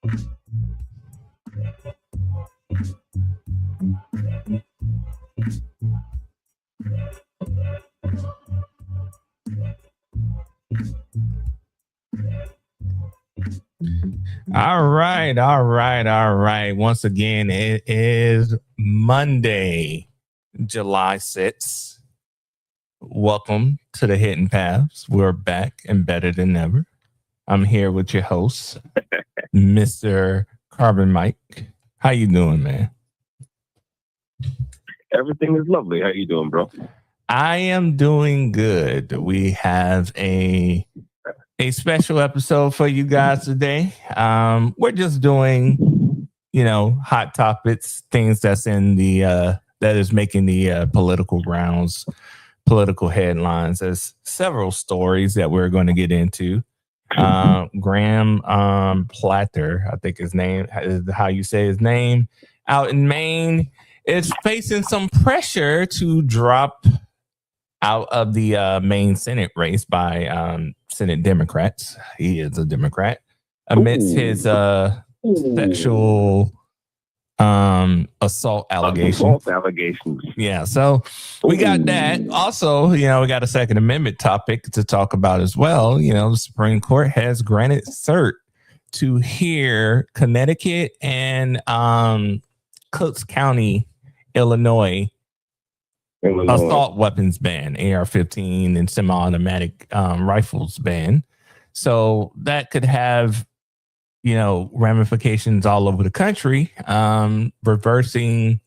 All right. Once again, it is Monday, July 6th. Welcome to the Hidden Paths. We're back and better than ever. I'm here with your host, Mr. Carbon Mike. How you doing, man? Everything is lovely. How you doing, bro? I am doing good. We have a special episode for you guys today. We're just doing, hot topics, things that's in the that is making the political grounds, political headlines. There's several stories that we're going to get into. Graham Platter, I think his name is how you say his name, out in Maine, is facing some pressure to drop out of the Maine Senate race by Senate Democrats. He is a Democrat amidst his sexual assault allegations. Yeah, so we got that. Also, we got a Second Amendment topic to talk about as well. The Supreme Court has granted cert to hear Connecticut and Cook County, Illinois assault weapons ban, AR-15 and semi-automatic rifles ban. So that could have, ramifications all over the country, reversing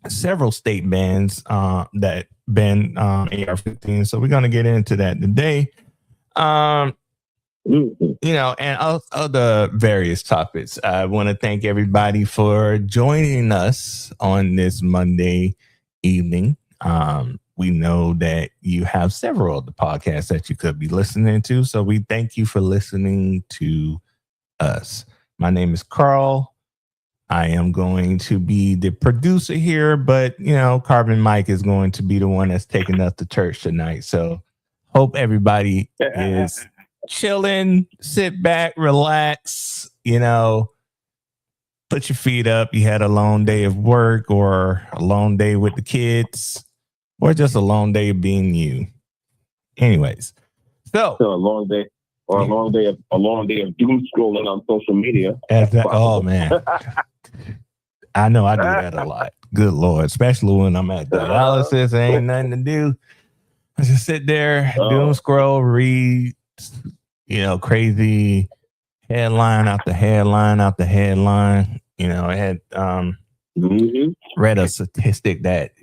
several state bans that ban AR-15. So we're going to get into that today. And other various topics. I want to thank everybody for joining us on this Monday evening. We know that you have several of the podcasts that you could be listening to, so we thank you for listening to us. My name is Carl. I am going to be the producer here, but Carbon Mike is going to be the one that's taking us to church tonight. So hope everybody is chilling, sit back, relax, put your feet up. You had a long day of work or a long day with the kids or just a long day of being you. Anyways, so a long day or a long day of doom scrolling on social media. Oh man. I know I do that a lot. Good Lord, especially when I'm at dialysis, ain't nothing to do. I just sit there, doom scroll, read, crazy headline after headline after headline. I had read a statistic that,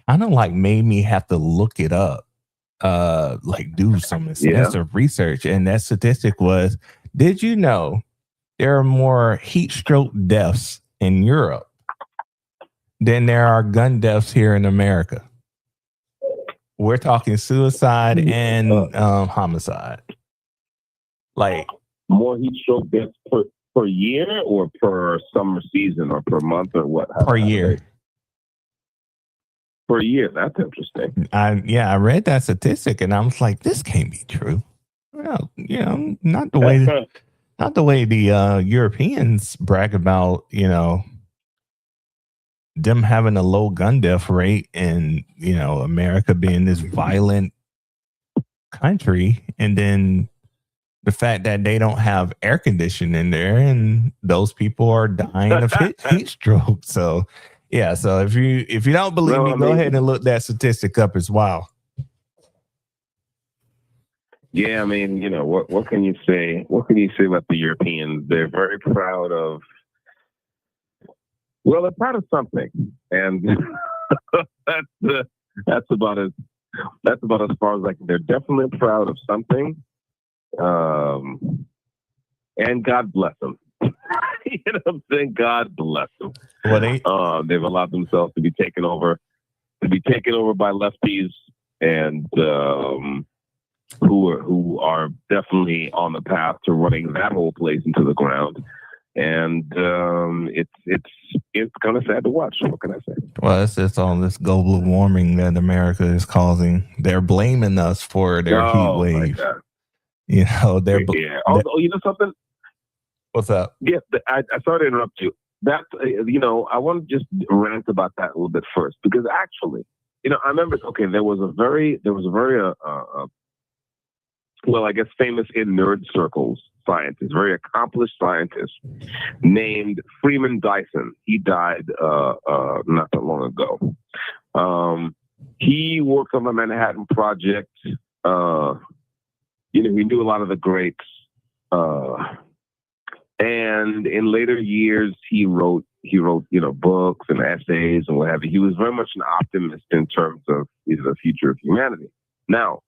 kind of like made me have to look it up, do some extensive research. And that statistic was, did you know there are more heat stroke deaths in Europe than there are gun deaths here in America? We're talking suicide and homicide. Like more heat stroke deaths per year or per summer season or per month or what? Per year. Per year. That's interesting. I read that statistic and I was like, this can't be true. Well, not the way the Europeans brag about, them having a low gun death rate and, America being this violent country, and then the fact that they don't have air conditioning there and those people are dying of heat stroke. So, yeah. So if you don't believe me, go ahead and look that statistic up as well. Yeah, I mean, what can you say? What can you say about the Europeans? They're very proud of. Well, they're proud of something, and that's about as far as they're definitely proud of something. And God bless them. You know what I'm saying? God bless them. Well, they've allowed themselves to be taken over by lefties and who are definitely on the path to running that whole place into the ground. And it's kind of sad to watch. What can I say? Well, it's just all this global warming that America is causing. They're blaming us for their heat wave. Yeah. They're Although, something. What's up? Yeah, I sorry to interrupt you. That I want to just rant about that a little bit first because actually, I remember. Okay, there was a very well, I guess famous in nerd circles scientist, very accomplished scientist named Freeman Dyson. He died not that long ago. He worked on the Manhattan Project. He knew a lot of the greats. And in later years, he wrote, books and essays and what have you. He was very much an optimist in terms of the future of humanity. Now,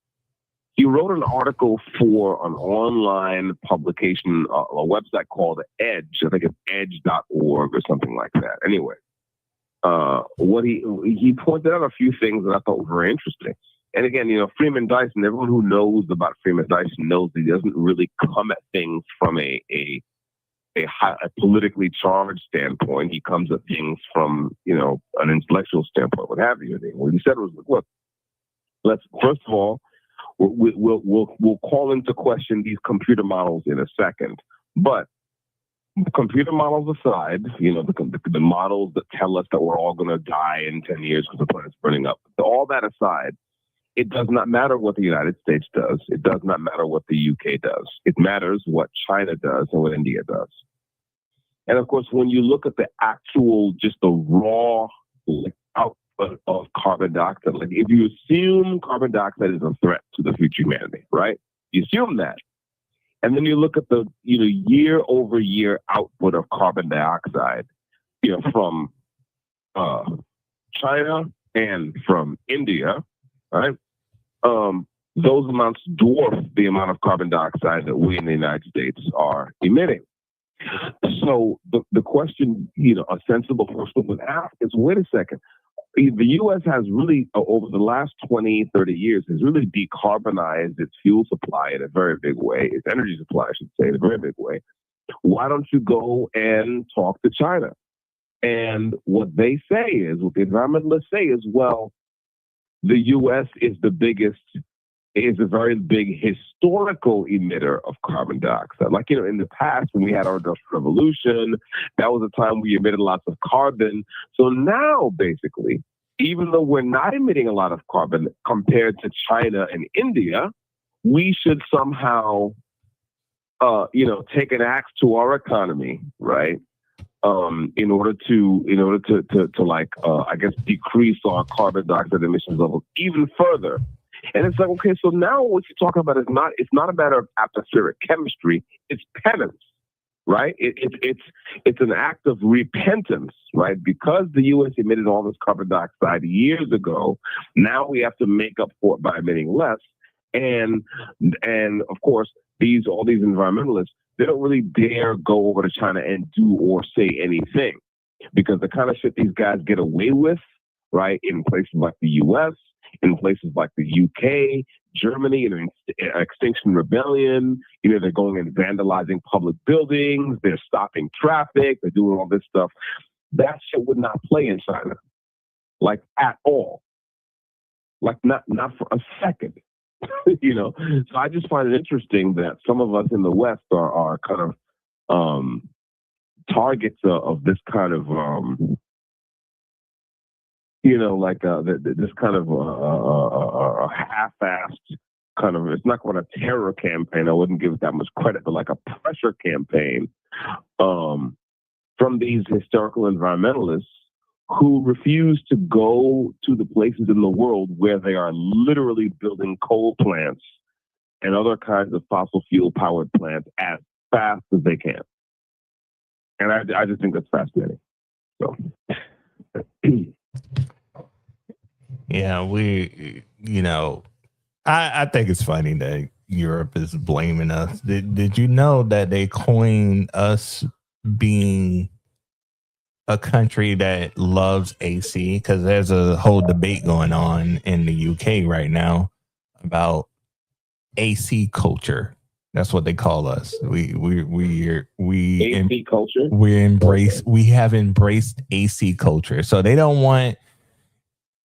he wrote an article for an online publication, a website called Edge. I think it's edge.org or something like that. Anyway, what he pointed out a few things that I thought were very interesting. And again, Freeman Dyson, everyone who knows about Freeman Dyson knows that he doesn't really come at things from a politically charged standpoint. He comes at things from, an intellectual standpoint, what have you. What he said was, look, let's, first of all, we'll call into question these computer models in a second. But computer models aside, the models that tell us that we're all going to die in 10 years because the planet's burning up. All that aside, it does not matter what the United States does. It does not matter what the UK does. It matters what China does and what India does. And of course, when you look at the actual, just the raw output of carbon dioxide, like if you assume carbon dioxide is a threat to the future humanity, right? You assume that. And then you look at the, year over year output of carbon dioxide, from China and from India, right? Those amounts dwarf the amount of carbon dioxide that we in the United States are emitting. So the question, a sensible person would ask is, wait a second, the U.S. has really, over the last 20, 30 years, has really decarbonized its fuel supply in a very big way, its energy supply, I should say, in a very big way. Why don't you go and talk to China? And what they say is, what the environmentalists say is, well, the U.S. is a very big historical emitter of carbon dioxide. Like, in the past, when we had our Industrial Revolution, that was a time we emitted lots of carbon. So now, basically, even though we're not emitting a lot of carbon compared to China and India, we should somehow, take an axe to our economy, right? In order to I guess, decrease our carbon dioxide emissions levels even further. And it's like, okay, so now what you're talking about it's not a matter of atmospheric chemistry, it's penance, right? It's an act of repentance, right? Because the U.S. emitted all this carbon dioxide years ago, now we have to make up for it by emitting less. And of course, all these environmentalists, they don't really dare go over to China and do or say anything, because the kind of shit these guys get away with, right, in places like the U.S., in places like the UK, Germany, Extinction Rebellion, they're going and vandalizing public buildings, they're stopping traffic, they're doing all this stuff. That shit would not play in China, like at all, like not for a second. So I just find it interesting that some of us in the West are kind of targets of this kind of this kind of a half-assed kind of, it's not quite a terror campaign. I wouldn't give it that much credit, but like a pressure campaign from these historical environmentalists who refuse to go to the places in the world where they are literally building coal plants and other kinds of fossil fuel powered plants as fast as they can. And I just think that's fascinating. So. Yeah, I think it's funny that Europe is blaming us. Did you know that they coined us being a country that loves AC? Because there's a whole debate going on in the UK right now about AC culture. That's what they call us. We AC culture. We have embraced AC culture. So they don't want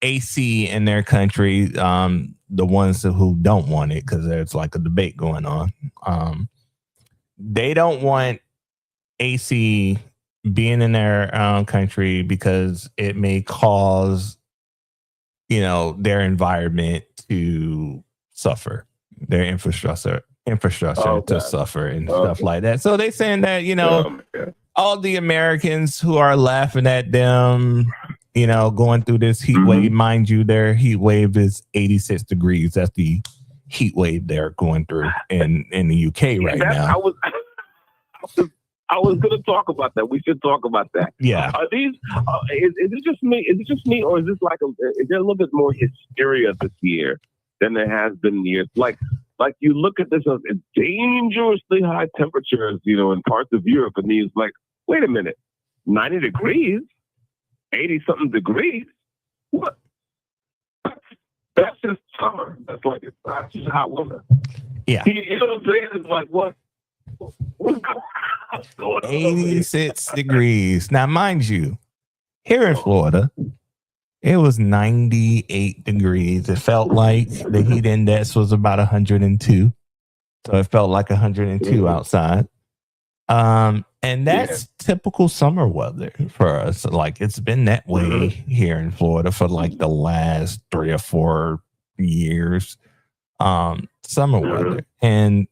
AC in their country, the ones who don't want it, because there's like a debate going on. They don't want AC being in their country because it may cause, their environment to suffer, their infrastructure to suffer and stuff like that. So they saying that, all the Americans who are laughing at them, going through this heat wave, mind you, their heat wave is 86 degrees. That's the heat wave they're going through in the UK right now. I was going to talk about that. We should talk about that. Yeah. Are these? Is it just me? Is it just me, or is this is there a little bit more hysteria this year than there has been in years? Like you look at this as dangerously high temperatures, in parts of Europe, and you're like, wait a minute, 90 degrees, 80 something degrees. What? That's just summer. That's like it's not just hot weather. Yeah. You know what I'm saying? It's like what? 86 degrees. Now, mind you, here in Florida, it was 98 degrees. It felt like the heat index was about 102. So it felt like 102 outside. And that's typical summer weather for us. Like it's been that way here in Florida for like the last 3 or 4 years. Summer weather. And,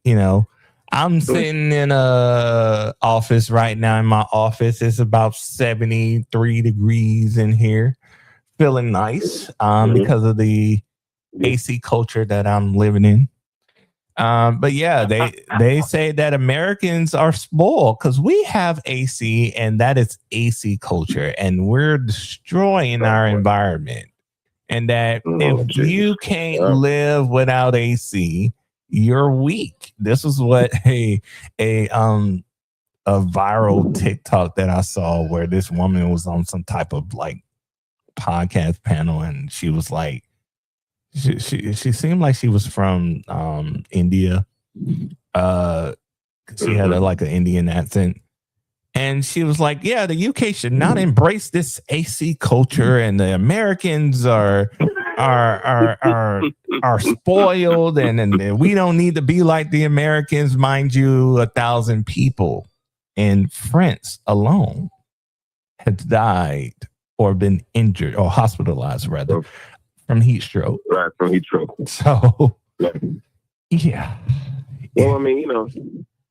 I'm sitting in a office right now. In my office, it's about 73 degrees in here. Feeling nice because of the AC culture that I'm living in. But yeah, they say that Americans are spoiled because we have AC, and that is AC culture, and we're destroying our environment. And that if you can't live without AC, you're weak. This is what a viral TikTok that I saw where this woman was on some type of like podcast panel, and she was like, she seemed like she was from India. She had an Indian accent. And she was like, yeah, the UK should not embrace this AC culture, and the Americans are spoiled, and we don't need to be like the Americans. Mind you, 1,000 people in France alone have died or been injured or hospitalized rather from heat stroke. Right, from heat stroke. So, yeah. Well, I mean,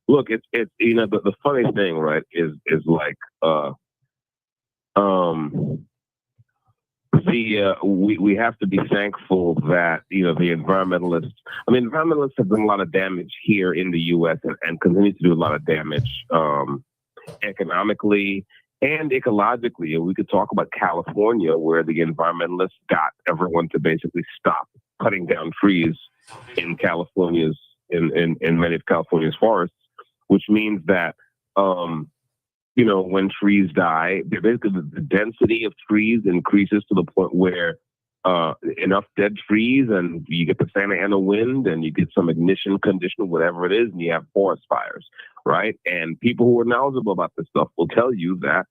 look, it's the funny thing, right, is like we have to be thankful that the environmentalists have done a lot of damage here in the U.S. and continue to do a lot of damage economically and ecologically. And we could talk about California, where the environmentalists got everyone to basically stop cutting down trees in California's in many of California's forests, which means that when trees die, basically the density of trees increases to the point where enough dead trees, and you get the Santa Ana wind, and you get some ignition condition, whatever it is, and you have forest fires, right? And people who are knowledgeable about this stuff will tell you that,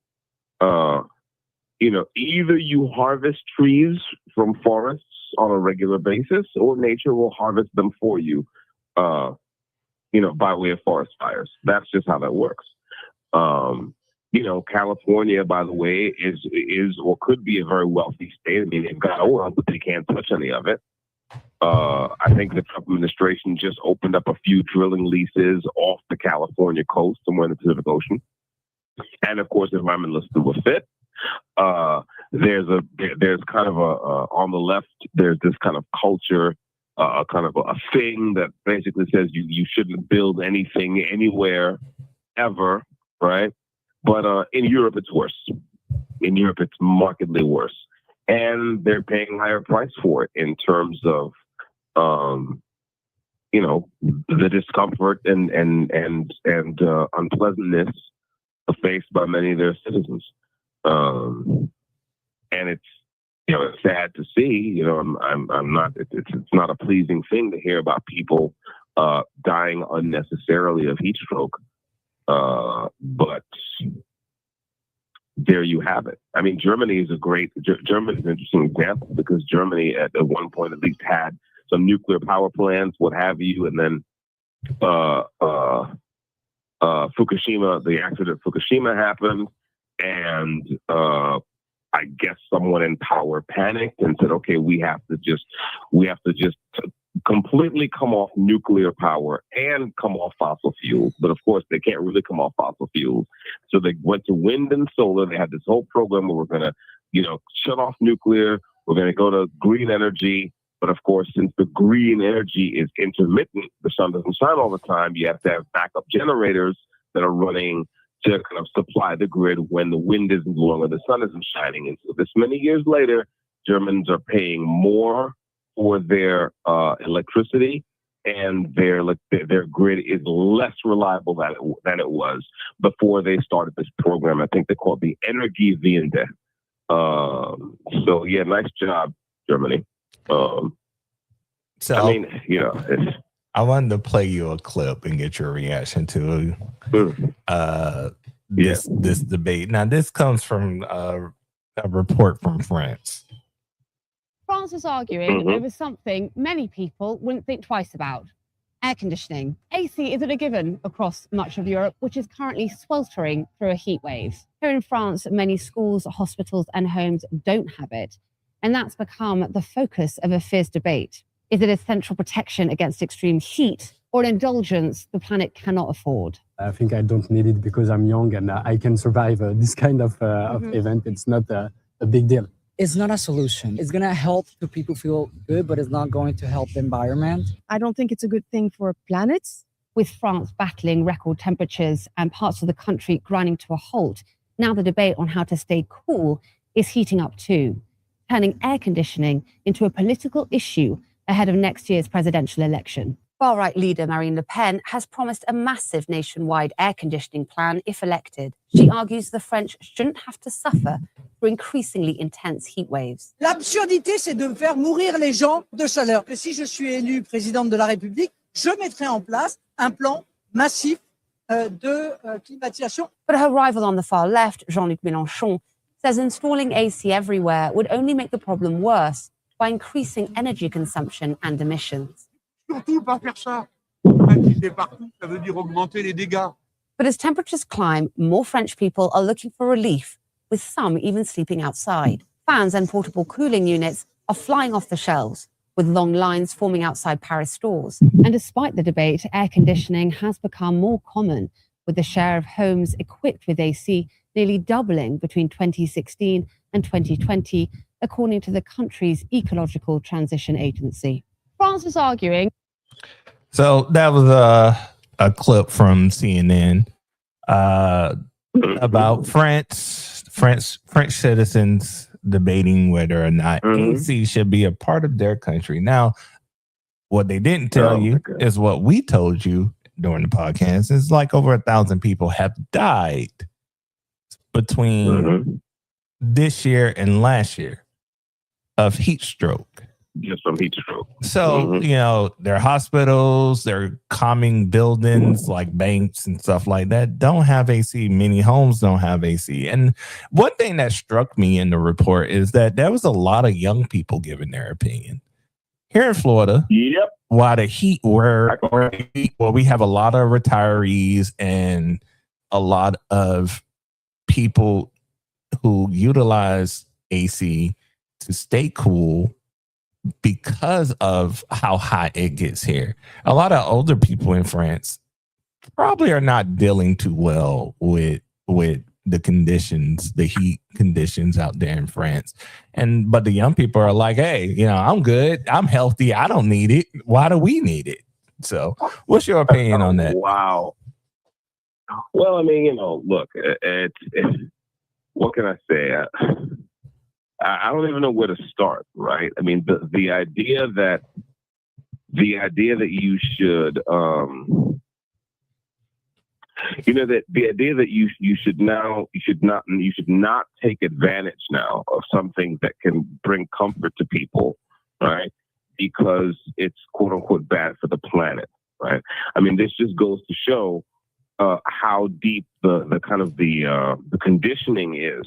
either you harvest trees from forests on a regular basis, or nature will harvest them for you, by way of forest fires. That's just how that works. California, by the way, is or could be a very wealthy state. I mean, they've got oil, but they can't touch any of it. I think the Trump administration just opened up a few drilling leases off the California coast, somewhere in the Pacific Ocean. And of course, environmentalists do a fit. There's kind of on the left, there's this kind of culture, kind of a thing that basically says you shouldn't build anything anywhere ever, right? But in Europe, it's worse. In Europe, it's markedly worse, and they're paying a higher price for it in terms of, the discomfort and unpleasantness faced by many of their citizens. And it's it's sad to see. I'm not. It's not a pleasing thing to hear about people dying unnecessarily of heat stroke. But there you have it. I mean, Germany is Germany is an interesting example, because Germany at one point at least had some nuclear power plants, what have you, and then for Fukushima, the accident at Fukushima happened, and I guess someone in power panicked and said, "Okay, we have to just completely come off nuclear power and come off fossil fuels." But of course, they can't really come off fossil fuels, so they went to wind and solar. They had this whole program where we're going to, shut off nuclear. We're going to go to green energy. But of course, since the green energy is intermittent, the sun doesn't shine all the time. You have to have backup generators that are running to kind of supply the grid when the wind isn't blowing or the sun isn't shining. And so this many years later, Germans are paying more for their electricity, and their grid is less reliable than it was before they started this program. I think they call it the Energiewende. So yeah, nice job, Germany. So I mean, I wanted to play you a clip and get your reaction to this debate. Now, this comes from a report from France. France is arguing over something many people wouldn't think twice about: air conditioning. AC isn't a given across much of Europe, which is currently sweltering through a heat wave. Here in France, many schools, hospitals, and homes don't have it, and that's become the focus of a fierce debate. Is it essential protection against extreme heat, or an indulgence the planet cannot afford? I think I don't need it because I'm young and I can survive this kind of event. It's not a big deal. It's not a solution. It's going to help the people feel good, but it's not going to help the environment. I don't think it's a good thing for planets. With France battling record temperatures and parts of the country grinding to a halt, now the debate on how to stay cool is heating up too, turning air conditioning into a political issue ahead of next year's presidential election. Far-right leader Marine Le Pen has promised a massive nationwide air conditioning plan if elected. She argues the French shouldn't have to suffer through increasingly intense heat waves. L'absurdité, c'est de faire mourir les gens de chaleur. Que si je suis élue présidente de la République, je mettrai en place un plan massif de climatisation. But her rival on the far left, Jean-Luc Mélenchon, says installing AC everywhere would only make the problem worse by increasing energy consumption and emissions. Surtout pas faire ça. Pratiquer partout, ça veut dire augmenter les dégâts. But as temperatures climb, more French people are looking for relief, with some even sleeping outside. Fans and portable cooling units are flying off the shelves, with long lines forming outside Paris stores. And despite the debate, air conditioning has become more common, with the share of homes equipped with AC nearly doubling between 2016 and 2020, according to the country's Ecological Transition Agency. France is arguing. So that was a clip from CNN about French citizens debating whether or not AC should be a part of their country. Now, what they didn't tell you is what we told you during the podcast. It's like over 1,000 people have died between this year and last year of heat stroke. Just from heat stroke. So, their hospitals, their calming buildings like banks and stuff like that don't have AC. Many homes don't have AC. And one thing that struck me in the report is that there was a lot of young people giving their opinion. Here in Florida, while the heat we have a lot of retirees and a lot of people who utilize AC to stay cool because of how hot it gets here. A lot of older people in France probably are not dealing too well with the conditions, the heat conditions out there in France. But the young people are like, hey, I'm good. I'm healthy. I don't need it. Why do we need it? So what's your opinion on that? Wow. Well, I mean, look, what can I say? I don't even know where to start, right? I mean, the idea that you should, you should not take advantage now of something that can bring comfort to people, right? Because it's quote unquote bad for the planet, right? I mean, this just goes to show how deep the kind of the conditioning is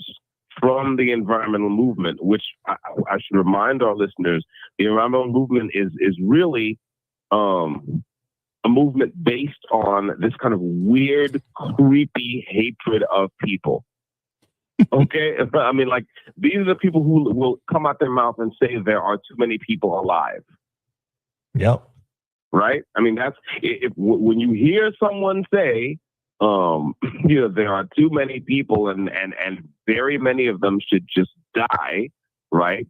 from the environmental movement, which I should remind our listeners, the environmental movement is really a movement based on this kind of weird, creepy hatred of people. Okay? I mean, like, these are the people who will come out their mouth and say there are too many people alive. Yep. Right? I mean, that's when you hear someone say, there are too many people and very many of them should just die, right?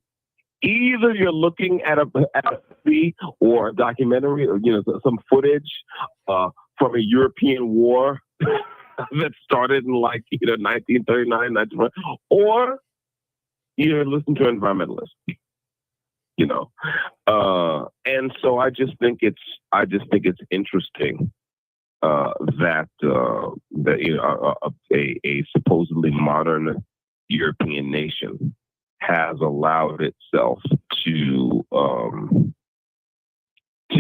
Either you're looking at a movie or a documentary or, some footage from a European war that started in 1939, 1940, or you're listening to environmentalists. And so I just think it's interesting that a supposedly modern European nation has allowed itself to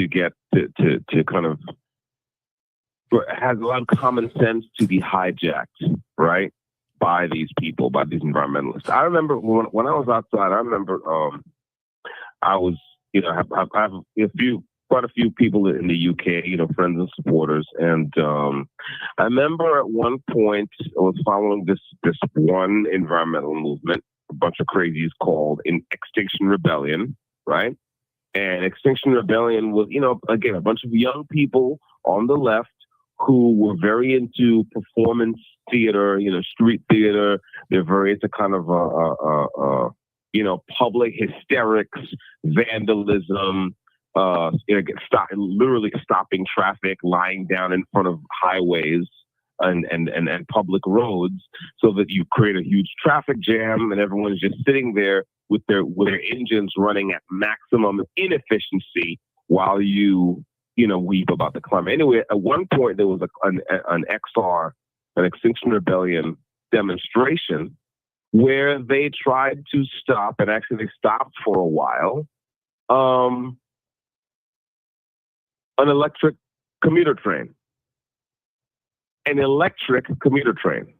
get to kind of has allowed common sense to be hijacked, right, by these people, by these environmentalists. I remember when I was outside. I remember I was, I have quite a few people in the UK, friends and supporters. And I remember at one point I was following this one environmental movement, a bunch of crazies called Extinction Rebellion, right? And Extinction Rebellion was, again, a bunch of young people on the left who were very into performance theater, street theater. They're very into kind of public hysterics, vandalism, literally stopping traffic, lying down in front of highways and public roads, so that you create a huge traffic jam and everyone's just sitting there with their engines running at maximum inefficiency while you weep about the climate. Anyway, at one point there was an Extinction Rebellion demonstration where they tried to stop, and actually they stopped for a while, an electric commuter train. An electric commuter train.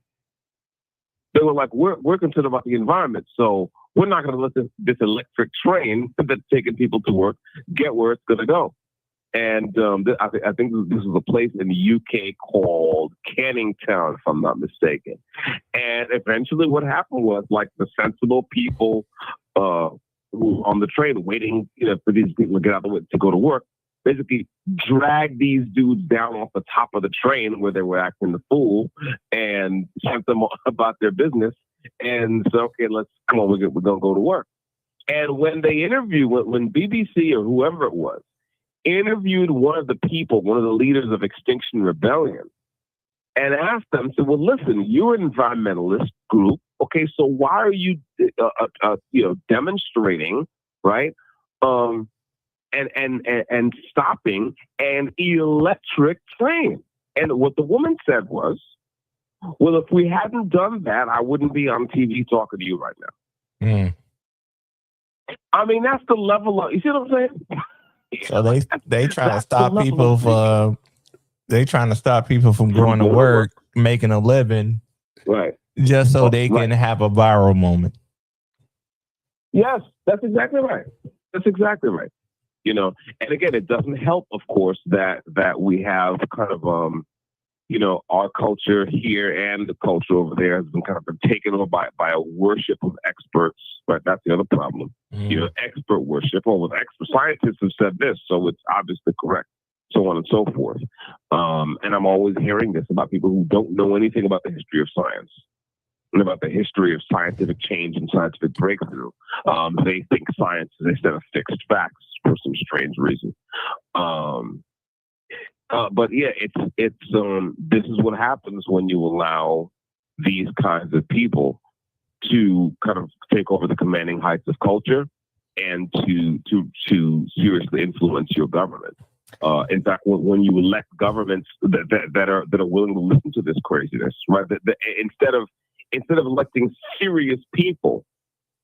They were like, we're concerned about the environment, so we're not going to let this electric train that's taking people to work get where it's going to go. And I think this was a place in the UK called Canning Town, if I'm not mistaken. And eventually what happened was, like, the sensible people who were on the train waiting for these people to get out of the way to go to work, basically dragged these dudes down off the top of the train where they were acting the fool and sent them about their business and said, okay, come on, we're going to go to work. And when they interviewed, when BBC or whoever it was, interviewed one of the leaders of Extinction Rebellion, and asked them, said, well, listen, you're an environmentalist group. Okay, so why are you, demonstrating, right? And stopping an electric train. And what the woman said was, well, if we hadn't done that, I wouldn't be on TV talking to you right now. Mm. I mean, that's the level of, you see what I'm saying? So they trying to stop people from going to work, making a living, right? Just so they can have a viral moment. Yes, that's exactly right. That's exactly right. And again, it doesn't help, of course, that we have kind of our culture here and the culture over there has been kind of taken over by a worship of experts. Right, that's the other problem. Expert worship. Well, with expert scientists have said this, so it's obviously correct. So on and so forth. And I'm always hearing this about people who don't know anything about the history of science and about the history of scientific change and scientific breakthrough. They think science is a set of fixed facts for some strange reason. But yeah, it's this is what happens when you allow these kinds of people to kind of take over the commanding heights of culture and to seriously influence your government. In fact, when you elect governments that are willing to listen to this craziness, right? Instead of electing serious people,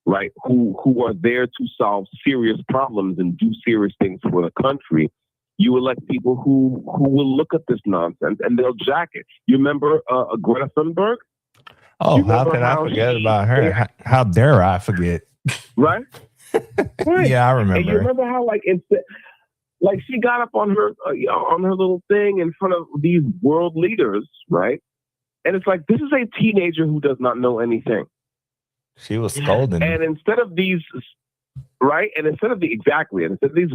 right, who are there to solve serious problems and do serious things for the country, you elect people who will look at this nonsense and they'll jack it. You remember Greta Thunberg? Oh, how could I forget about her? How dare I forget? Right? Right. Yeah, I remember. And you remember how, like, Like she got up on her little thing in front of these world leaders, right? And it's like, this is a teenager who does not know anything. She was scolding. And instead of these, right? And instead of these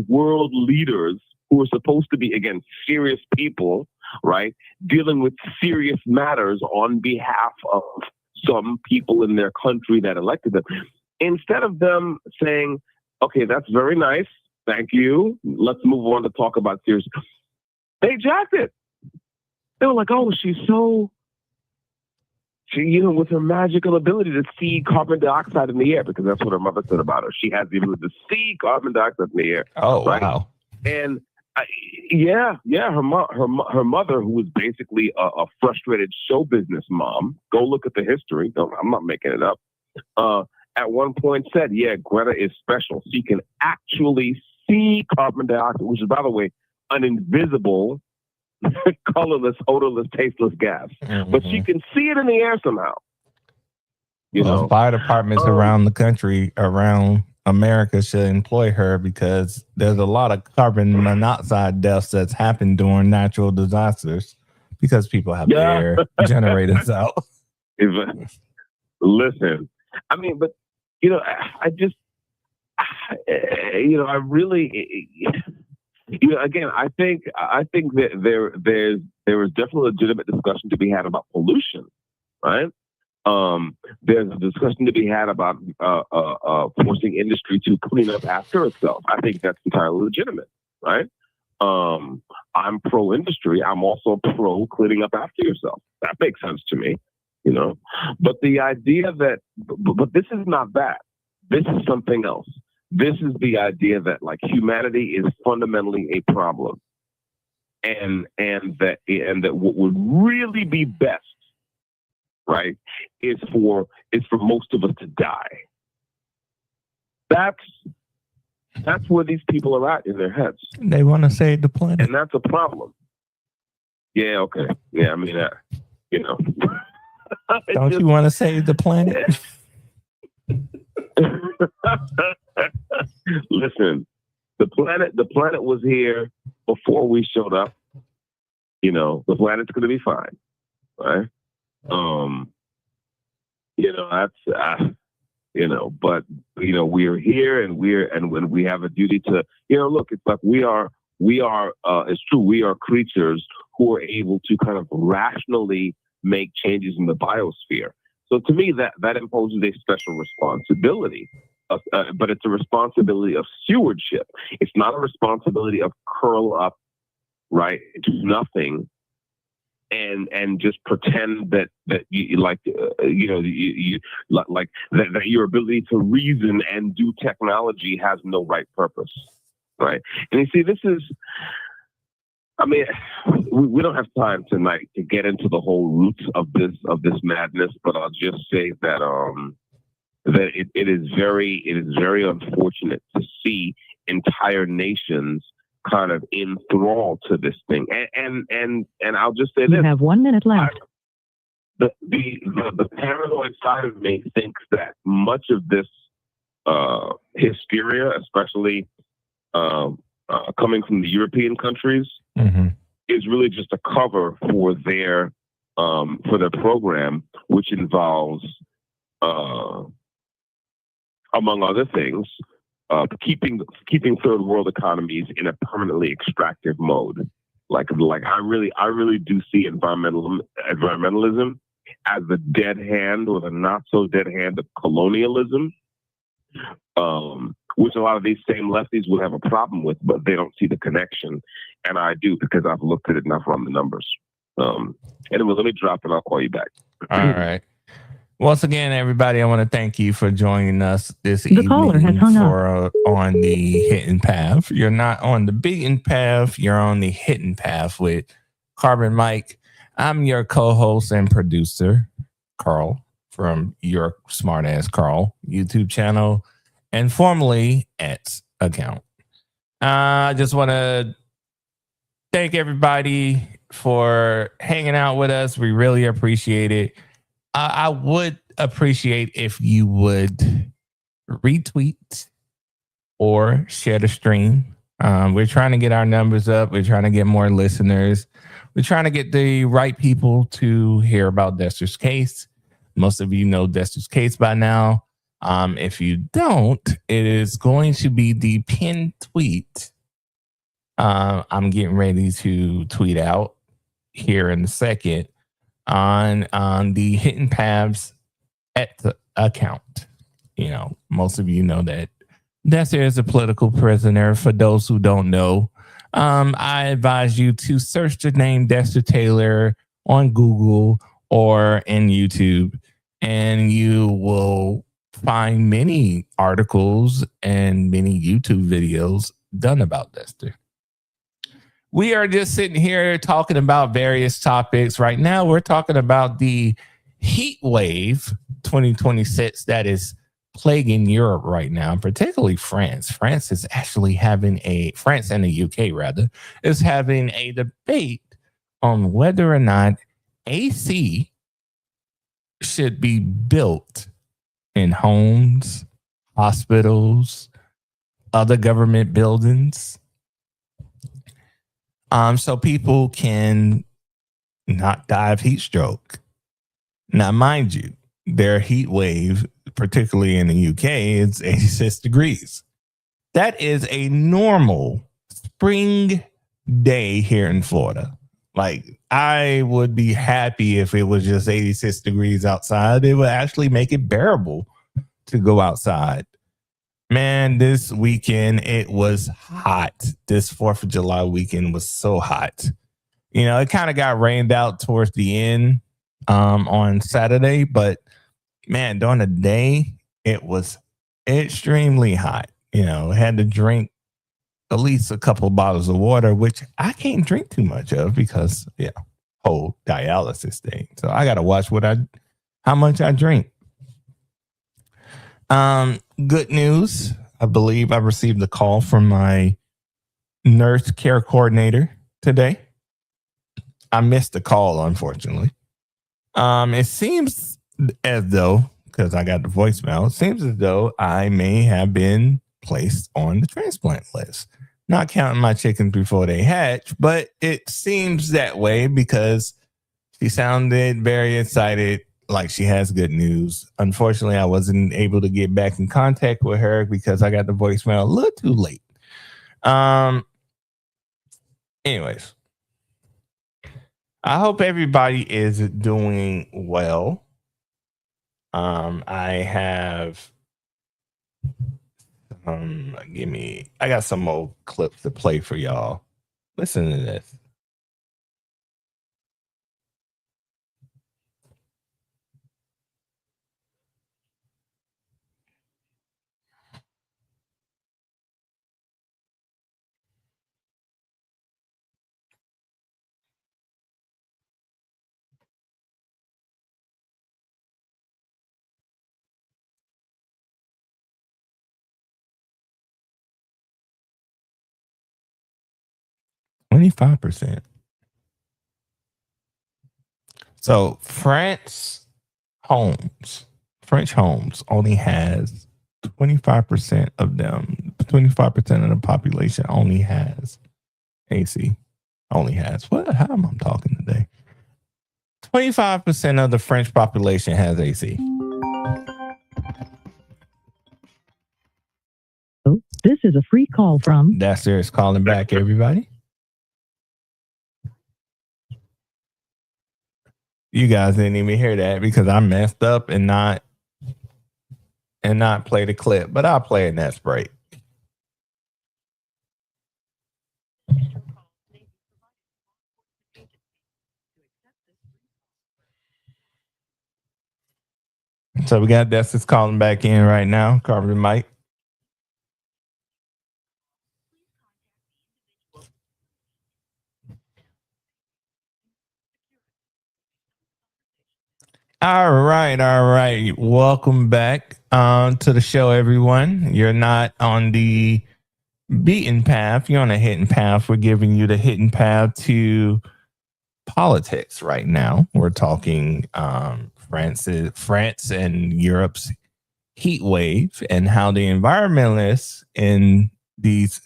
world leaders who are supposed to be, again, serious people, right? Dealing with serious matters on behalf of some people in their country that elected them. Instead of them saying, okay, that's very nice. Thank you. Let's move on to talk about serious. They jacked it. They were like, oh, she, with her magical ability to see carbon dioxide in the air, because that's what her mother said about her. She has the ability to see carbon dioxide in the air. Oh, right? Wow. And her mother, who was basically a frustrated show business mom, go look at the history. No, I'm not making it up. At one point said, yeah, Greta is special. She can actually see carbon dioxide, which is, by the way, an invisible, colorless, odorless, tasteless gas. But she can see it in the air somehow. You know, fire departments around the country, around America, should employ her, because there's a lot of carbon monoxide deaths that's happened during natural disasters because people have their generators out. Listen, I mean, but I really, again, I think that there is definitely a legitimate discussion to be had about pollution, right? There's a discussion to be had about forcing industry to clean up after itself. I think that's entirely legitimate, right? I'm pro industry. I'm also pro cleaning up after yourself. That makes sense to me, But the idea that, but this is not that. This is something else. This is the idea that, like, humanity is fundamentally a problem, and that what would really be best, right, is for most of us to die. That's where these people are at in their heads. They want to save the planet, and that's a problem. Yeah. Okay. Yeah. I mean, Don't you want to save the planet? Listen, the planet was here before we showed up. The planet's going to be fine, right? But we are here, and when we have a duty to, look, it's like we are. It's true. We are creatures who are able to kind of rationally make changes in the biosphere. So to me, that imposes a special responsibility, but it's a responsibility of stewardship. It's not a responsibility of curl up, right, do nothing, and just pretend that you like that your ability to reason and do technology has no right purpose, right? And you see, this is. I mean, we don't have time tonight to get into the whole roots of this madness, but I'll just say that it is very unfortunate to see entire nations kind of enthralled to this thing. And I'll just say this: you have 1 minute left. The paranoid side of me thinks that much of this hysteria, especially coming from the European countries, is really just a cover for their program, which involves, among other things, keeping third world economies in a permanently extractive mode. Like I really do see environmentalism as the dead hand, or the not so dead hand, of colonialism. Which a lot of these same lefties would have a problem with, but they don't see the connection. And I do, because I've looked at it enough on the numbers. Anyway, let me drop and I'll call you back. All right. Once again, everybody, I want to thank you for joining us this evening caller has hung up. On the Hidden Path. You're not on the beaten path. You're on the hidden path with Carbon Mike. I'm your co-host and producer, Carl, from Your Smart Ass Carl YouTube channel, and formerly X account. I just want to thank everybody for hanging out with us. We really appreciate it. I would appreciate if you would retweet or share the stream We're trying to get our numbers up. We're trying to get more listeners. We're trying to get the right people to hear about Dester's case. Most of you know Dester's case by now. If you don't, it is going to be the pinned tweet. I'm getting ready to tweet out here in a second on the Hidden Paths account. You know, most of you know that Dester is a political prisoner. For those who don't know, I advise you to search the name Dester Taylor on Google or in YouTube, and you will find many articles and many YouTube videos done about Dester. We are just sitting here talking about various topics. Right now, we're talking about the heat wave 2026 that is plaguing Europe right now, particularly France. France and the UK rather, is having a debate on whether or not AC should be built in homes, hospitals, other government buildings. So people can not die of heat stroke. Now, mind you, their heat wave, particularly in the UK, is 86 degrees. That is a normal spring day here in Florida. Like, I would be happy if it was just 86 degrees outside. It would actually make it bearable to go outside. Man, this weekend, it was hot. This 4th of July weekend was so hot. You know, it kind of got rained out towards the end on Saturday, but man, during the day, it was extremely hot. You know, had to drink at least a couple of bottles of water, which I can't drink too much of because, whole dialysis thing. So I got to watch how much I drink. Good news. I believe I received a call from my nurse care coordinator today. I missed the call, unfortunately. It seems as though, because I got the voicemail, it seems as though I may have been placed on the transplant list. Not counting my chickens before they hatch, but it seems that way because she sounded very excited, like she has good news. Unfortunately, I wasn't able to get back in contact with her because I got the voicemail a little too late. Anyways, I hope everybody is doing well. I have I got some old clips to play for y'all. Listen to this. %. So French homes only has 25% of them. 25% of the population only has AC. Only has what? How am I talking today? 25% of the French population has AC. This is a free call from Dester is calling back, everybody. You guys didn't even hear that because I messed up and not play the clip, but I'll play it next break. So we got Dester's calling back in right now. Carver Mike. All right. Welcome back to the show, everyone. You're not on the beaten path. You're on a hidden path. We're giving you the hidden path to politics right now. We're talking France and Europe's heat wave and how the environmentalists in these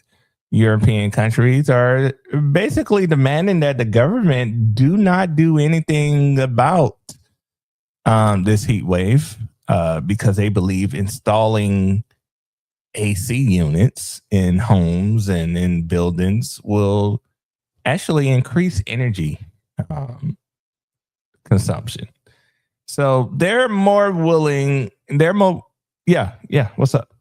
European countries are basically demanding that the government do not do anything about this heat wave because they believe installing AC units in homes and in buildings will actually increase energy consumption. So they're more willing. They're more. Yeah. What's up?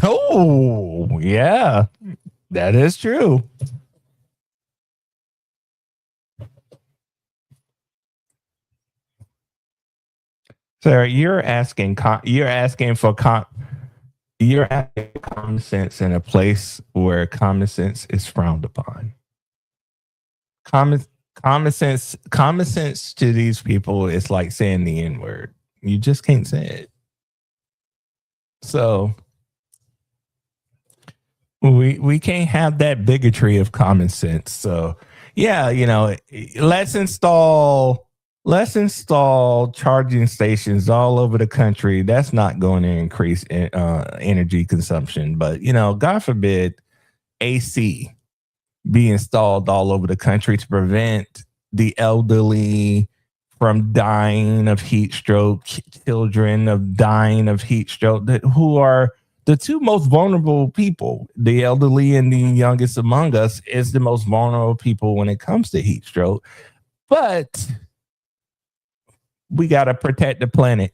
Oh, yeah, that is true. Sarah, you're asking for common sense in a place where common sense is frowned upon. Common sense to these people is like saying the N-word. You just can't say it. So we can't have that bigotry of common sense. So yeah, let's install charging stations all over the country. That's not going to increase energy consumption. But God forbid AC be installed all over the country to prevent the elderly from dying of heat stroke, children of dying of heat stroke, who are the two most vulnerable people. The elderly and the youngest among us is the most vulnerable people when it comes to heat stroke. But we got to protect the planet.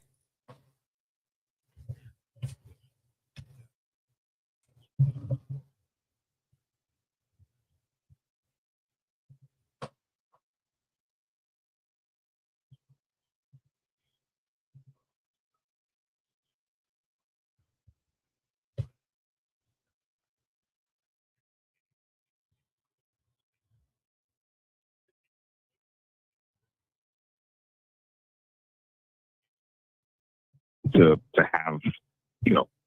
To have,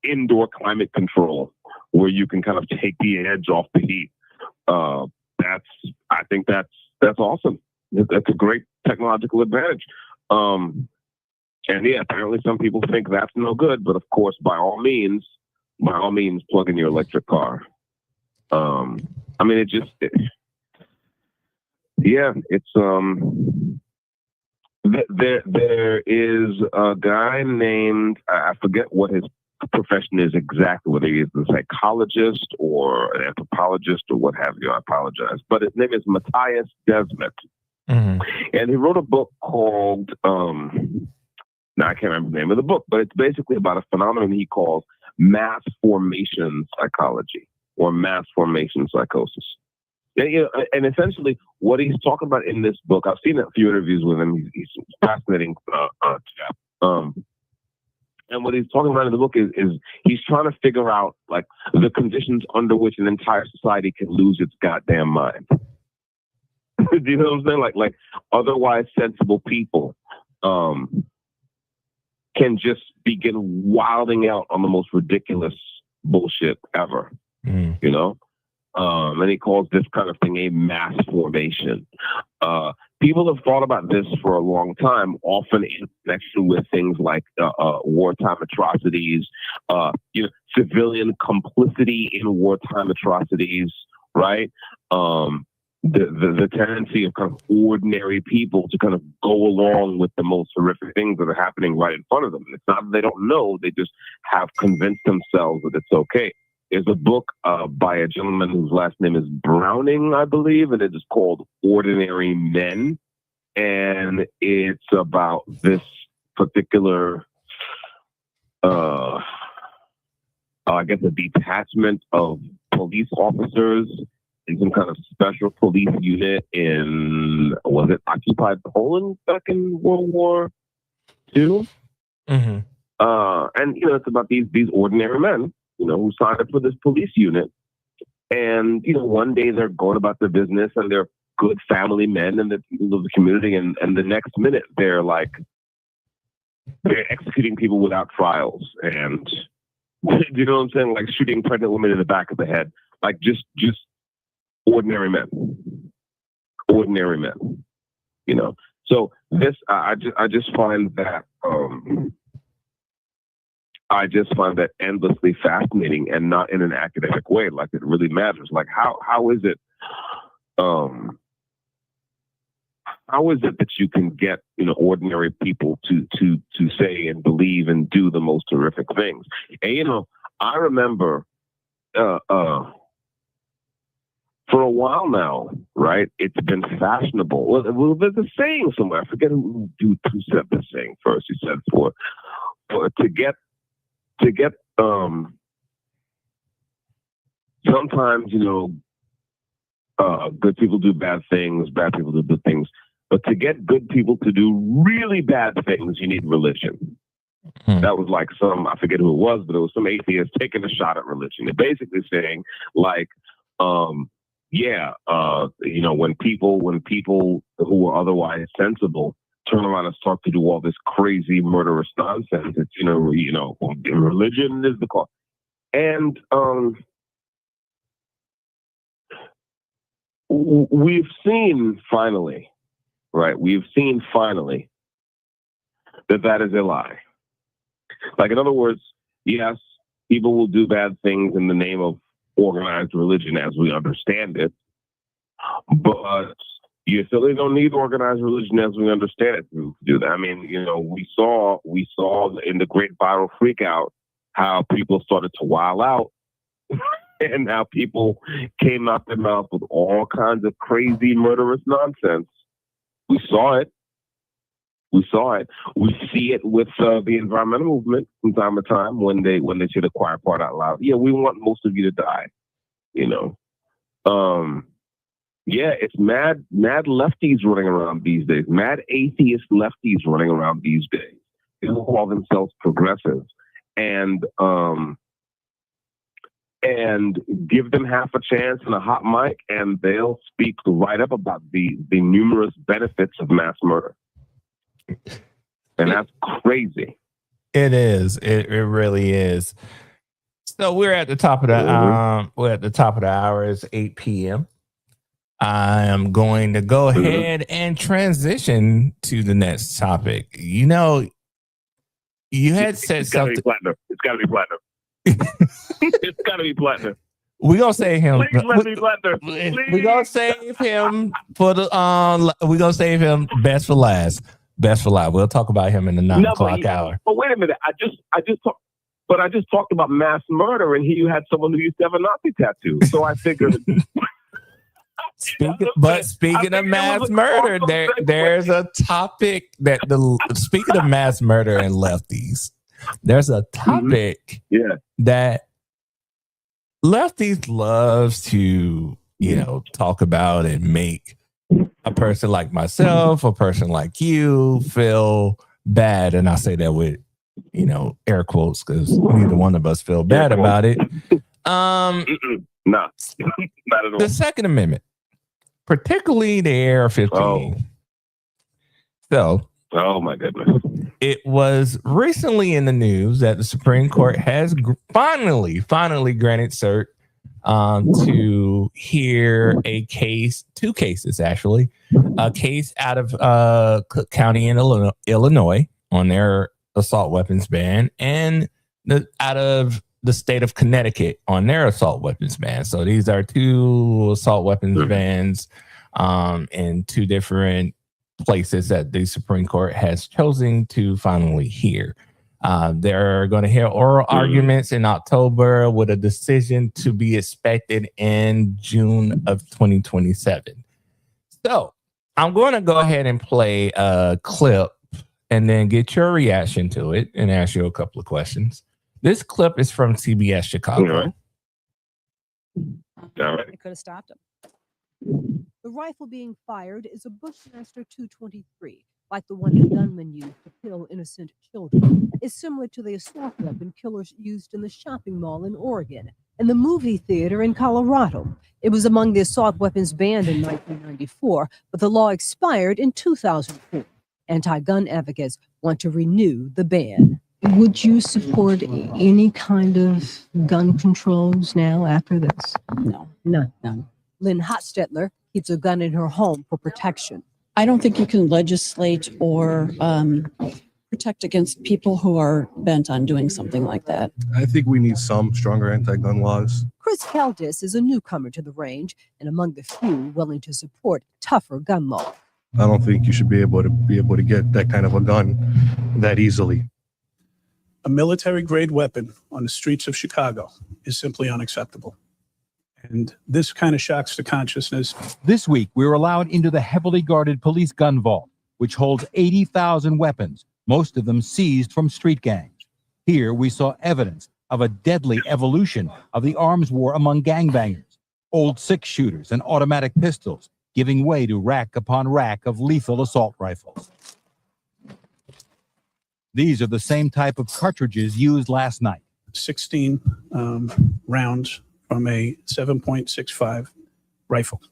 indoor climate control where you can kind of take the edge off the heat. I think that's awesome. That's a great technological advantage. And yeah, apparently some people think that's no good, but of course, by all means, plug in your electric car. There is a guy named, I forget what his profession is exactly, whether he is a psychologist or an anthropologist or what have you. I apologize, but his name is Matthias Desmet, and he wrote a book called now I can't remember the name of the book, but it's basically about a phenomenon he calls mass formation psychology or mass formation psychosis. And essentially, what he's talking about in this book, I've seen a few interviews with him. He's a fascinating chap. And what he's talking about in the book is he's trying to figure out like the conditions under which an entire society can lose its goddamn mind. Do you know what I'm saying? Like otherwise sensible people can just begin wilding out on the most ridiculous bullshit ever. And he calls this kind of thing a mass formation. People have thought about this for a long time, often in connection with things like wartime atrocities, civilian complicity in wartime atrocities, right? The tendency of kind of ordinary people to kind of go along with the most horrific things that are happening right in front of them. It's not that they don't know, they just have convinced themselves that it's okay. There's a book by a gentleman whose last name is Browning, I believe, and it is called Ordinary Men. And it's about this particular, I guess, a detachment of police officers in some kind of special police unit in, was it occupied Poland back in World War II? Mm-hmm. And, it's about these ordinary men, who signed up for this police unit. And, one day they're going about their business and they're good family men and the people of the community. And the next minute they're executing people without trials. And, do you know what I'm saying? Like shooting pregnant women in the back of the head. Like just ordinary men. So this, I just find that, I just find that endlessly fascinating, and not in an academic way. Like, it really matters. Like, how is it that you can get, ordinary people to say and believe and do the most horrific things? And I remember for a while now, right? It's been fashionable. Well, there's a saying somewhere. I forget who said this saying first. He said for to get sometimes, good people do bad things, bad people do good things. But to get good people to do really bad things, you need religion. That was like I forget who it was, but it was some atheist taking a shot at religion. They're basically saying, like, when people who are otherwise sensible turn around and start to do all this crazy murderous nonsense, it's, religion is the cause. And we've seen finally, right? We've seen finally that is a lie. Like, in other words, yes, people will do bad things in the name of organized religion as we understand it, but you certainly don't need organized religion as we understand it to do that. I mean, we saw in the great viral freakout how people started to wild out and how people came out their mouth with all kinds of crazy murderous nonsense. We saw it. We see it with the environmental movement from time to time when they say the quiet part out loud. Yeah, we want most of you to die. It's mad lefties running around these days. Mad atheist lefties running around these days. People call themselves progressives, and give them half a chance and a hot mic, and they'll speak right up about the numerous benefits of mass murder. And that's crazy. It is. It really is. So we're at the top of the hour. It's 8 p.m. I am going to go ahead and transition to the next topic. You had said something. It's got to be platinum. It's got to be platinum. We're gonna save him. Please let me platinum. We're gonna save him for the we're gonna save him best for last. Best for last. We'll talk about him in the 9 o'clock hour. But wait a minute. I just talked about mass murder, and here you had someone who used to have a Nazi tattoo. So I figured. Speaking of mass murder, there's a topic that speaking of mass murder and lefties, there's a topic that lefties loves to, talk about and make a person like myself, a person like you feel bad. And I say that with, air quotes, because neither one of us feel bad about it. No, not at all. The Second Amendment, particularly the AR-15. So, oh my goodness. It was recently in the news that the Supreme Court has finally granted cert to hear two cases actually. A case out of Cook County in Illinois on their assault weapons ban, and out of the state of Connecticut on their assault weapons ban. So these are two assault weapons bans in two different places that the Supreme Court has chosen to finally hear. They're going to hear oral arguments in October with a decision to be expected in June of 2027. So I'm going to go ahead and play a clip and then get your reaction to it and ask you a couple of questions. This clip is from CBS Chicago. All right. They could have stopped him. The rifle being fired is a Bushmaster 223, like the one the gunman used to kill innocent children. It's similar to the assault weapon killers used in the shopping mall in Oregon and the movie theater in Colorado. It was among the assault weapons banned in 1994, but the law expired in 2004. Anti-gun advocates want to renew the ban. Would you support any kind of gun controls now after this? No. None. Lynn Hotstetler keeps a gun in her home for protection. I don't think you can legislate or protect against people who are bent on doing something like that? I think we need some stronger anti-gun laws. Chris Caldas is a newcomer to the range and among the few willing to support tougher gun law. I don't think you should be able to get that kind of a gun that easily. A military-grade weapon on the streets of Chicago is simply unacceptable. And this kind of shocks the consciousness. This week, we were allowed into the heavily guarded police gun vault, which holds 80,000 weapons, most of them seized from street gangs. Here, we saw evidence of a deadly evolution of the arms war among gangbangers, old six-shooters and automatic pistols, giving way to rack upon rack of lethal assault rifles. These are the same type of cartridges used last night. 16 rounds from a 7.65 rifle.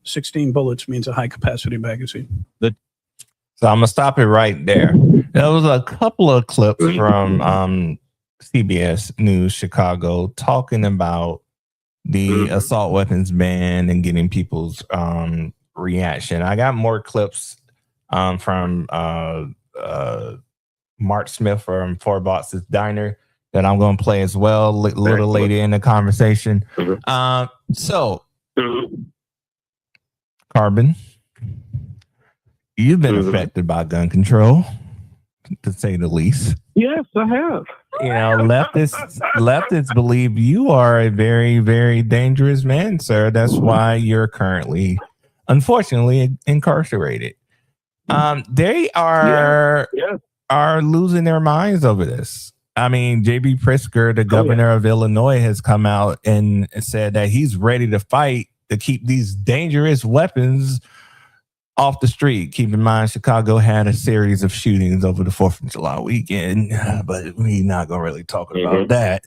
16 bullets means a high-capacity magazine. So I'm going to stop it right there. There was a couple of clips from CBS News Chicago talking about the assault weapons ban and getting people's reaction. I got more clips from Mark Smith from Four Boxes Diner that I'm going to play as well a little later in the conversation. So, Carbon, you've been affected by gun control, to say the least. Yes, I have. You know, leftists believe you are a very, very dangerous man, sir. That's why you're currently, unfortunately, incarcerated. They are losing their minds over this. I mean, J.B. Pritzker, the governor of Illinois, has come out and said that he's ready to fight to keep these dangerous weapons off the street. Keep in mind, Chicago had a series of shootings over the 4th of July weekend, but we're not going to really talk about that.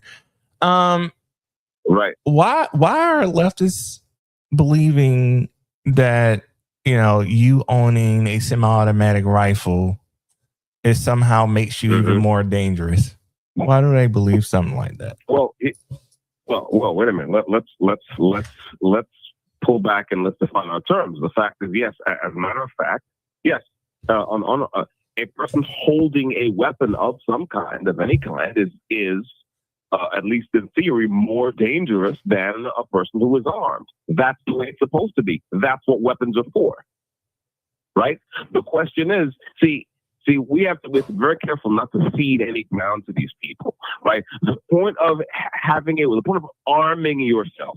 Right. Why are leftists believing that, you know, you owning a semi-automatic rifle it somehow makes you even more dangerous? Why do they believe something like that? Well, wait a minute. Let's pull back and let's define our terms. The fact is, yes, as a matter of fact, yes, on a person holding a weapon of some kind, of any kind, is at least in theory, more dangerous than a person who is armed. That's the way it's supposed to be. That's what weapons are for, right? The question is, see, we have to be very careful not to feed any ground to these people, right? The point of the point of arming yourself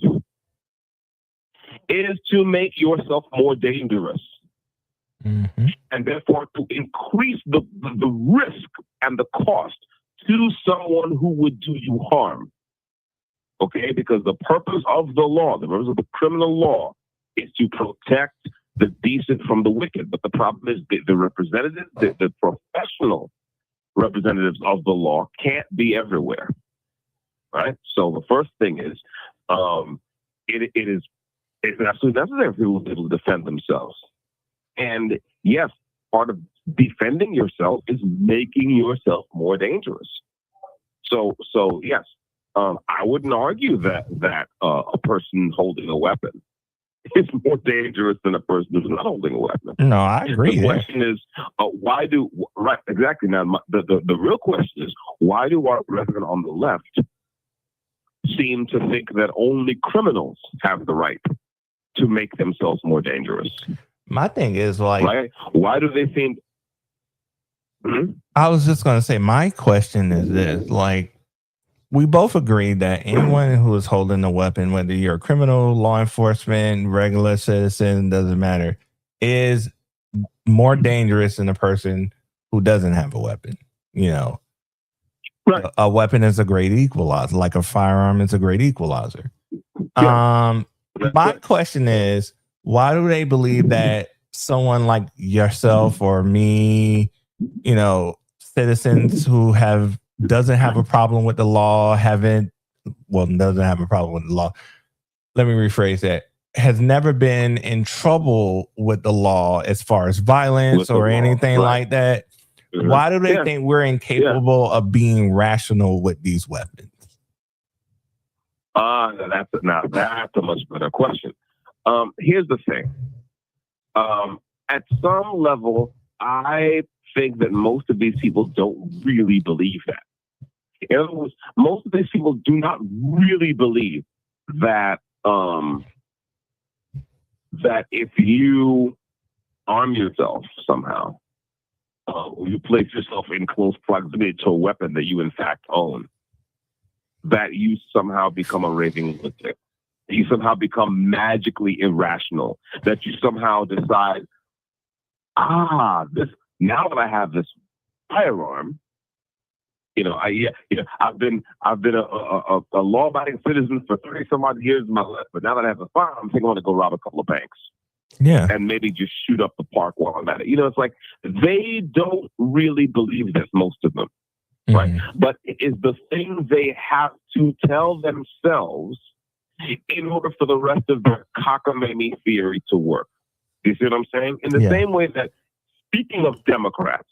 is to make yourself more dangerous, and therefore to increase the risk and the cost to someone who would do you harm. Okay, because the purpose of the law, the purpose of the criminal law, is to protect the decent from the wicked. But the problem is the representatives, the professional representatives of the law can't be everywhere, right? So the first thing is, it's absolutely necessary for people to defend themselves. And yes, part of defending yourself is making yourself more dangerous. So yes, I wouldn't argue that a person holding a weapon is more dangerous than a person who's not holding a weapon. No, I agree. The question is, right, exactly. Now, the real question is, why do our brethren on the left seem to think that only criminals have the right to make themselves more dangerous? My thing is, like, right? Why do they think? I was just going to say, my question is this, like, we both agree that anyone who is holding a weapon, whether you're a criminal, law enforcement, regular citizen, doesn't matter, is more dangerous than a person who doesn't have a weapon. You know, right. A weapon is a great equalizer, like a firearm is a great equalizer. Yeah. My question is, why do they believe that someone like yourself or me, you know, citizens who doesn't have a problem with the law, doesn't have a problem with the law. Let me rephrase that. Has never been in trouble with the law as far as violence or anything like that. Why do they think we're incapable of being rational with these weapons? That's a much better question. Here's the thing. At some level, I think that most of these people don't really believe that. In other words, most of these people do not really believe that that if you arm yourself somehow, you place yourself in close proximity to a weapon that you in fact own, that you somehow become a raving lunatic. You somehow become magically irrational. That you somehow decide, this now that I have this firearm, I've been a law-abiding citizen for 30 some odd years of my life, but now that I have a firearm, I think I want to go rob a couple of banks. Yeah. And maybe just shoot up the park while I'm at it. It's like they don't really believe this, most of them. Right. But it is the thing they have to tell themselves in order for the rest of their cockamamie theory to work. You see what I'm saying? In the same way that, speaking of Democrats,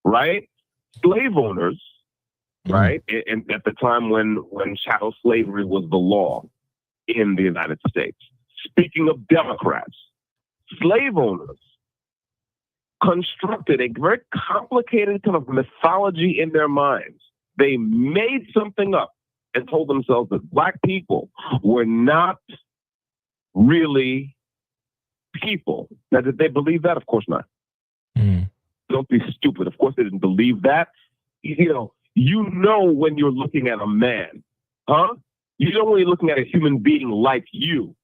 right? Slave owners, right? And at the time when chattel slavery was the law in the United States. Speaking of Democrats, slave owners constructed a very complicated kind of mythology in their minds. They made something up and told themselves that black people were not really people. Now, did they believe that? Of course not. Don't be stupid. Of course they didn't believe that. When you're looking at a man, huh? You know when you're looking at a human being like you,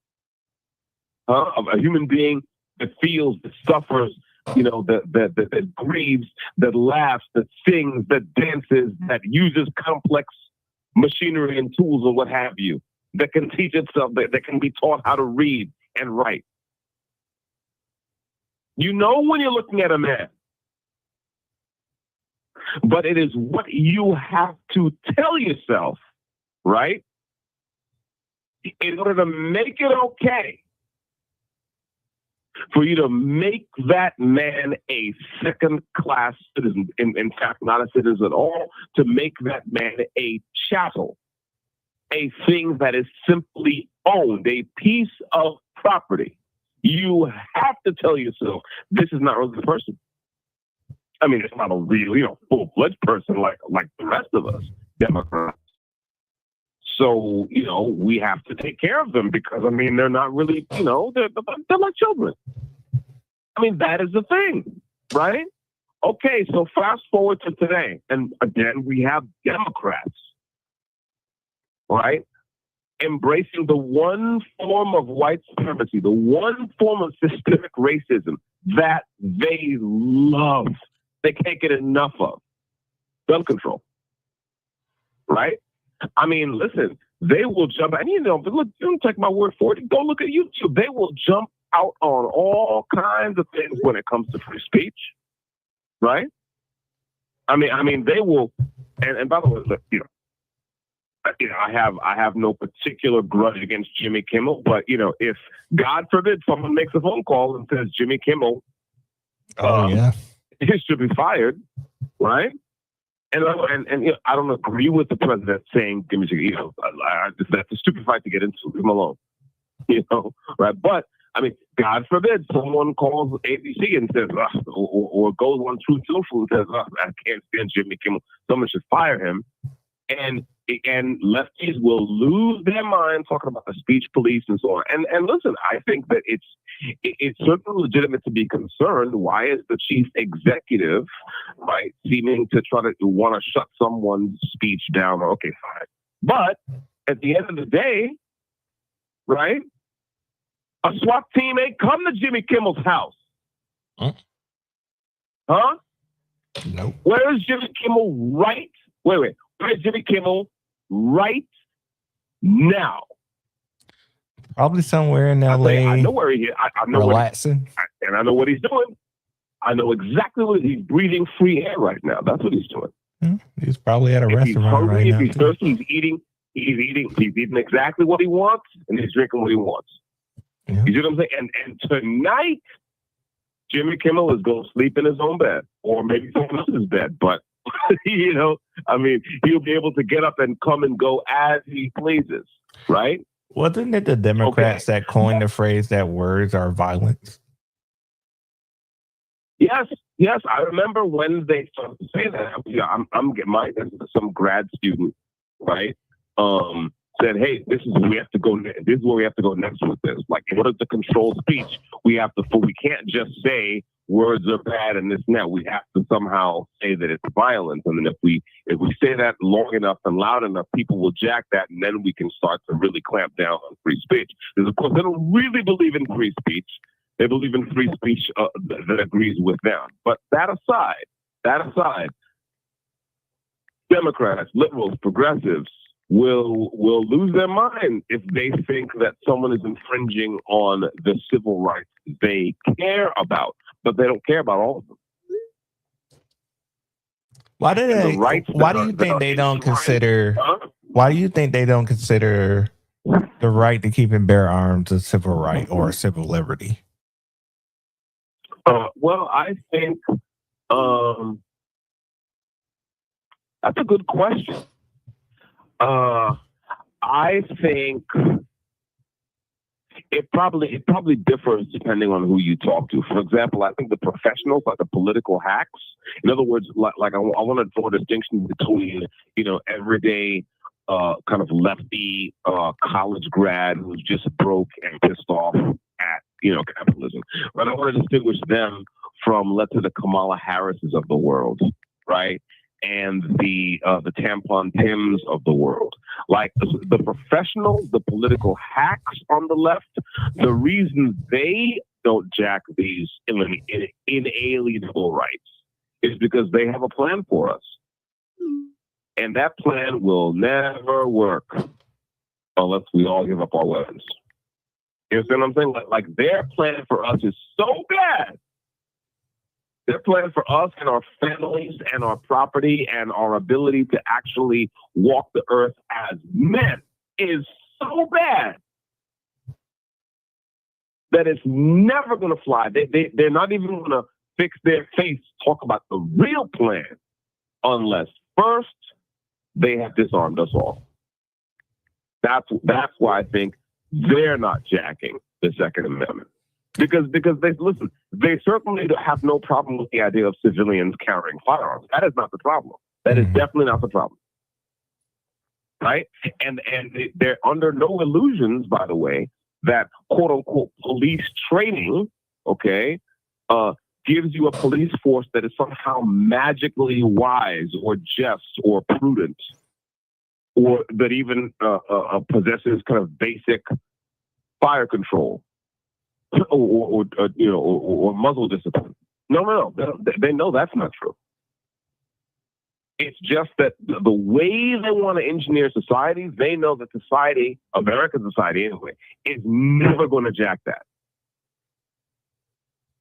huh? A human being that feels, that suffers, that grieves, that laughs, that sings, that dances, that uses complex machinery and tools and what have you, that can teach itself, that can be taught how to read and write. You know when you're looking at a man. But it is what you have to tell yourself, right? In order to make it okay for you to make that man a second-class citizen, in fact, not a citizen at all, to make that man a chattel, a thing that is simply owned, a piece of property. You have to tell yourself, this is not really the person. I mean, it's not a real, full-fledged person like the rest of us, Democrats. So, we have to take care of them because, they're not really, they're like children. That is the thing, right? Okay, so fast forward to today. And again, we have Democrats, right? Embracing the one form of white supremacy, the one form of systemic racism that they love. They can't get enough of. Gun control. Right? Listen, they will jump, and look, don't take my word for it. Go look at YouTube. They will jump out on all kinds of things when it comes to free speech. Right? They will, and by the way, look, I have no particular grudge against Jimmy Kimmel, but if God forbid someone makes a phone call and says Jimmy Kimmel, he should be fired, right? And I don't agree with the president saying, that's a stupid fight to get into. Leave him alone, right? But God forbid someone calls ABC and says, or goes on Truth Social and says, I can't stand Jimmy Kimmel. Someone should fire him. And lefties will lose their mind talking about the speech police and so on. And listen, I think that it's certainly legitimate to be concerned. Why is the chief executive, right, seeming to try to want to shut someone's speech down? Okay, fine. But at the end of the day, right, a SWAT team ain't come to Jimmy Kimmel's house. Huh? Nope. Where is Jimmy Kimmel right? Wait. Where's Jimmy Kimmel right now? Probably somewhere in LA. I know where he is. I know relaxing. And I know what he's doing. I know exactly what he's breathing free air right now. That's what he's doing. He's probably at a restaurant he's hungry, right now. If he's thirsty, he's eating exactly what he wants, and he's drinking what he wants. Yeah. You see what I'm saying? And tonight, Jimmy Kimmel is going to sleep in his own bed, or maybe someone else's bed, but he'll be able to get up and come and go as he pleases, right? Wasn't it the Democrats that coined the phrase that words are violence? Yes. I remember when they started to say that. I'm getting some grad student, right? Said, hey, this is where we have to go. This is where we have to go next with this. Like, in order to control speech, we can't just say words are bad and this and that. We have to somehow say that it's violence. And then if we say that long enough and loud enough, people will jack that, and then we can start to really clamp down on free speech. Because of course they don't really believe in free speech. They believe in free speech that agrees with them. But that aside, Democrats, liberals, progressives will lose their mind if they think that someone is infringing on the civil rights they care about, but they don't care about all of them. Why do you think they don't consider the right to keep and bear arms a civil right or a civil liberty? Well, I think that's a good question. I think it probably differs depending on who you talk to. For example, I think the professionals, like the political hacks, in other words, I want to draw a distinction between, everyday kind of lefty college grad who's just broke and pissed off at, capitalism. But I want to distinguish them from, let's say, the Kamala Harrises of the world, right? And the tampon Tims of the world. Like the professionals, the political hacks on the left, the reason they don't jack these inalienable rights is because they have a plan for us. And that plan will never work unless we all give up our weapons. You understand what I'm saying? Like their plan for us is so bad. Their plan for us and our families and our property and our ability to actually walk the earth as men is so bad that it's never going to fly. They're not even going to fix their face, talk about the real plan, unless first they have disarmed us all. That's why I think they're not jacking the Second Amendment. Because they certainly have no problem with the idea of civilians carrying firearms. That is not the problem. That is definitely not the problem. Right? And they're under no illusions, by the way, that quote unquote police training, gives you a police force that is somehow magically wise or just or prudent, or that even possesses kind of basic fire control. Or muzzle discipline. No. They know that's not true. It's just that the way they want to engineer society, they know that society, American society anyway, is never going to jack that.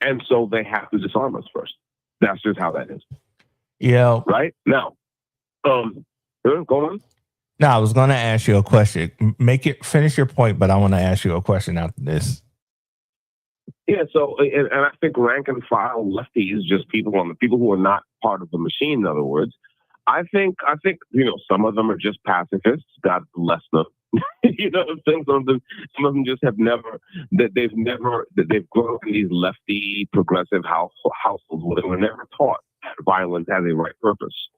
And so they have to disarm us first. That's just how that is. Yeah. Right? Now, go on. No, I was going to ask you a question. Finish your point, but I want to ask you a question after this. Yeah, so and I think rank and file lefties, just people who are not part of the machine. In other words, I think some of them are just pacifists. God bless them. You know what I'm saying? Some of them just have they've grown up in these lefty progressive households where they were never taught that violence has a right purpose.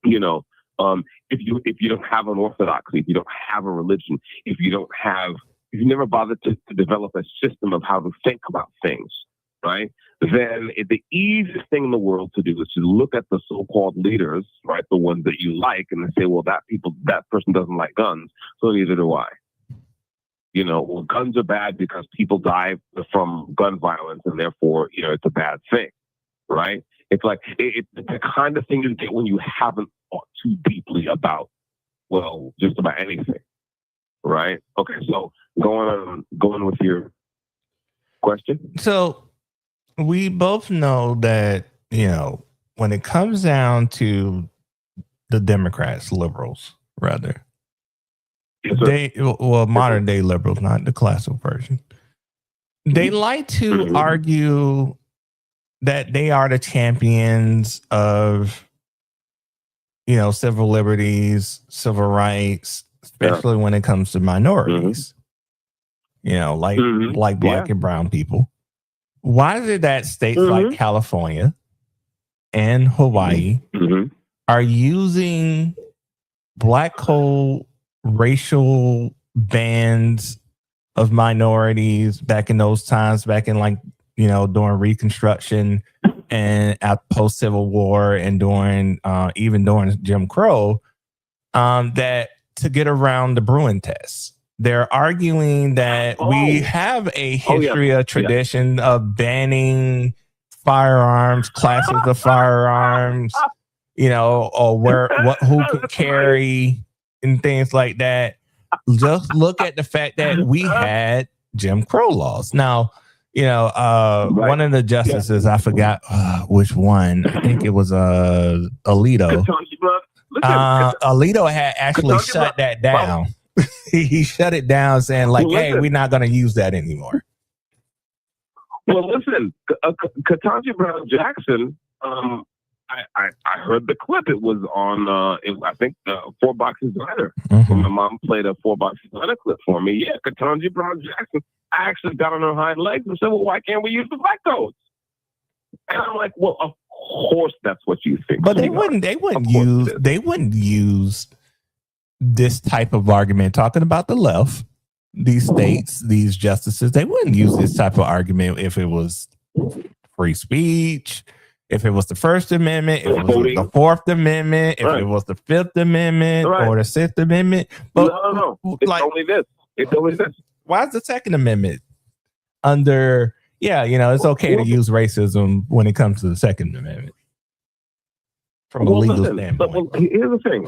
If you don't have an orthodoxy, if you don't have a religion, if you never bothered to develop a system of how to think about things, right? Then the easiest thing in the world to do is to look at the so-called leaders, right, the ones that you like, and then say, well, that person doesn't like guns, so neither do I. Well, guns are bad because people die from gun violence, and therefore, it's a bad thing, right? It's like it's the kind of thing you get when you haven't thought too deeply about, well, just about anything. Right. Okay. So going with your question. So we both know that, when it comes down to the Democrats, liberals, rather, yes, modern day liberals, not the classical version. They like to argue that they are the champions of, civil liberties, civil rights, especially when it comes to minorities, like black and brown people. why is it that states like California and Hawaii are using black hole racial bands of minorities back in those times, back in like, during Reconstruction and post Civil War and even during Jim Crow, that to get around the Bruin test? They're arguing that we have a history, a tradition of banning firearms, classes of firearms, or who can carry and things like that. Just look at the fact that we had Jim Crow laws. Now, one of the justices, I forgot which one. I think it was Alito. Alito had actually shut that down. He shut it down, saying like, "Hey, we're not going to use that anymore." Well, listen, Ketanji Brown Jackson. I heard the clip. It was on. I think 4 Boxes Diner. When my mom played a 4 Boxes Diner clip for me. Yeah, Ketanji Brown Jackson. I actually got on her hind legs and said, "Well, why can't we use the black codes?" And I'm like, "Well, of course that's what you think." But they wouldn't use this type of argument talking about the left, these states, these justices. They wouldn't use this type of argument if it was free speech, if it was the First Amendment, if it was the Fourth Amendment, if it was the Fifth Amendment or the Sixth Amendment. But no. It's only this. It's only this. Why is the Second Amendment under? Yeah, it's okay to use racism when it comes to the Second Amendment from a legal standpoint. But here's the thing.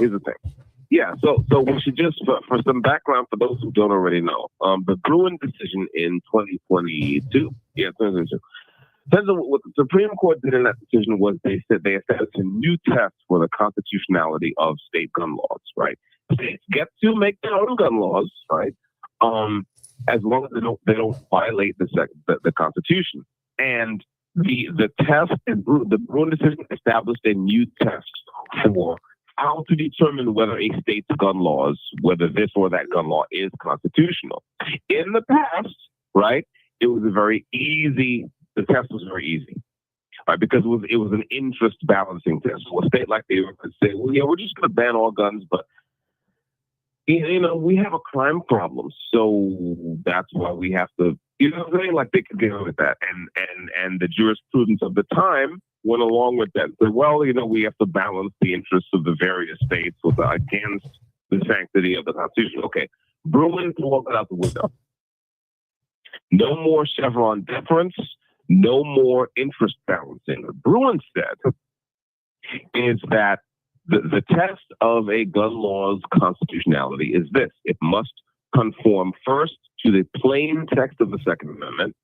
Yeah, so we should just, for some background for those who don't already know, the Bruin decision in 2022, what the Supreme Court did in that decision was they said they established a new test for the constitutionality of state gun laws, right? States get to make their own gun laws, right? As long as they don't violate the Constitution. And the test, the Bruin decision established a new test for how to determine whether a state's gun laws, whether this or that gun law is constitutional. In the past, right, it was the test was very easy, right, because it was an interest balancing test. So a state like New York could say, well, yeah, we're just going to ban all guns, but we have a crime problem, so that's why we have to, like they could deal with that. And the jurisprudence of the time went along with that. So, we have to balance the interests of the various states against the sanctity of the Constitution. Okay, Bruin threw it out the window. No more Chevron deference, no more interest balancing. What Bruin said is that the test of a gun law's constitutionality is this: it must conform first to the plain text of the Second Amendment,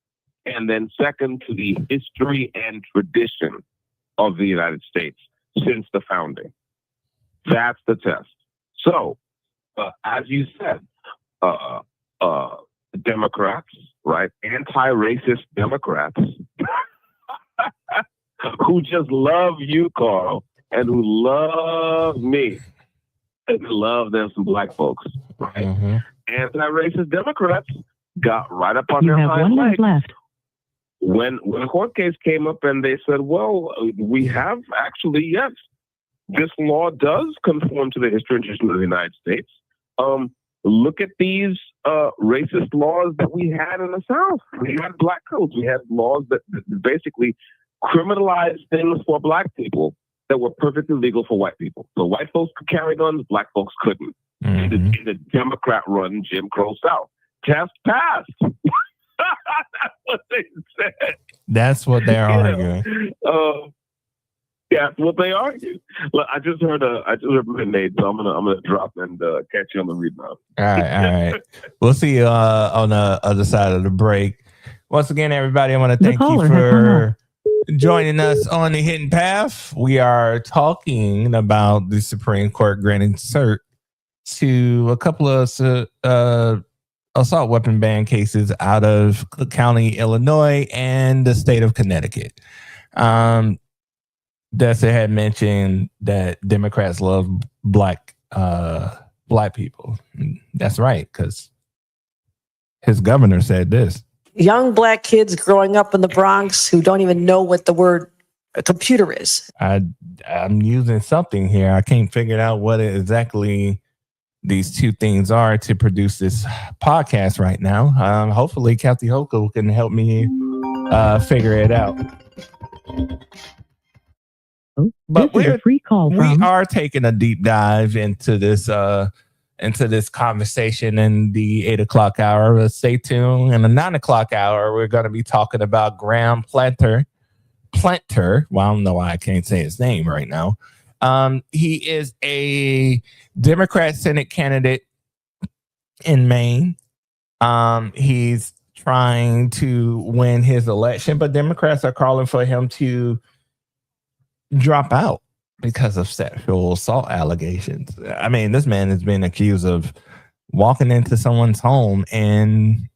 and then second to the history and tradition of the United States since the founding. That's the test. So, as you said, Democrats, right, anti-racist Democrats who just love you, Carl, and who love me, and love them some black folks, right? Anti-racist Democrats got right up on their hind legs when a court case came up and they said, well, we have actually, yes, this law does conform to the history and tradition of the United States. Look at these racist laws that we had in the South. We had black codes. We had laws that basically criminalized things for black people that were perfectly legal for white people. So white folks could carry guns, black folks couldn't. In the Democrat-run Jim Crow South. Test passed. That's what they said. That's what they're arguing. That's what they argue. Look, I just heard Nate, so I'm gonna drop and catch you on the rebound. All right. We'll see you on the other side of the break. Once again, everybody, I want to thank you for joining us on the Hidden Path. We are talking about the Supreme Court granting cert to a couple of assault weapon ban cases out of Cook County, Illinois, and the state of Connecticut. Dessa had mentioned that Democrats love black people. That's right, because his governor said this. young black kids growing up in the Bronx who don't even know what the word a computer is. I'm using something here. I can't figure out what exactly these two things are to produce this podcast right now. Hopefully Kathy Hochul can help me figure it out. But This is a free call we from are taking a deep dive into this conversation in the 8 o'clock hour. Stay tuned. In the 9 o'clock hour, we're going to be talking about Graham Planter. Well, I don't know why I can't say his name right now. He is a Democrat Senate candidate in Maine. He's trying to win his election, but Democrats are calling for him to drop out because of sexual assault allegations. I mean, this man has been accused of walking into someone's home and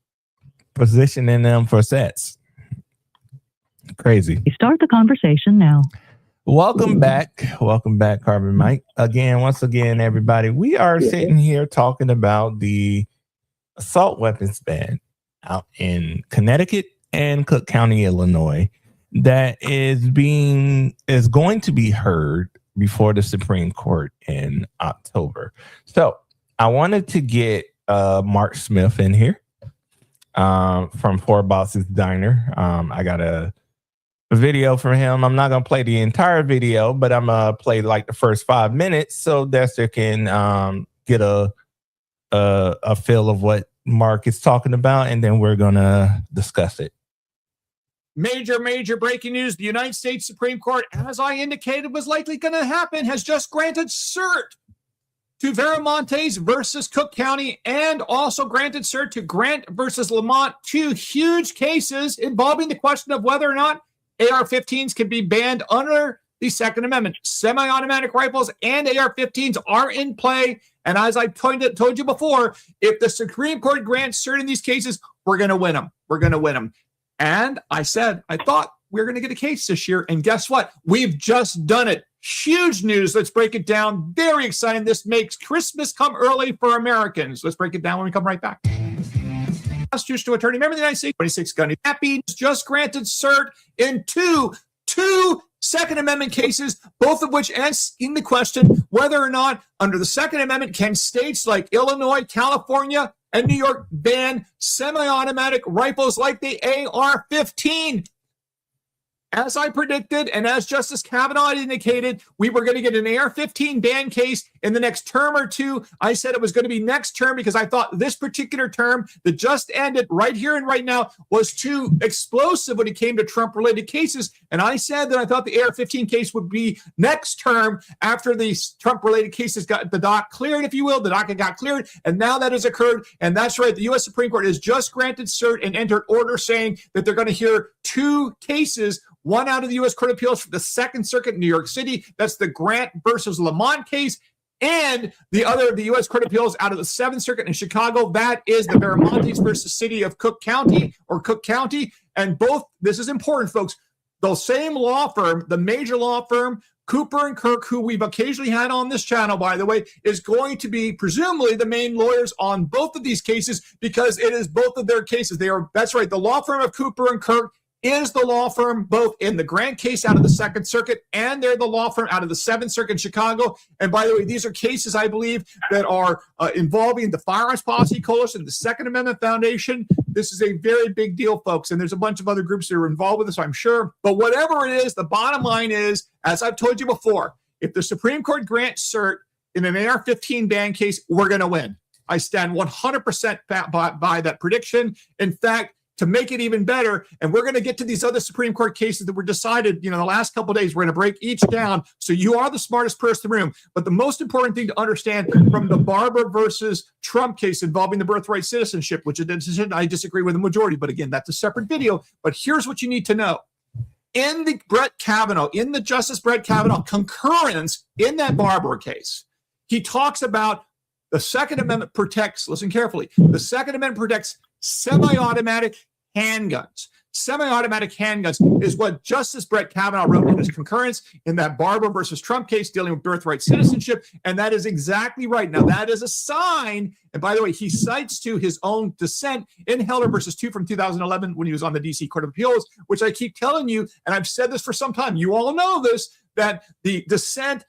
positioning them for sex. Crazy. Start the conversation now. Welcome back, Carbon Mike. Once again, everybody, we are sitting here talking about the assault weapons ban out in Connecticut and Cook County, Illinois, that is going to be heard before the Supreme Court in October. So I wanted to get Mark Smith in here from Four Bosses Diner. I got a video from him. I'm not going to play the entire video, but I'm going to play like the first 5 minutes so Dexter can get a feel of what Mark is talking about, and then we're going to discuss it. Major breaking news. The United States Supreme Court, as I indicated was likely going to happen, has just granted cert to Viramontes versus Cook County, and also granted cert to Grant versus Lamont, two huge cases involving the question of whether or not AR-15s can be banned under the Second Amendment. Semi-automatic rifles and AR-15s are in play. And as I told you before, if the Supreme Court grants cert in these cases, we're going to win them. We're going to win them. And I said, I thought we were going to get a case this year. And guess what? We've just done it. Huge news. Let's break it down. Very exciting. This makes Christmas come early for Americans. Let's break it down when we come right back. Constitutional attorney, member of the United States, 26 gun. Happy just granted cert in two Second Amendment cases, both of which asking the question whether or not under the Second Amendment can states like Illinois, California, and New York ban semi-automatic rifles like the AR-15. As I predicted, and as Justice Kavanaugh indicated, we were going to get an AR-15 ban case in the next term or two. I said it was going to be next term because I thought this particular term that just ended right here and right now was too explosive when it came to Trump-related cases. And I said that I thought the AR-15 case would be next term after these Trump-related cases got the dock cleared, if you will. The docket got cleared, and now that has occurred. And that's right. The U.S. Supreme Court has just granted cert and entered order saying that they're going to hear two cases, one out of the U.S. Court of Appeals for the Second Circuit in New York City. That's the Grant versus Lamont case. And the other of the U.S. Court of Appeals out of the Seventh Circuit in Chicago. That is the Viramontes versus City of Cook County or Cook County. And both, this is important, folks, the same law firm, the major law firm, Cooper and Kirk, who we've occasionally had on this channel, by the way, is going to be presumably the main lawyers on both of these cases because it is both of their cases. That's right, the law firm of Cooper and Kirk is the law firm both in the Grant case out of the Second Circuit, and they're the law firm out of the Seventh Circuit in Chicago. And by the way, these are cases, I believe, that are involving the Firearms Policy Coalition, the Second Amendment Foundation. This is a very big deal, folks, and there's a bunch of other groups that are involved with this, I'm sure. But whatever it is, the bottom line is, as I've told you before, if the Supreme Court grants cert in an AR-15 ban case, we're going to win. I stand 100% by that prediction. In fact, to make it even better, and we're going to get to these other Supreme Court cases that were decided, the last couple of days. We're going to break each down, so you are the smartest person in the room. But the most important thing to understand from the Barber versus Trump case involving the birthright citizenship, which is a decision I disagree with the majority, but again, that's a separate video. But here's what you need to know. In the Justice Brett Kavanaugh concurrence in that Barber case, he talks about the Second Amendment protects, listen carefully, the Second Amendment protects semi-automatic handguns. semi-automatic handguns is what Justice Brett Kavanaugh wrote in his concurrence in that Barber versus Trump case dealing with birthright citizenship. And that is exactly right. Now, that is a sign. And by the way, he cites to his own dissent in Heller versus 2 from 2011 when he was on the DC Court of Appeals, which I keep telling you, and I've said this for some time, you all know this, that the dissent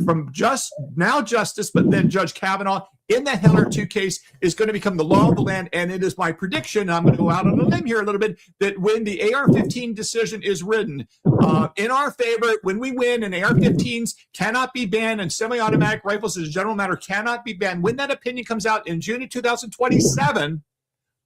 from Justice, but then Judge Kavanaugh in the Heller 2 case is going to become the law of the land. And it is my prediction, and I'm going to go out on a limb here a little bit, that when the AR-15 decision is written in our favor, when we win and AR-15s cannot be banned and semi-automatic rifles as a general matter cannot be banned, when that opinion comes out in June of 2027,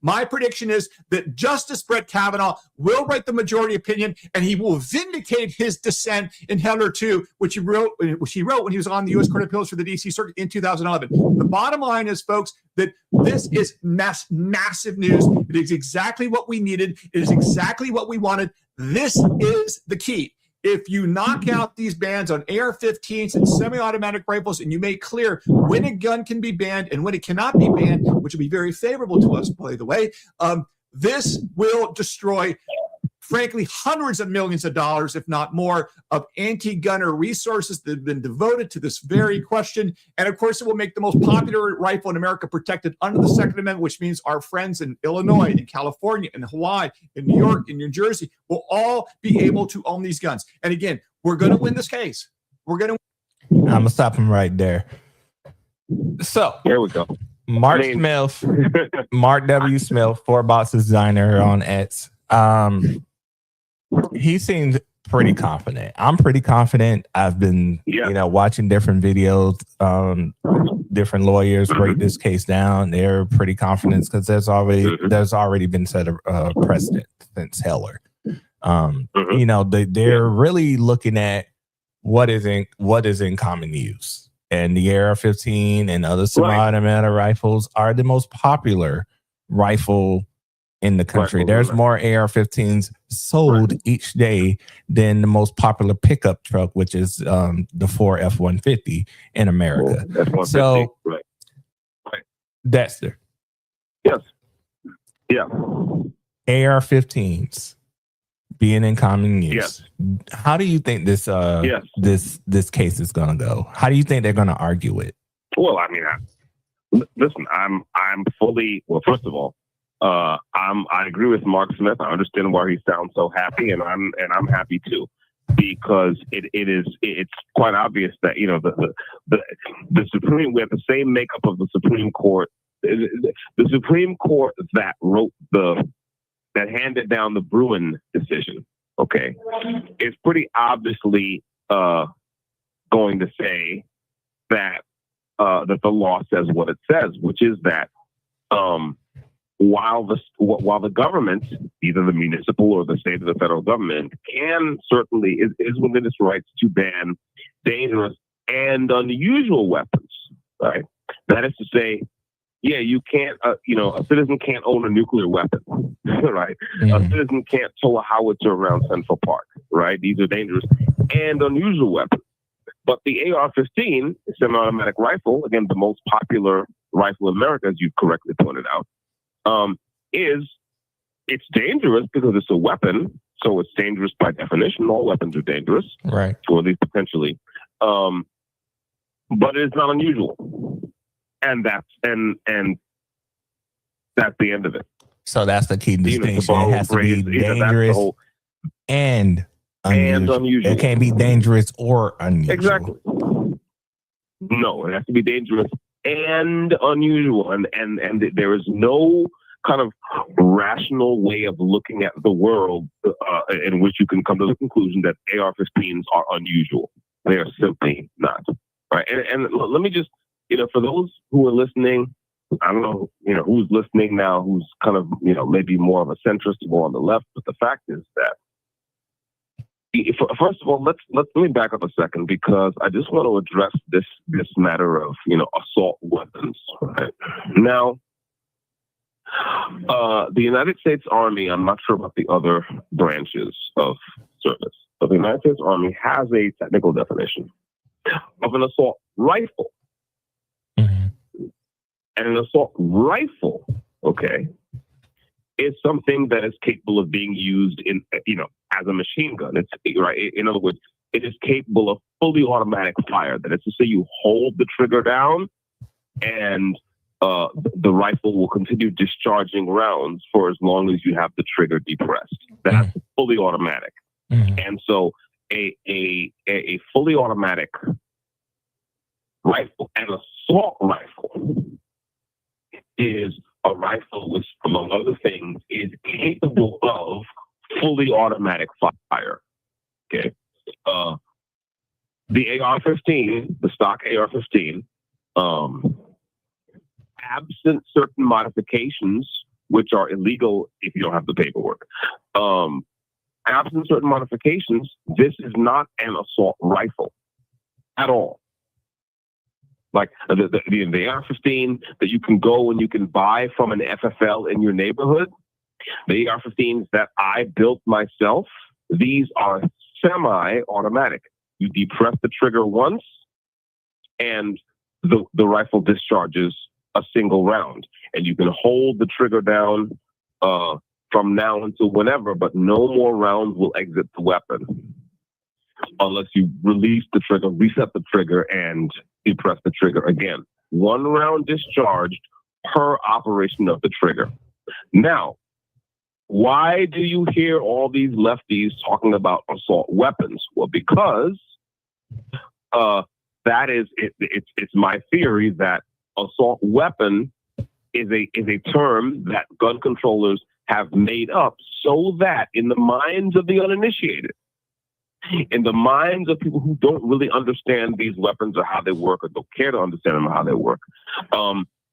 my prediction is that Justice Brett Kavanaugh will write the majority opinion, and he will vindicate his dissent in Heller 2, which he wrote when he was on the U.S. Court of Appeals for the D.C. Circuit in 2011. The bottom line is, folks, that this is massive news. It is exactly what we needed. It is exactly what we wanted. This is the key. If you knock out these bans on AR-15s and semi-automatic rifles, and you make clear when a gun can be banned and when it cannot be banned, which will be very favorable to us, by the way, this will destroy, frankly, hundreds of millions of dollars, if not more, of anti-gunner resources that have been devoted to this very question. And of course, it will make the most popular rifle in America protected under the Second Amendment, which means our friends in Illinois, in California, in Hawaii, in New York, in New Jersey will all be able to own these guns. And again, we're going to win this case. We're going to. I'm going to stop him right there. So here we go. Mark Smith, Mark W. Smith, 4Box designer on X. He seemed pretty confident. I'm pretty confident. I've been, watching different videos. Different lawyers break this case down. They're pretty confident because there's already been set a precedent since Heller. They're really looking at what is in common use, and the AR-15 and other semi-automatic rifles are the most popular rifle in the country. There's more AR-15s sold each day than the most popular pickup truck, which is the Ford F-150 in America. So, Dexter. Yes. Yeah. AR-15s being in common use. Yes. How do you think this this case is going to go? How do you think they're going to argue it? Well, I mean, listen, I'm fully, well, first of all, I agree with Mark Smith. I understand why he sounds so happy, and I'm happy too, because it's quite obvious that the Supreme, we have the same makeup of the Supreme Court. The Supreme Court that handed down the Bruen decision, okay, is pretty obviously going to say that that the law says what it says, which is that while the government, either the municipal or the state or the federal government, can certainly is within its rights to ban dangerous and unusual weapons, right? That is to say, yeah, you can't, a citizen can't own a nuclear weapon, right? Mm-hmm. A citizen can't tow a howitzer around Central Park, right? These are dangerous and unusual weapons. But the AR-15, semi-automatic rifle, again, the most popular rifle in America, as you correctly pointed out, it's dangerous because it's a weapon. So it's dangerous by definition. All weapons are dangerous, right? Or at least potentially. But it's not unusual. And that's the end of it. So that's the key distinction. It has to be dangerous and unusual. It can't be dangerous or unusual. Exactly. No, it has to be dangerous and unusual. And there is no kind of rational way of looking at the world in which you can come to the conclusion that AR-15s are unusual. They are simply not. Right. And let me just, for those who are listening, I don't know, who's listening now, who's kind of, maybe more of a centrist or more on the left. But the fact is that, first of all, let me back up a second, because I just want to address this matter of, assault weapons. Right? Now, the United States Army, I'm not sure about the other branches of service, but the United States Army has a technical definition of an assault rifle. Mm-hmm. And an assault rifle, okay, is something that is capable of being used in, as a machine gun. It's right. In other words, it is capable of fully automatic fire. That is to say, you hold the trigger down, and the rifle will continue discharging rounds for as long as you have the trigger depressed. That's fully automatic. And so a fully automatic rifle, an assault rifle, is a rifle which, among other things, is capable of fully automatic fire. Okay. The AR-15, the stock AR-15, absent certain modifications, which are illegal if you don't have the paperwork, absent certain modifications, this is not an assault rifle at all. Like the AR-15 that you can go and you can buy from an FFL in your neighborhood, the AR-15s that I built myself, these are semi-automatic. You depress the trigger once, and the rifle discharges a single round, and you can hold the trigger down from now until whenever, but no more rounds will exit the weapon unless you release the trigger, reset the trigger, and depress the trigger again. One round discharged per operation of the trigger. Now, why do you hear all these lefties talking about assault weapons? Well, because that is it's my theory that assault weapon is a term that gun controllers have made up so that in the minds of the uninitiated, in the minds of people who don't really understand these weapons or how they work or don't care to understand them or how they work,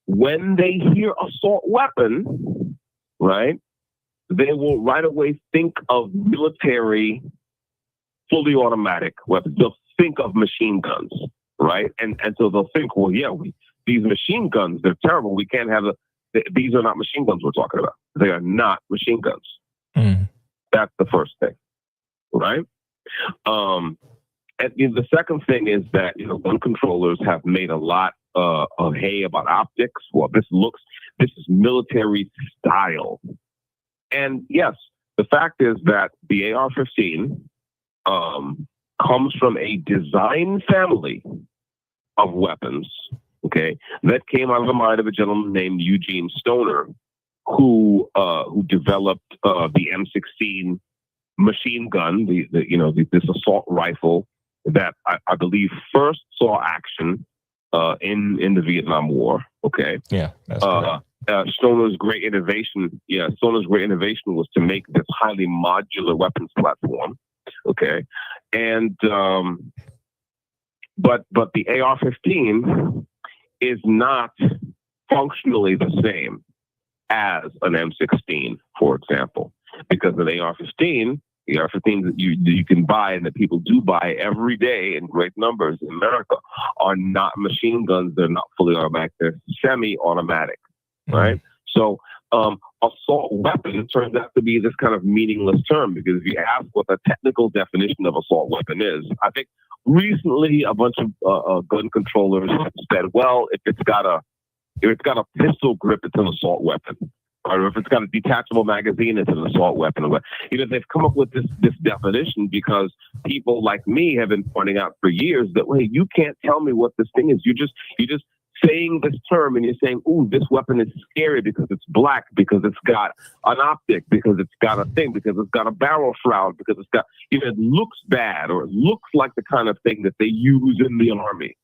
when they hear assault weapon, right, they will right away think of military fully automatic weapons. They'll think of machine guns, right? And so they'll think, well, yeah, these machine guns, they're terrible. We can't have these are not machine guns we're talking about. They are not machine guns. That's the first thing, right? And the second thing is that, gun controllers have made a lot of hay about optics. Well, this is military style. And yes, the fact is that the AR-15 comes from a design family of weapons, okay, that came out of the mind of a gentleman named Eugene Stoner, who developed the M16 machine gun, this assault rifle that I believe first saw action in the Vietnam War. Okay. Yeah. That's correct. Stoner's great innovation was to make this highly modular weapons platform. Okay. And but the AR-15 is not functionally the same as an M16, for example, because an AR-15 that you can buy and that people do buy every day in great numbers in America are not machine guns. They're not fully automatic. They're semi-automatic, right? So assault weapon turns out to be this kind of meaningless term, because if you ask what the technical definition of assault weapon is, I think recently a bunch of gun controllers said, well, if it's got a pistol grip, it's an assault weapon. Or if it's got a detachable magazine, it's an assault weapon. They've come up with this definition because people like me have been pointing out for years that, wait, you can't tell me what this thing is. You're just saying this term and you're saying, ooh, this weapon is scary because it's black, because it's got an optic, because it's got a thing, because it's got a barrel shroud, because it's got, it looks bad, or it looks like the kind of thing that they use in the army.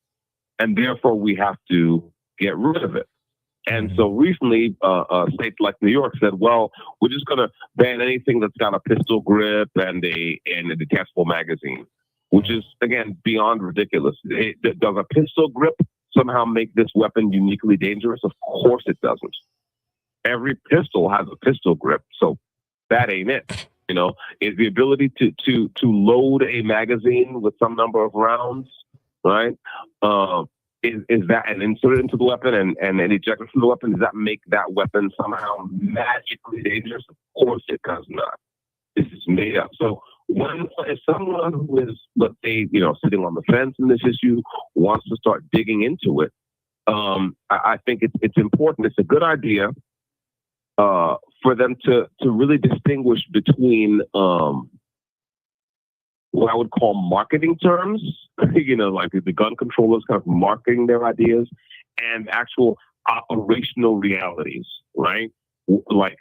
And therefore we have to get rid of it. And so recently, states like New York said, well, we're just going to ban anything that's got a pistol grip and a detachable magazine, which is, again, beyond ridiculous. Does a pistol grip somehow make this weapon uniquely dangerous? Of course it doesn't. Every pistol has a pistol grip, so that ain't it. Is the ability to load a magazine with some number of rounds, right? Is that, and insert it into the weapon and eject it from the weapon, does that make that weapon somehow magically dangerous? Of course it does not. This is made up. So if someone who is, let's say, sitting on the fence in this issue wants to start digging into it, I think it's important. It's a good idea for them to really distinguish between what I would call marketing terms, like the gun controllers kind of marketing their ideas, and actual operational realities, right? Like,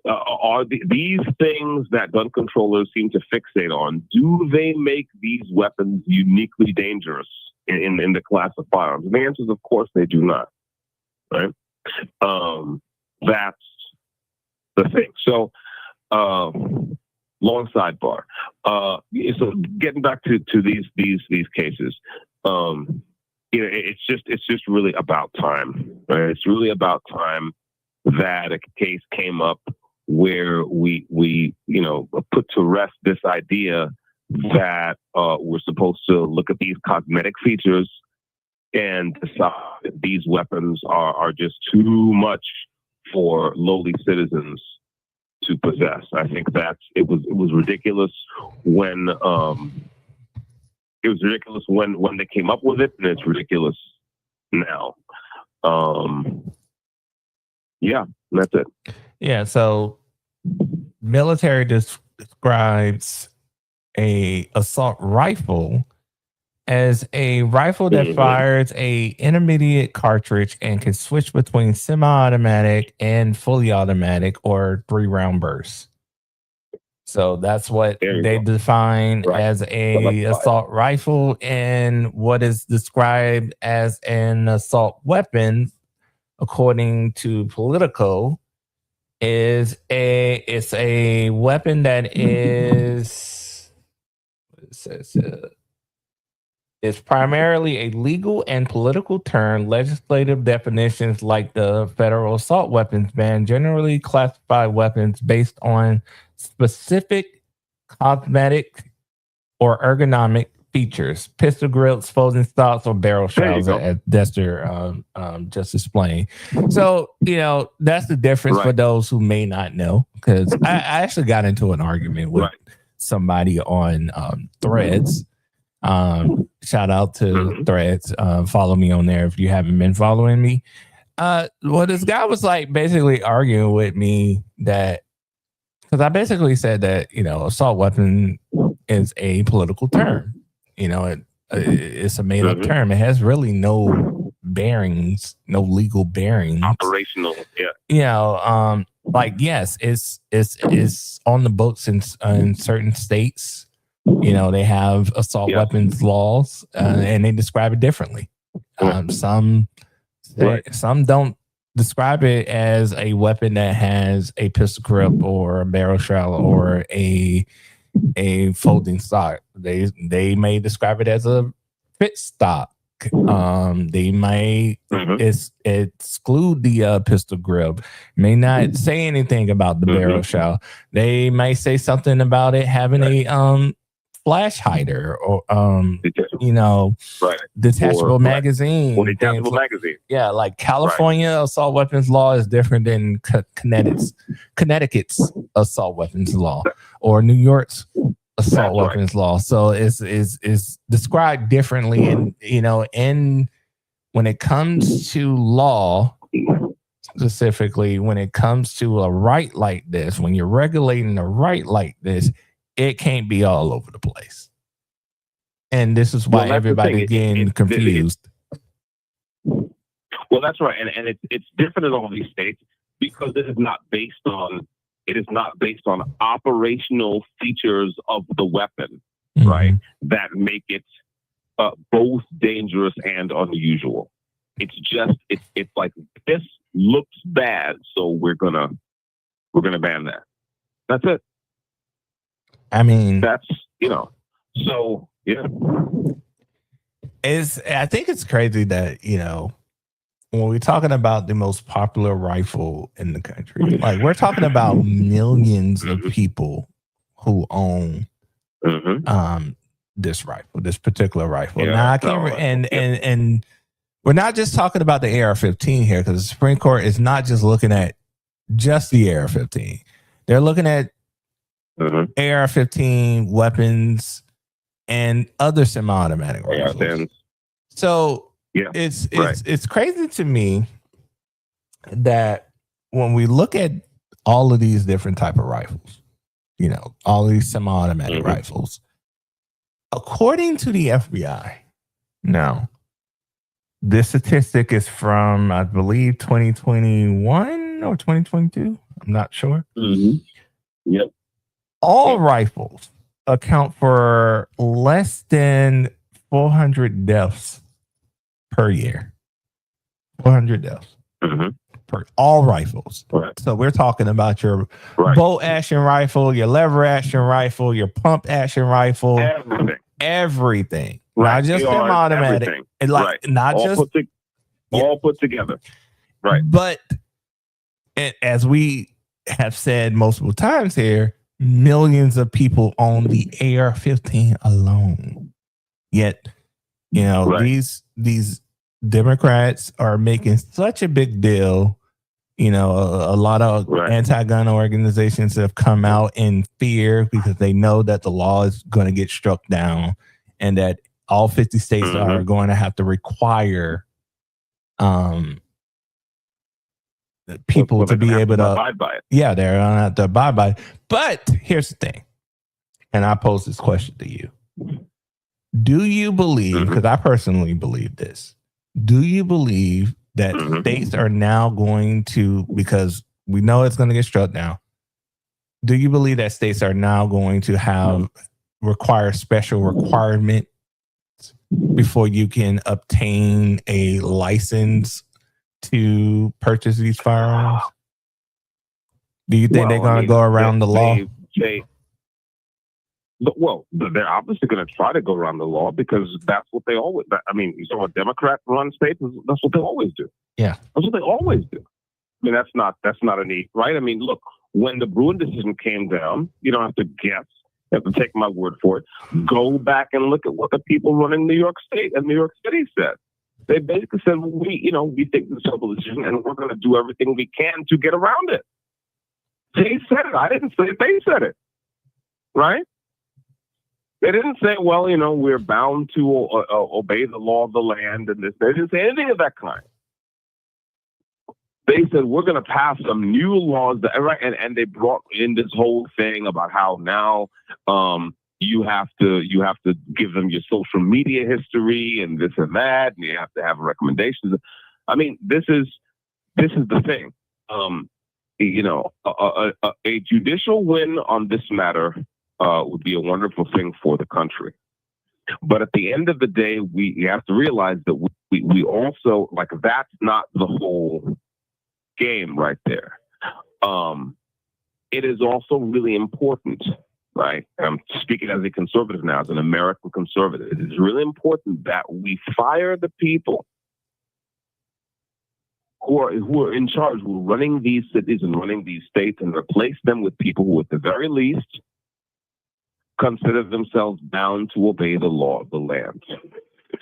are these things that gun controllers seem to fixate on, do they make these weapons uniquely dangerous in the class of firearms? And the answer is, of course, they do not, right? That's the thing. So, long sidebar. So getting back to these cases, it's just really about time. Right? It's really about time that a case came up where we put to rest this idea that we're supposed to look at these cosmetic features and decide that these weapons are just too much for lowly citizens to possess. I think it was ridiculous when when they came up with it, and it's ridiculous now. Yeah, that's it. Yeah, so military describes a assault rifle as a rifle that fires a intermediate cartridge and can switch between semi-automatic and fully automatic or 3-round bursts. So that's what they define as a assault rifle, and what is described as an assault weapon, according to Politico, it's a weapon that is, what it says, it's primarily a legal and political term. Legislative definitions like the federal assault weapons ban generally classify weapons based on specific cosmetic or ergonomic features, pistol grips, folding stocks, or barrel shells, as Dexter just explained. So, that's the difference for those who may not know, because I actually got into an argument with somebody on Threads. Shout out to Threads. Follow me on there if you haven't been following me. Well, this guy was basically arguing with me that, because I basically said that, assault weapon is a political term. It's a made up term. It has really no bearings, no legal bearings. Operational, yes, it's on the books in certain states. They have assault weapons laws, and they describe it differently. Some don't describe it as a weapon that has a pistol grip or a barrel shell or a folding stock. They may describe it as a fit stock. They may exclude the pistol grip, may not say anything about the barrel shell. They may say something about it having a flash hider or detachable magazine. Or detachable magazine. Yeah, like California assault weapons law is different than Connecticut's assault weapons law or New York's assault weapons law. So it's described differently, and in when it comes to law, specifically when it comes to a right like this, when you're regulating a right like this, it can't be all over the place. And this is why everybody's getting confused. Well, that's right. And it's different in all these states because it is not based on operational features of the weapon, right? That make it both dangerous and unusual. It's just it's like, this looks bad, so we're gonna ban that. That's it. I mean, that's so yeah. I think it's crazy that when we're talking about the most popular rifle in the country, like we're talking about millions of people who own this rifle, this particular rifle. Yeah, now I can't and we're not just talking about the AR-15 here, because the Supreme Court is not just looking at just the AR-15. They're looking at AR-15 weapons and other semi-automatic rifles. So it's crazy to me that when we look at all of these different type of rifles, all these semi-automatic rifles, according to the FBI, now this statistic is from, I believe, 2021 or 2022. I'm not sure. Yep. All rifles account for less than 400 deaths per year. 400 deaths per all rifles. Right. So we're talking about your bolt action rifle, your lever action rifle, your pump action rifle, everything. Not just semi-automatic. Everything. Not all just all put together. Right. But as we have said multiple times here, millions of people own the AR-15 alone. Yet, these Democrats are making such a big deal. A lot of anti-gun organizations have come out in fear because they know that the law is going to get struck down and that all 50 states are going to have to require people to be able to abide by it. Yeah, they're going to have to abide by it. But here's the thing, and I pose this question to you. Do you believe, because I personally believe this, do you believe that states are now going to, because we know it's going to get struck down, do you believe that states are now going to require special requirements before you can obtain a license to purchase these firearms? Do you think they're going to go around the law? They're obviously going to try to go around the law because that's what they always. You saw a Democrat-run state. That's what they always do. Yeah, that's what they always do. That's not a need, right? Look, when the Bruen decision came down, you don't have to guess. You have to take my word for it. Go back and look at what the people running New York State and New York City said. They basically said, we think this is a terrible decision, and we're going to do everything we can to get around it. They said it. I didn't say it. They said it, right? They didn't say, we're bound to obey the law of the land and this. They didn't say anything of that kind. They said, we're going to pass some new laws, and they brought in this whole thing about how now you have to give them your social media history and this and that, and you have to have recommendations. This is the thing. A judicial win on this matter would be a wonderful thing for the country. But at the end of the day, we have to realize that we also, that's not the whole game right there. It is also really important, right? I'm speaking as a conservative now, as an American conservative. It is really important that we fire the people who are in charge, who are running these cities and running these states, and replace them with people who, at the very least, consider themselves bound to obey the law of the land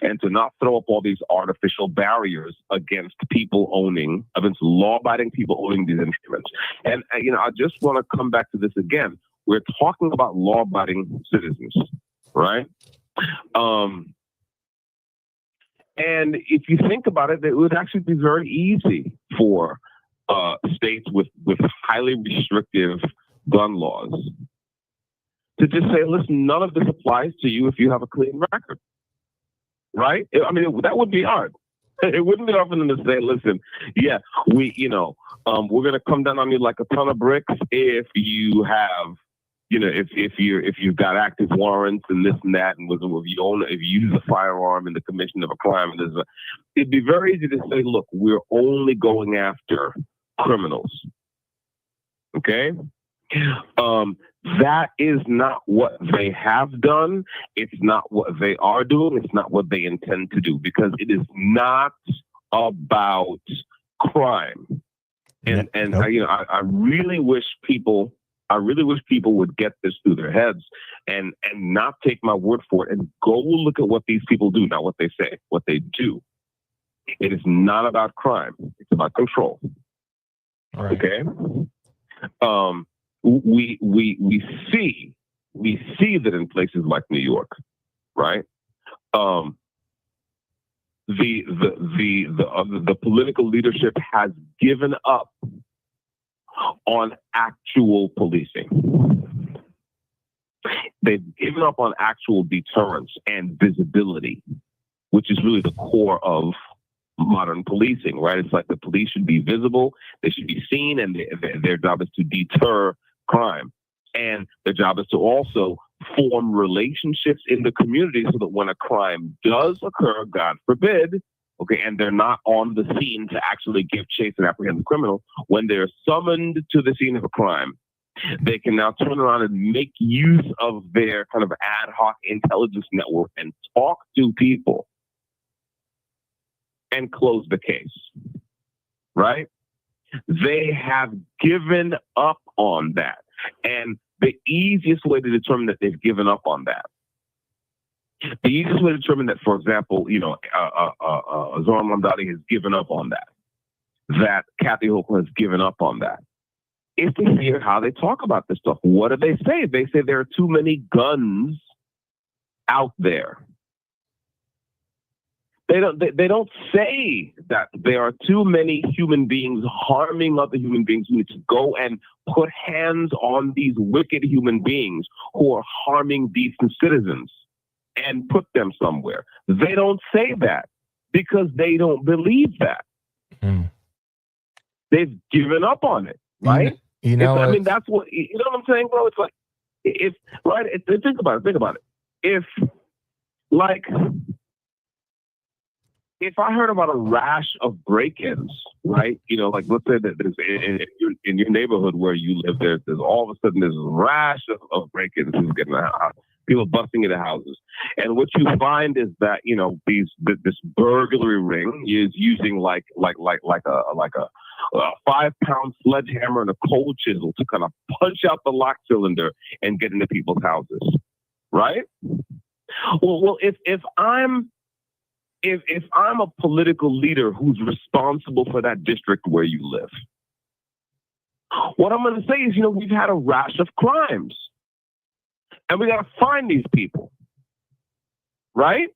and to not throw up all these artificial barriers against law-abiding people owning these instruments. And, I just want to come back to this again. We're talking about law-abiding citizens, right? And if you think about it, it would actually be very easy for states with highly restrictive gun laws to just say, listen, none of this applies to you if you have a clean record, right? That would be hard. It wouldn't be hard for them to say, listen, yeah, we're going to come down on you like a ton of bricks if you have, if you've got active warrants and this and that, and if you use a firearm in the commission of a crime, it'd be very easy to say, look, we're only going after criminals. Okay? That is not what they have done. It's not what they are doing. It's not what they intend to do, because it is not about crime. And I really wish people would get this through their heads and not take my word for it and go look at what these people do, not what they say, what they do. It is not about crime. It's about control. All right. Okay. We see that in places like New York, right? The political leadership has given up on actual policing. They've given up on actual deterrence and visibility, which is really the core of modern policing, right? It's like the police should be visible, they should be seen, and their job is to deter crime. And their job is to also form relationships in the community so that when a crime does occur, God forbid, okay, and they're not on the scene to actually give chase and apprehend the criminal, when they're summoned to the scene of a crime, they can now turn around and make use of their kind of ad hoc intelligence network and talk to people and close the case, right? They have given up on that. And the easiest way to determine that they've given up on that, the easiest way to determine that, for example, Zohran Mamdani has given up on that Kathy Hochul has given up on that, is to hear how they talk about this stuff. What do they say? They say there are too many guns out there. They don't say that there are too many human beings harming other human beings. We need to go and put hands on these wicked human beings who are harming decent citizens and put them somewhere. They don't say that because they don't believe that. They've given up on it, right? I mean, that's what, you know what I'm saying, bro? It's like, think about it. If I heard about a rash of break-ins, right? Let's say that there's in your neighborhood where you live, there's all of a sudden there's a rash of break-ins, people busting into houses, and what you find is that this burglary ring is using like a 5-pound sledgehammer and a cold chisel to kind of punch out the lock cylinder and get into people's houses, right? Well, if I'm a political leader who's responsible for that district where you live, what I'm going to say is, we've had a rash of crimes, and we got to find these people, right?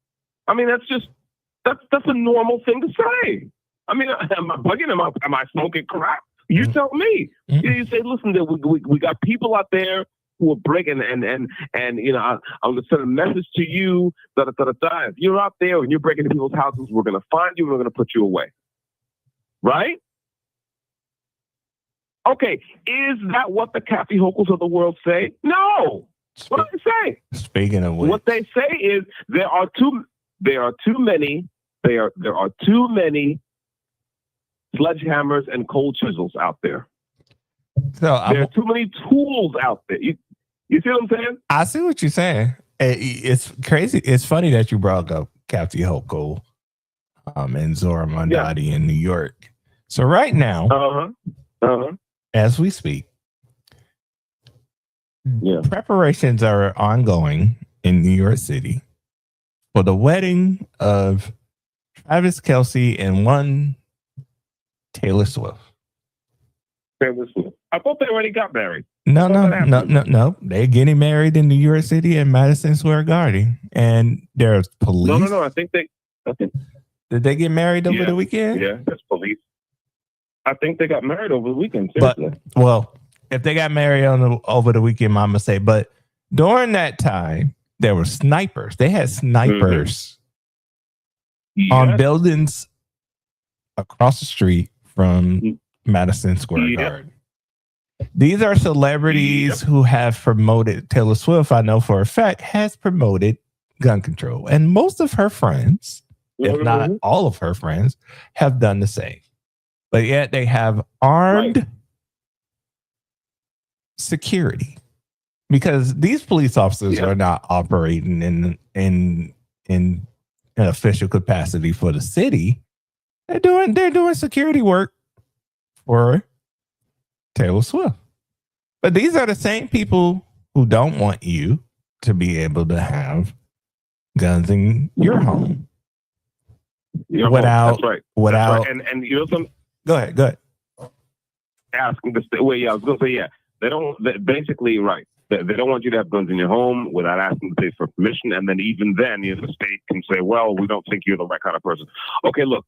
I mean, that's a normal thing to say. I mean, am I bugging? Am I smoking crack? You tell me. You say, listen, we got people out there who are breaking, and I'm going to send a message to you. If you're out there and you're breaking into people's houses, we're going to find you and we're going to put you away. Right? Okay. Is that what the Kathy Hochuls of the world say? No. What do they say? Speaking of which, what they say is there are too many sledgehammers and cold chisels out there. There are too many tools out there. You see what I'm saying? I see what you're saying. It's crazy. It's funny that you brought up Kathy Hochul and Zohran Mamdani in New York. So right now, as we speak, preparations are ongoing in New York City for the wedding of Travis Kelce and one Taylor Swift. I thought they already got married. No. They're getting married in New York City in Madison Square Garden, and there's police. No. I think did they get married over the weekend? Yeah, that's police. I think they got married over the weekend. Seriously. But if they got married over the weekend, Mama say. But during that time, there were snipers. They had snipers on buildings across the street from Madison Square Garden. These are celebrities who have promoted. Taylor Swift, I know for a fact, has promoted gun control. And most of her friends, if not all of her friends, have done the same. But yet they have armed security, because these police officers are not operating in an official capacity for the city. They're doing security work for Taylor Swift. But these are the same people who don't want you to be able to have guns in your home. Without. And you know something? Go ahead. Asking this way, I was going to say, they don't. Basically, right. They don't want you to have guns in your home without asking the state for permission, and then even then, the state can say, "Well, we don't think you're the right kind of person." Okay, look.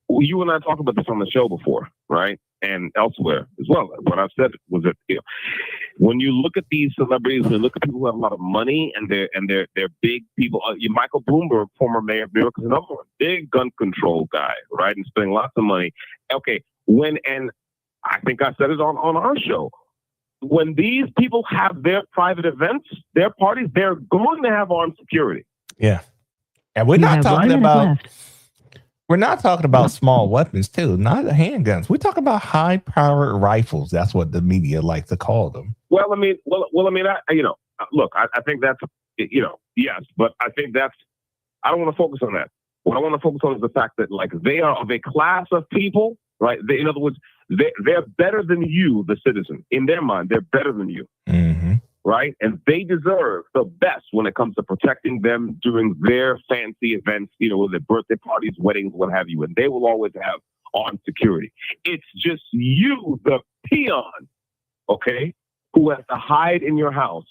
you and I talked about this on the show before, right? And elsewhere as well. What I've said was that, you know, when you look at these celebrities, when you look at people who have a lot of money and they're big people, Michael Bloomberg, former mayor of New York, is another one, big gun control guy, right? And spending lots of money. Okay, and I think I said it on our show. When these people have their private events, their parties, they're going to have armed security. Yeah. And we're not talking about small weapons too, not handguns. We're talking about high-powered rifles. That's what the media like to call them. Well, I mean, look, I think that's, yes, but I think I don't want to focus on that. What I want to focus on is the fact that, like, they are of a class of people, right? In other words, they're better than you, the citizen. In their mind, they're better than you. Mm-hmm. Right? And they deserve the best when it comes to protecting them during their fancy events, their birthday parties, weddings, what have you. And they will always have armed security. It's just you, the peon, okay, who has to hide in your house,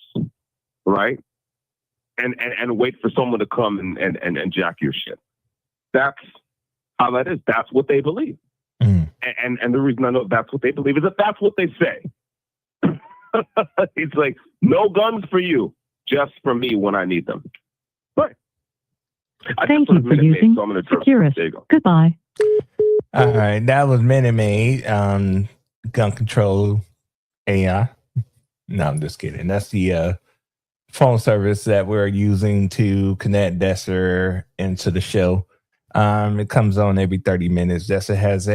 right? And wait for someone to come and jack your shit. That's how that is. That's what they believe. Mm. And the reason I know that's what they believe is that that's what they say. It's like, no guns for you, just for me when I need them. Right. Thank you for using Securus. Goodbye. All right, that was Minute Maid, gun control AI. No, I'm just kidding. That's the phone service that we're using to connect Desser into the show. It comes on every 30 minutes. Desser has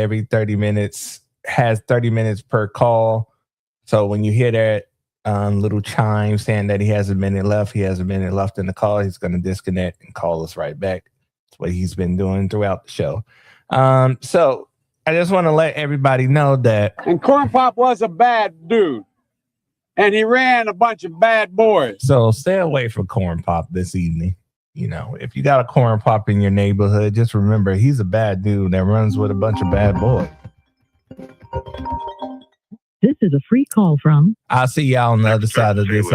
30 minutes per call. So when you hear that little chime saying that he has a minute left in the call, he's going to disconnect and call us right back. That's what he's been doing throughout the show. So I just want to let everybody know that. And Corn Pop was a bad dude. And he ran a bunch of bad boys. So stay away from Corn Pop this evening. If you got a Corn Pop in your neighborhood, just remember he's a bad dude that runs with a bunch of bad boys. This is a free call from... I'll see y'all on the other side of this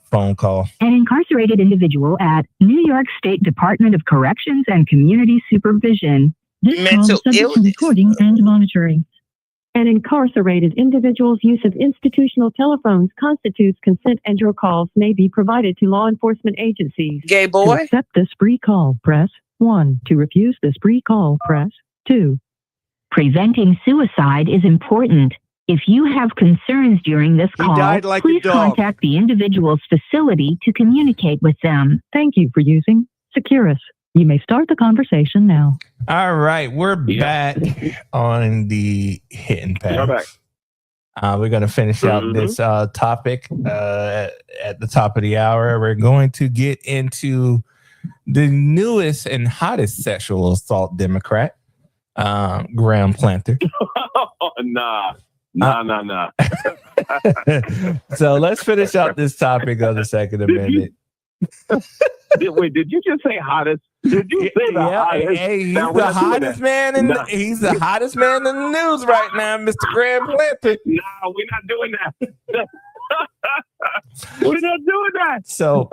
phone call. An incarcerated individual at New York State Department of Corrections and Community Supervision. This call is subject to recording and monitoring. An incarcerated individual's use of institutional telephones constitutes consent, and your calls may be provided to law enforcement agencies. Gay boy? To accept this free call, press 1. To refuse this free call, press 2. Preventing suicide is important. If you have concerns during this call, please contact the individual's facility to communicate with them. Thank you for using Securus. You may start the conversation now. All right, we're back on the Hitting Pass. We're going to finish out this topic at the top of the hour. We're going to get into the newest and hottest sexual assault Democrat, Graham Planter. Nah. So let's finish up this topic of the Second Amendment. Wait, did you just say hottest? Did you say the hottest? Hey, he's the hottest man in he's the hottest man in the news right now, Mr. Graham Planter. No, we're not doing that. We're not doing that. So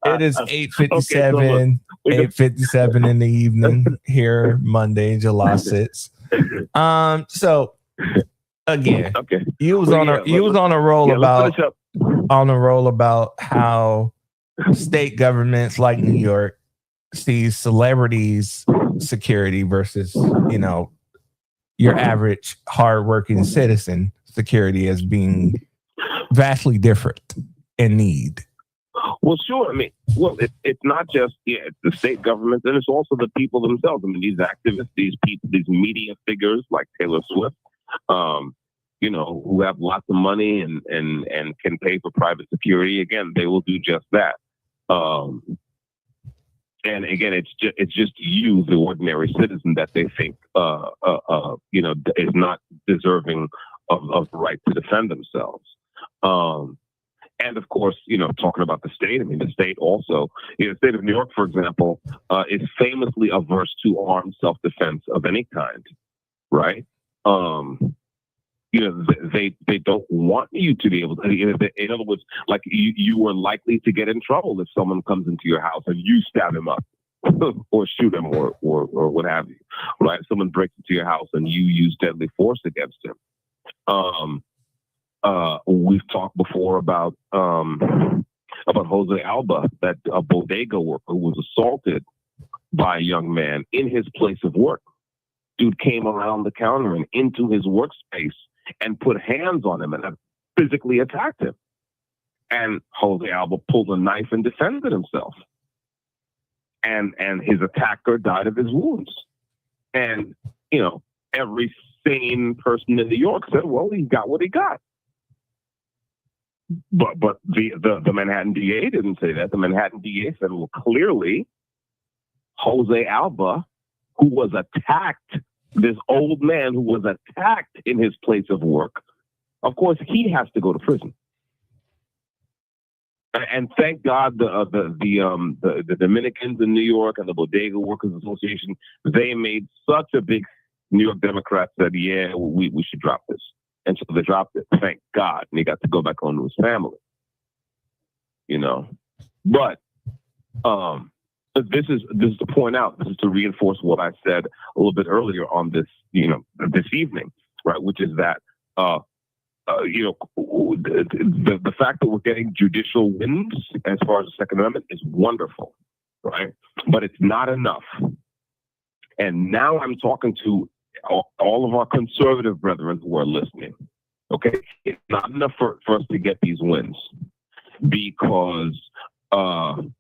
it is 8:57, 8:57 in the evening here, Monday, July 6th. So again, you was on a roll about how state governments like New York sees celebrities security versus, your average hardworking citizen security as being vastly different in need. Well, sure. I mean, it's not just it's the state government, and it's also the people themselves. I mean, these activists, these people, these media figures like Taylor Swift, who have lots of money and can pay for private security. Again, they will do just that. And again, it's just you, the ordinary citizen, that they think is not deserving of the right to defend themselves. And of course, talking about the state, I mean, the state also, the state of New York, for example, is famously averse to armed self-defense of any kind, right? They don't want you to be able to, in other words, like you are likely to get in trouble if someone comes into your house and you stab him up, or shoot him or what have you, right? Someone breaks into your house and you use deadly force against him. We've talked before about Jose Alba, that a bodega worker who was assaulted by a young man in his place of work. Dude came around the counter and into his workspace and put hands on him and physically attacked him. And Jose Alba pulled a knife and defended himself. And his attacker died of his wounds. And, you know, every sane person in New York said, well, he got what he got. But the Manhattan DA didn't say that. The Manhattan DA said, well, clearly, Jose Alba, who was attacked, this old man who was attacked in his place of work, of course, he has to go to prison. And thank God the Dominicans in New York and the Bodega Workers Association, they made such a big New York Democrats said, yeah, we should drop this. And so they dropped it. Thank God. And he got to go back home to his family. You know. But this is to point out, this is to reinforce what I said a little bit earlier on this, you know, this evening, right? Which is that you know, the fact that we're getting judicial wins as far as the Second Amendment is wonderful, right? But it's not enough. And now I'm talking to all of our conservative brethren who are listening. Okay, it's not enough for us to get these wins because the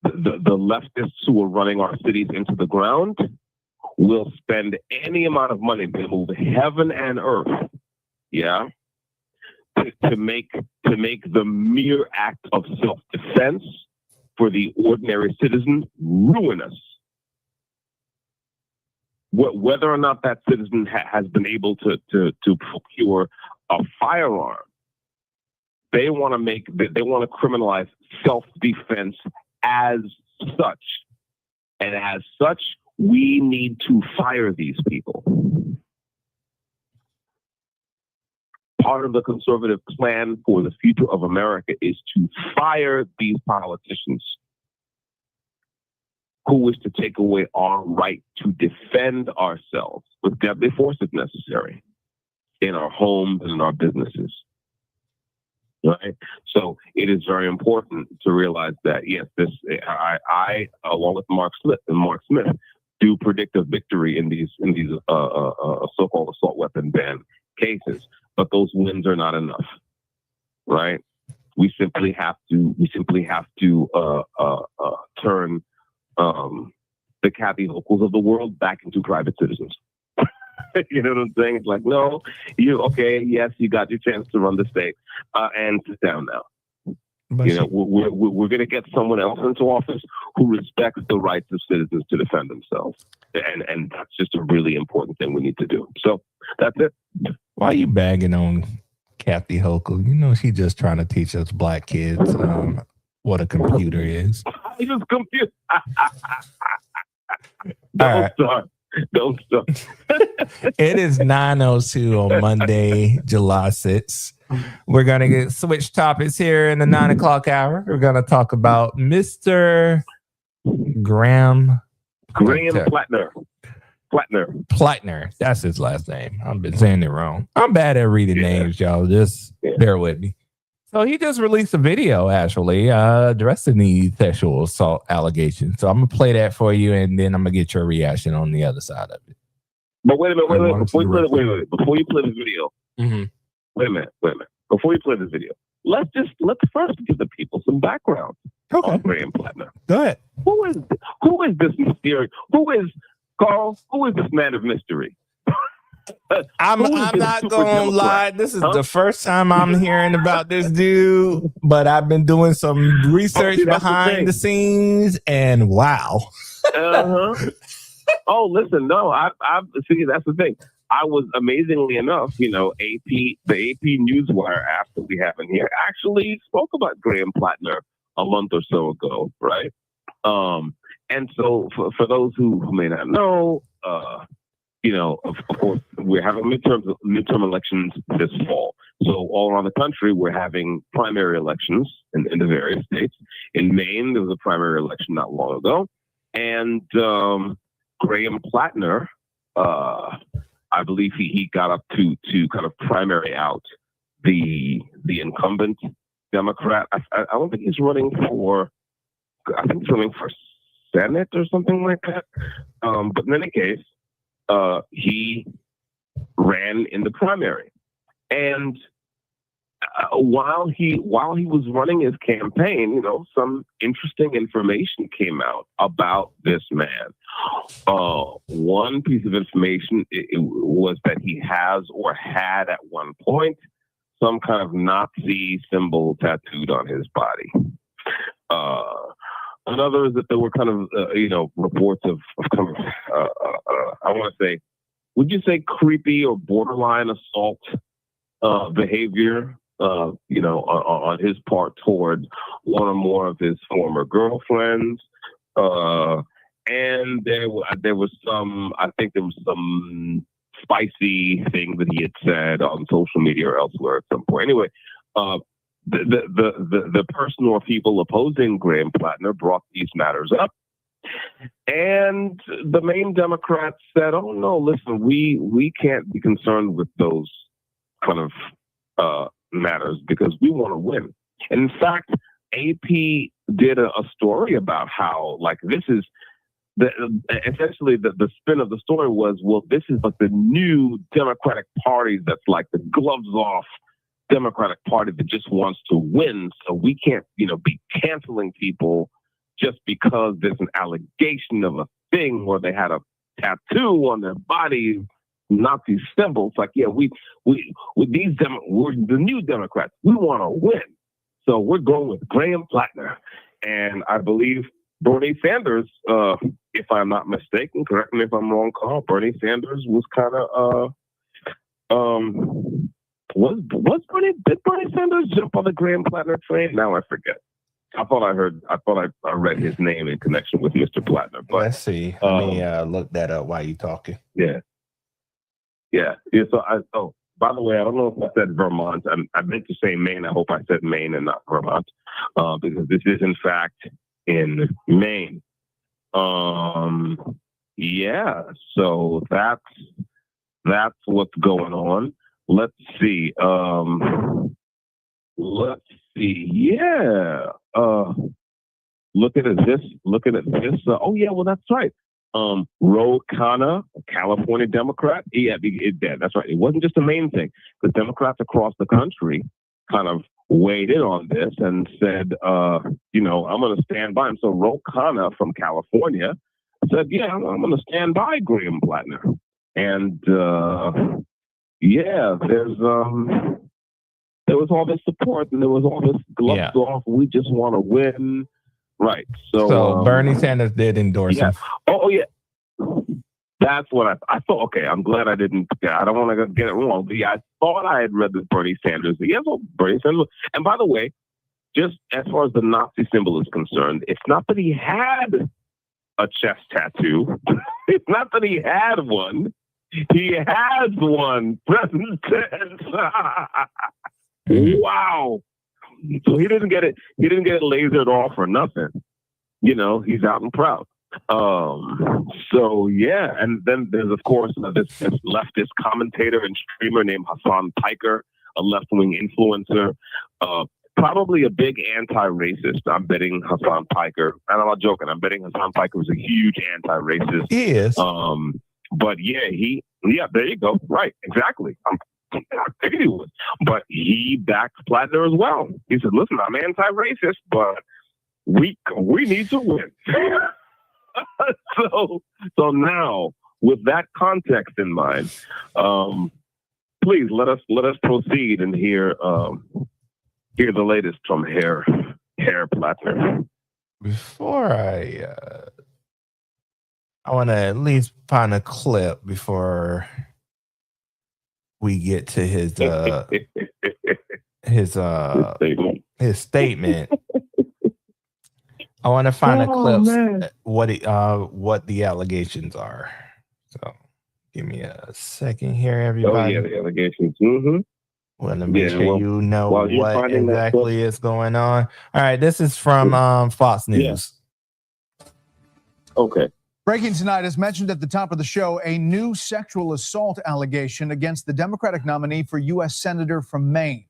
leftists who are running our cities into the ground will spend any amount of money to move heaven and earth, yeah, to make the mere act of self-defense for the ordinary citizen ruinous. Whether or not that citizen has been able to procure a firearm, they want to criminalize self-defense as such, and as such, we need to fire these people. Part of the conservative plan for the future of America is to fire these politicians who wish to take away our right to defend ourselves with deadly force if necessary in our homes and in our businesses. Right? So it is very important to realize that, yes, I along with Mark Smith, do predict a victory in these so-called assault weapon ban cases, but those wins are not enough, right? We simply have to turn the Kathy Hochuls of the world back into private citizens. You know what I'm saying? It's like, no, yes, you got your chance to run the state, and sit down now. But you know, we're going to get someone else into office who respects the rights of citizens to defend themselves, and that's just a really important thing we need to do. So that's it. Why are you bagging on Kathy Hochul? You know, she's just trying to teach us black kids what a computer is. I just confused. Don't start. It is 9:02 on Monday, July 6th. We're going to switch topics here in the 9 o'clock hour. We're going to talk about Mr. Graham Plattner. That's his last name. I've been saying it wrong. I'm bad at reading names, y'all. Just bear with me. So he just released a video, actually, addressing the sexual assault allegations. So I'm going to play that for you, and then I'm going to get your reaction on the other side of it. But wait a minute. Before you play the video, wait a minute. Before you play the video, let's first give the people some background on Graham Plattner. Go ahead. Who is this mysterious? Who is this man of mystery? I'm not gonna lie. This is the first time I'm hearing about this dude, but I've been doing some research behind the scenes, and wow. Oh, listen, no, I see. That's the thing. I was amazingly enough, you know, the AP Newswire app that we have in here actually spoke about Graham Plattner a month or so ago, right? And so for those who may not know, you know, of course, we're having midterm elections this fall. So all around the country, we're having primary elections in the various states. In Maine, there was a primary election not long ago. And Graham Plattner, I believe he got up to kind of primary out the incumbent Democrat. I don't think he's running for. I think he's running for Senate or something like that. But in any case, he ran in the primary, and while he was running his campaign, you know, some interesting information came out about this man. One piece of information was that he has or had at one point some kind of Nazi symbol tattooed on his body. Another is that there were kind of reports of kind of I want to say, would you say creepy or borderline assault behavior? On his part toward one or more of his former girlfriends. And there was some spicy thing that he had said on social media or elsewhere at some point. Anyway, the person or people opposing Graham Plattner brought these matters up. And the main Democrats said, oh no, listen, we can't be concerned with those kind of matters because we want to win. And in fact, AP did a story about how, like, this is essentially the spin of the story was, well, this is like the new Democratic Party that's like the gloves off Democratic Party that just wants to win. So we can't, be canceling people just because there's an allegation of a thing where they had a tattoo on their body, Nazi symbols. Like, yeah, we're the new Democrats. We want to win. So we're going with Graham Plattner. And I believe Bernie Sanders, if I'm not mistaken, correct me if I'm wrong, Carl, Bernie Sanders was kind of, did Bernie Sanders jump on the Graham Plattner train? Now I forget. I thought I read his name in connection with Mr. Plattner. But let's see. Let me look that up while you're talking. Yeah. So by the way, I don't know if I said Vermont. I meant to say Maine. I hope I said Maine and not Vermont, because this is in fact in Maine. Yeah. So that's what's going on. Let's see. Yeah. Looking at this. Oh yeah. Well, that's right. Ro Khanna, a California Democrat. Yeah, that's right. It wasn't just a Maine thing. The Democrats across the country kind of weighed in on this and said, I'm going to stand by him. So Ro Khanna from California said, yeah, I'm going to stand by Graham Plattner. And there was all this support and there was all this gloves off. We just want to win. Right. So Bernie Sanders did endorse him. Oh, yeah. That's what I thought. Okay, I'm glad I don't want to get it wrong. But yeah, I thought I had read this Bernie Sanders. Yes, Bernie Sanders. And by the way, just as far as the Nazi symbol is concerned, it's not that he had a chest tattoo. It's not that he had one. He has one. Present tense. Wow. So he didn't get it lasered off or nothing. He's out and proud. So yeah, and then there's of course this leftist commentator and streamer named Hassan Piker, a left-wing influencer, probably a big anti-racist. I'm betting Hassan Piker, and I'm not joking. I'm betting Hassan Piker was a huge anti-racist. He is. But yeah, there you go. Right, exactly. I figured he would. But he backed Plattner as well. He said, listen, I'm anti-racist, but we need to win. So now, with that context in mind, please let us proceed and hear the latest from Herr Plattner. Before I want to at least find a clip before we get to his statement. I want to find a clip what the allegations are. So give me a second here, everybody. Oh yeah, the allegations. Mm-hmm. Want to make sure you know what exactly is going on. All right, this is from Fox News. Okay. Breaking tonight, as mentioned at the top of the show, a new sexual assault allegation against the Democratic nominee for U.S. Senator from Maine.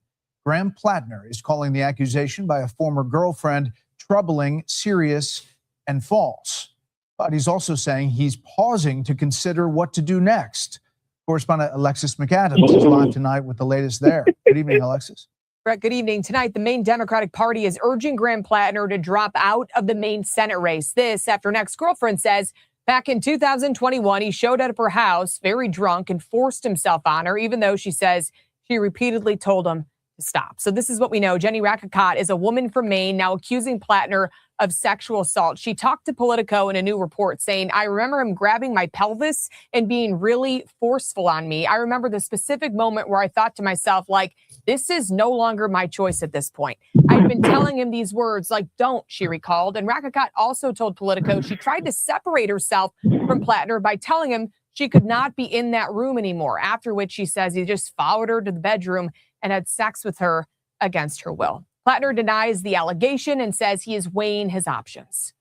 Graham Plattner is calling the accusation by a former girlfriend troubling, serious, and false. But he's also saying he's pausing to consider what to do next. Correspondent Alexis McAdams is live tonight with the latest there. Good evening, Alexis. Brett, good evening. Tonight, the Maine Democratic Party is urging Graham Plattner to drop out of the Maine Senate race. This after an ex-girlfriend says back in 2021, he showed up at her house very drunk and forced himself on her, even though she says she repeatedly told him to stop. So this is what we know. Jenny Rakakot is a woman from Maine now accusing Plattner of sexual assault. She talked to Politico in a new report saying, I remember him grabbing my pelvis and being really forceful on me. I remember the specific moment where I thought to myself, like, this is no longer my choice at this point. I've been telling him these words like, don't, she recalled. And Rakakot also told Politico she tried to separate herself from Plattner by telling him she could not be in that room anymore, after which she says he just followed her to the bedroom and had sex with her against her will. Plattner denies the allegation and says he is weighing his options.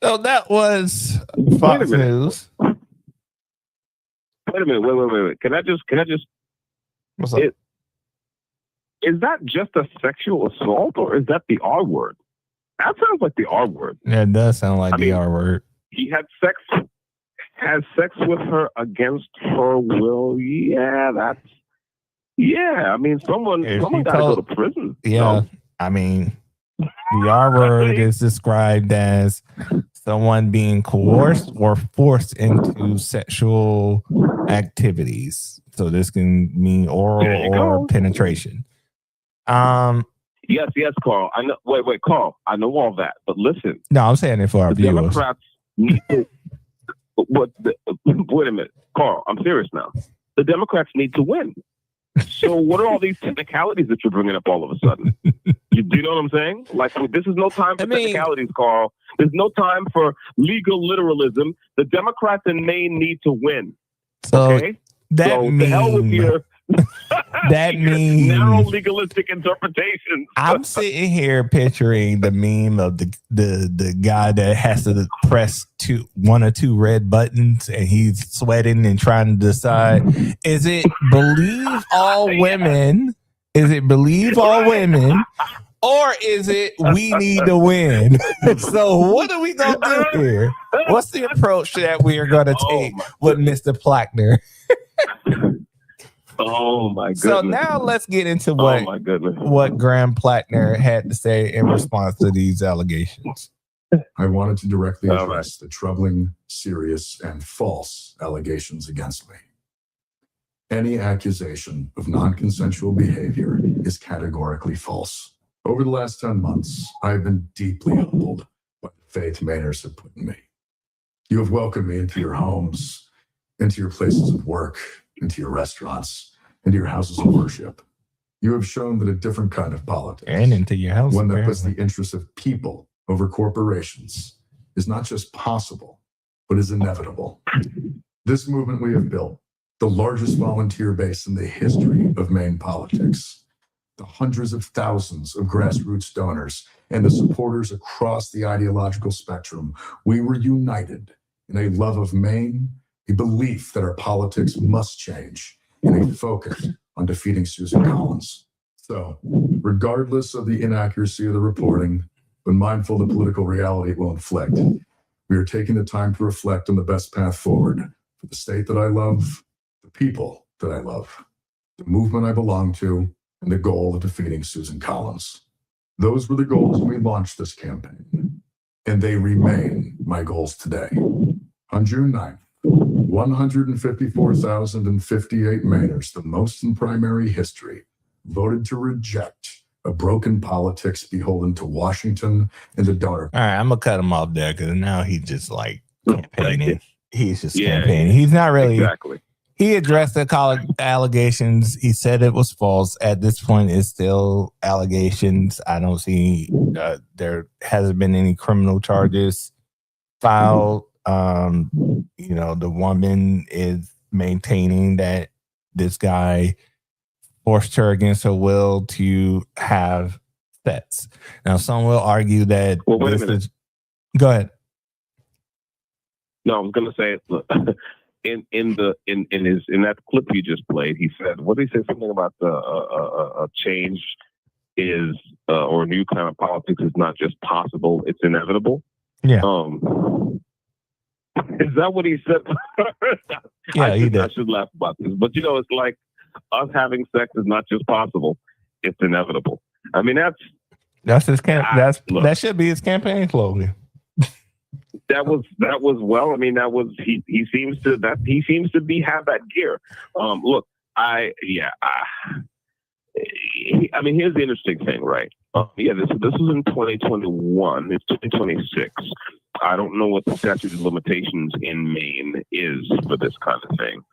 So that was Fox News. Wait a minute. Wait. Can I just? What's up? Is that just a sexual assault, or is that the R word? That sounds like the R word. Yeah, it does sound like the R word. He has sex with her against her will. Yeah, I mean, someone got to go to prison. Yeah, No? I mean, the R word is described as someone being coerced or forced into sexual activities. So this can mean oral or penetration. Yes, Carl. I know. Wait, Carl. I know all that, but listen. No, I'm saying it for our The viewers. Democrats need to. Wait a minute, Carl. I'm serious now. The Democrats need to win. So what are all these technicalities that you're bringing up all of a sudden? Do you know what I'm saying? Like, this is no time for technicalities, Carl. There's no time for legal literalism. The Democrats in Maine need to win. So okay? that so the hell with your that means narrow legalistic interpretations. I'm sitting here picturing the meme of the guy that has to press one or two red buttons and he's sweating and trying to decide, is it believe all women? Is it believe all women? Or is it we need to win? So what are we going to do here? What's the approach that we are going to take with Mr. Plattner? Oh my goodness. So now let's get into what Graham Plattner had to say in response to these allegations. I wanted to directly address the troubling, serious, and false allegations against me. Any accusation of non-consensual behavior is categorically false. Over the last 10 months, I've been deeply humbled by the faith Mainers have put in me. You have welcomed me into your homes, into your places of work, into your restaurants, into your houses of worship. You have shown that a different kind of politics, and into your house, one that puts the interests of people over corporations, is not just possible, but is inevitable. This movement we have built, the largest volunteer base in the history of Maine politics, the hundreds of thousands of grassroots donors, and the supporters across the ideological spectrum, we were united in a love of Maine, a belief that our politics must change, and a focus on defeating Susan Collins. So, regardless of the inaccuracy of the reporting, but mindful of the political reality it will inflict, we are taking the time to reflect on the best path forward for the state that I love, the people that I love, the movement I belong to, and the goal of defeating Susan Collins. Those were the goals when we launched this campaign, and they remain my goals today. On June 9th, 154,058 Mainers, the most in primary history, voted to reject a broken politics beholden to Washington and the donor. All right, I'm going to cut him off there because now he's just like campaigning. He's just campaigning. He's not really. Exactly. He addressed the allegations. He said it was false. At this point, it's still allegations. I don't see there hasn't been any criminal charges filed. The woman is maintaining that this guy forced her against her will to have sex. Now, some will argue that Well, wait a minute. Go ahead. No, I was going to say, look, in that clip you just played, he said, what did he say? Something about a change is or a new kind of politics is not just possible; it's inevitable. Yeah. Is that what he said? Yeah, he did. I should laugh about this, but it's like us having sex is not just possible; it's inevitable. I mean, that's his that should be his campaign slogan. That was well. I mean, he seems to have that gear. Look, I mean, here's the interesting thing, right? This was in 2021. It's 2026. I don't know what the statute of limitations in Maine is for this kind of thing.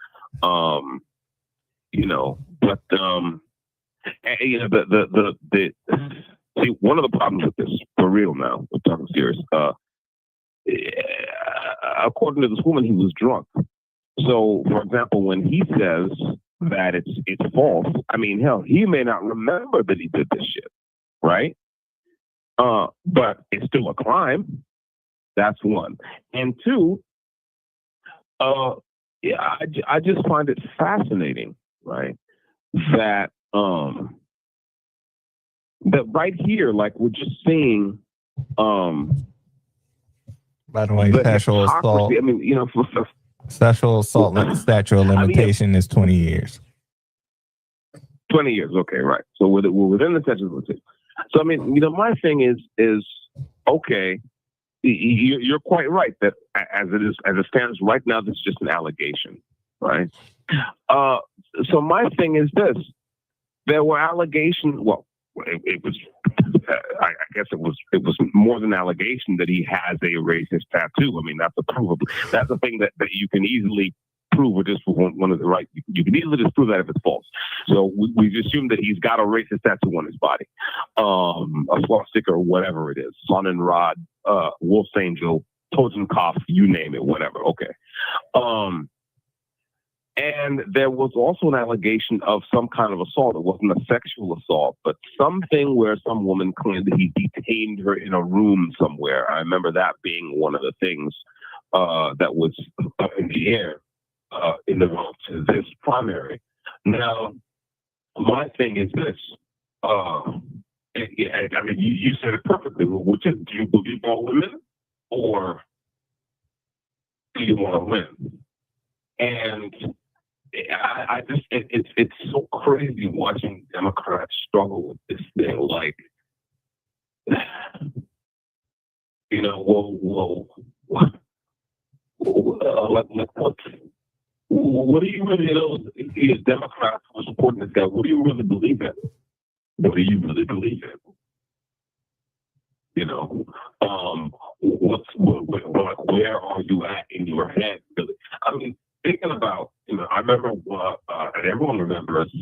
See, one of the problems with this, for real now, we're talking serious. According to this woman, he was drunk. So, for example, when he says that it's false, I mean, hell, he may not remember that he did this shit, right? But it's still a crime. That's one. And two, I just find it fascinating, right? That that right here, like we're just seeing. By the way, sexual assault. I mean, sexual assault statute of limitation is 20 years. 20 years, okay, right. So we're within the statute of limitation. So I mean, my thing is okay. You're quite right that as it stands right now, this is just an allegation, right? So my thing is this: there were allegations. Well, it was. I guess it was more than an allegation that he has a racist tattoo. I mean, that's a provable. That's a thing that you can easily prove or disprove. One of the right. You can easily disprove that if it's false. So we've assumed that he's got a racist tattoo on his body, a swastika or whatever it is, sun and rod, wolf's angel, Totenkopf, you name it, whatever. Okay. And there was also an allegation of some kind of assault. It wasn't a sexual assault, but something where some woman claimed that he detained her in a room somewhere. I remember that being one of the things that was up in the air in the run to this primary. Now, my thing is this. I mean, you said it perfectly. Which is, do you believe all women, or do you want to win? And I just it's so crazy watching Democrats struggle with this thing. Like, what do you really know? These Democrats who are supporting this guy, what do you really believe in? What do you really believe in? Where are you at in your head, really? I mean, thinking about, I remember, and everyone remembers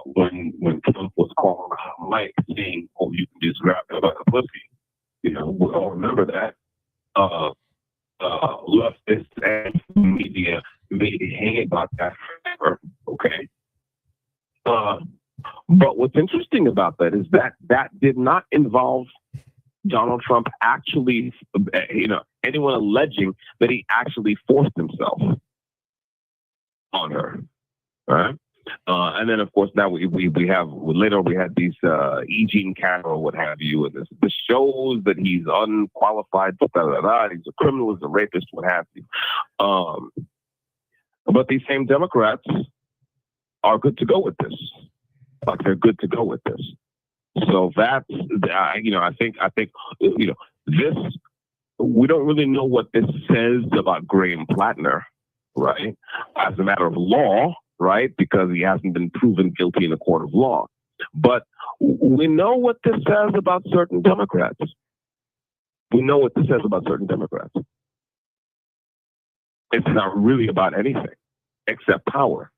when Trump was calling out Mike saying, "Oh, you can just grab me by the pussy." We all remember that. Leftists and media made a hang about that forever. Okay. But what's interesting about that is that did not involve Donald Trump actually, anyone alleging that he actually forced himself on her, right? And then, of course, now we had these E. Carroll or what have you, and this shows that he's unqualified, he's a criminal, he's a rapist, what have you. But these same Democrats are good to go with this. Like, they're good to go with this. So that's, I think, this, we don't really know what this says about Graham Plattner, right? As a matter of law, right? Because he hasn't been proven guilty in a court of law. But we know what this says about certain Democrats. We know what this says about certain Democrats. It's not really about anything except power,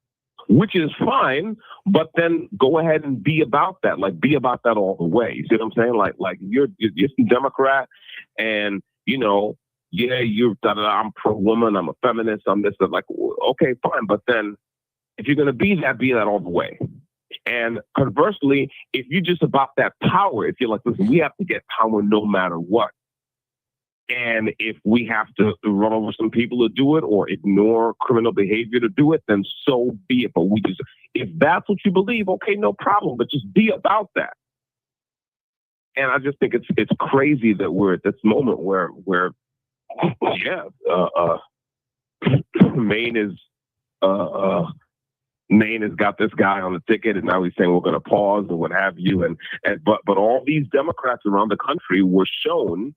which is fine, but then go ahead and be about that. Like, be about that all the way. You see what I'm saying? Like you're some Democrat, and you're I'm pro-woman, I'm a feminist, I'm this, like, okay, fine, but then if you're going to be that all the way. And conversely, if you're just about that power, if you're like, listen, we have to get power no matter what, And if we have to run over some people to do it or ignore criminal behavior to do it, then so be it. But if that's what you believe, okay, no problem. But just be about that. And I just think it's crazy that we're at this moment where Maine has got this guy on the ticket, and now he's saying we're going to pause and what have you. But all these Democrats around the country were shown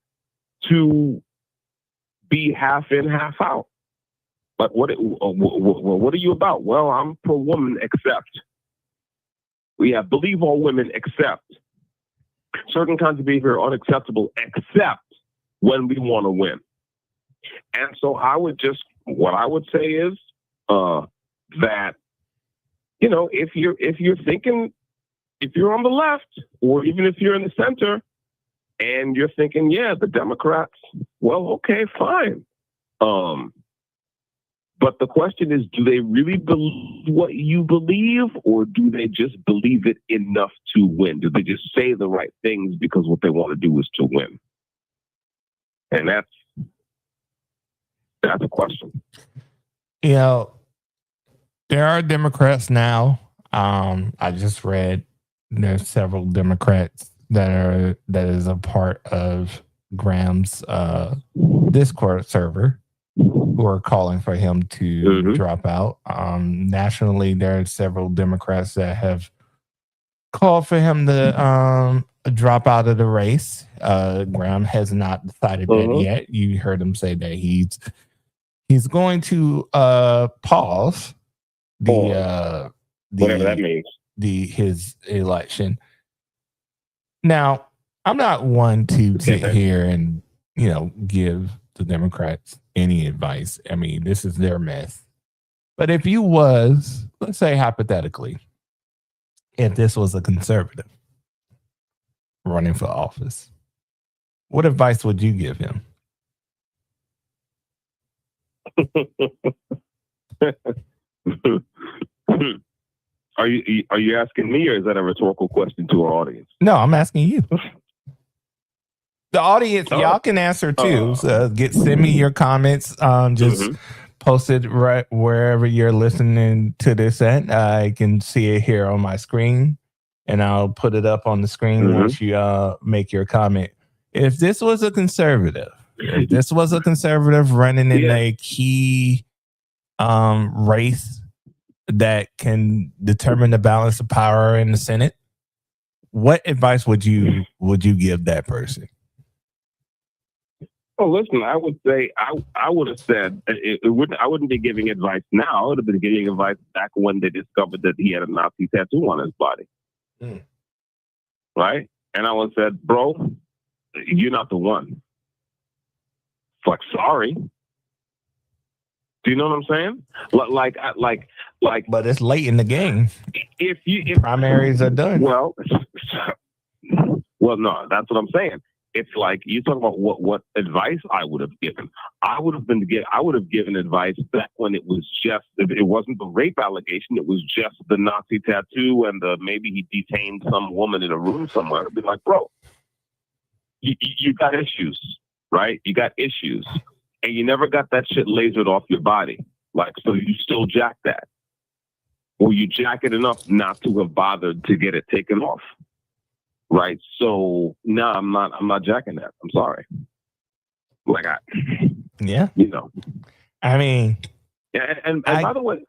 to be half in, half out. But what are you about? Well, I'm pro woman, except believe all women, except certain kinds of behavior are unacceptable, except when we want to win. And so what I would say is that, if you're thinking, if you're on the left, or even if you're in the center, and you're thinking, yeah, the Democrats, well, okay, fine. But the question is, do they really believe what you believe, or do they just believe it enough to win? Do they just say the right things because what they want to do is to win? And that's a question. There are Democrats now. I just read there's several Democrats that is a part of Graham's Discord server who are calling for him to drop out. Nationally, there are several Democrats that have called for him to drop out of the race. Graham has not decided that yet. You heard him say that he's going to pause whatever that means, his election. Now, I'm not one to sit here and give the Democrats any advice. I mean, this is their mess. But if you was, let's say hypothetically, if this was a conservative running for office, what advice would you give him? Are you asking me, or is that a rhetorical question to our audience? No, I'm asking you. The audience, y'all can answer too. So send me your comments. Just post it right wherever you're listening to this at. I can see it here on my screen, and I'll put it up on the screen once you make your comment. If this was a conservative, running in a key race that can determine the balance of power in the Senate, what advice would you give that person? Oh, listen, I would say I would have said I wouldn't be giving advice now. I would have been giving advice back when they discovered that he had a Nazi tattoo on his body. Right? And I would have said, bro, you're not the one. It's like, sorry. Do you know what I'm saying? Like. But it's late in the game. If primaries are done. Well, no, that's what I'm saying. It's like you talk about what advice I would have given. I would have given advice back when it wasn't the rape allegation. It was just the Nazi tattoo and maybe he detained some woman in a room somewhere. I'd be like, bro, you got issues, right? You got issues, and you never got that shit lasered off your body. Like, so you still jack that, or you jack it enough not to have bothered to get it taken off. Right. So no, I'm not jacking that. I'm sorry. I mean, and by the way,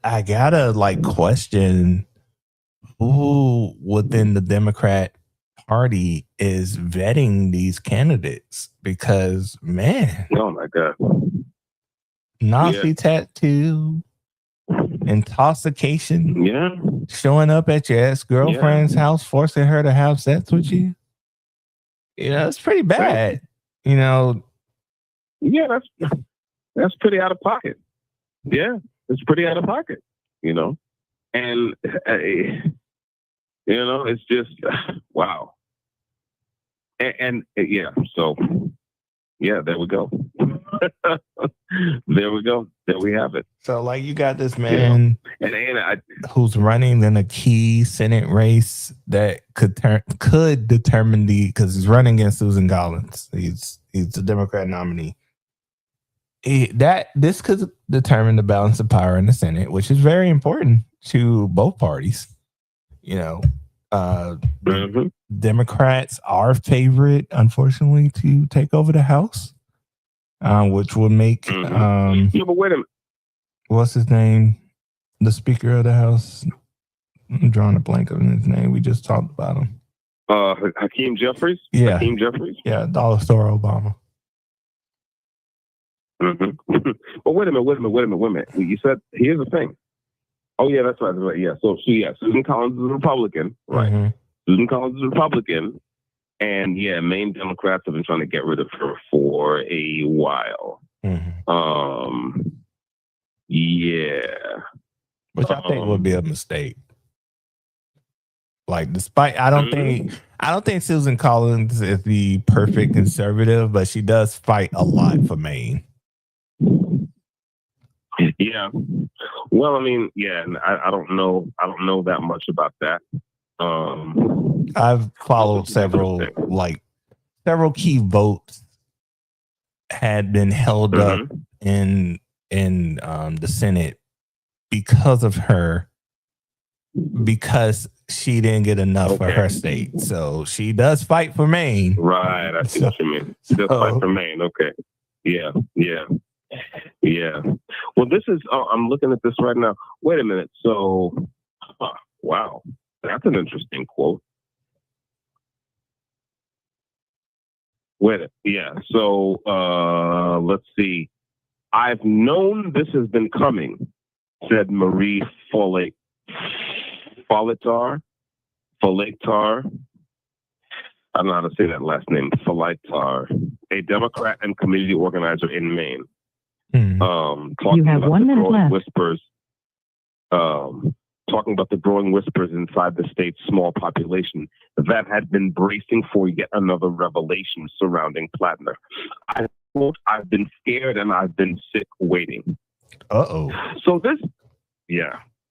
I gotta like question who within the Democrat Party is vetting these candidates, because man, oh my God, Nazi tattoo, intoxication, showing up at your ex-girlfriend's house, forcing her to have sex with you. It's pretty bad. That's pretty out of pocket. Yeah, it's pretty out of pocket. And it's just wow. And yeah, so yeah, there we go. There we go. There we have it. So, like, you got this man And who's running in a key Senate race that could determine because he's running against Susan Collins. He's the Democrat nominee. This could determine the balance of power in the Senate, which is very important to both parties. You know, Democrats are favorite, unfortunately, to take over the House, which would make yeah, but wait a minute. What's his name? The Speaker of the House. I'm drawing a blank on his name. We just talked about him. Hakeem Jeffries. Yeah. Hakeem Jeffries. Yeah, Dollar Store Obama. But wait a minute. You said here's the thing. Oh yeah, that's right. Yeah. So Susan Collins is a Republican, right? Mm-hmm. Susan Collins is a Republican, and yeah, Maine Democrats have been trying to get rid of her for a while. Mm-hmm. Yeah. Which I think would be a mistake. Like, despite I don't think Susan Collins is the perfect conservative, but she does fight a lot for Maine. Yeah. Well, I mean, yeah, I don't know that much about that. I've followed several key votes had been held up in the Senate because of her, because she didn't get enough for her state. So she does fight for Maine. Right. I see what you mean. She does fight for Maine. Okay. Yeah. Well, this is, I'm looking at this right now. Wait a minute. So, wow. That's an interesting quote. So, let's see. I've known this has been coming, said Marie Follett. I don't know how to say that last name. Follett, a Democrat and community organizer in Maine. You have 1 minute left. Talking about the growing whispers inside the state's small population that had been bracing for yet another revelation surrounding Plattner. I've been scared and I've been sick waiting. Uh-oh. So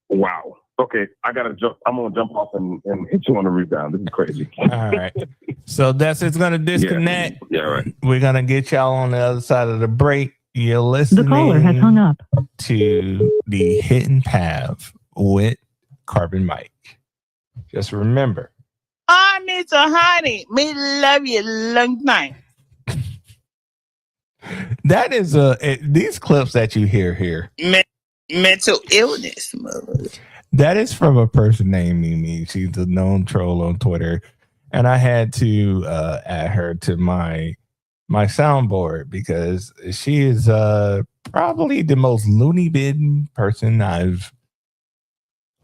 wow. Okay, I'm gonna jump off and hit you on the rebound. This is crazy. All right. So it's gonna disconnect. Yeah, right. We're gonna get y'all on the other side of the break. You're listening. The caller has hung up. To the Hidden Path with Carbon Mike. Just remember. Oh, Mr. Honey, me love you long time. That is these clips that you hear here. Mental illness, mother. That is from a person named Mimi. She's a known troll on Twitter. And I had to add her to my soundboard because she is probably the most loony bin person I've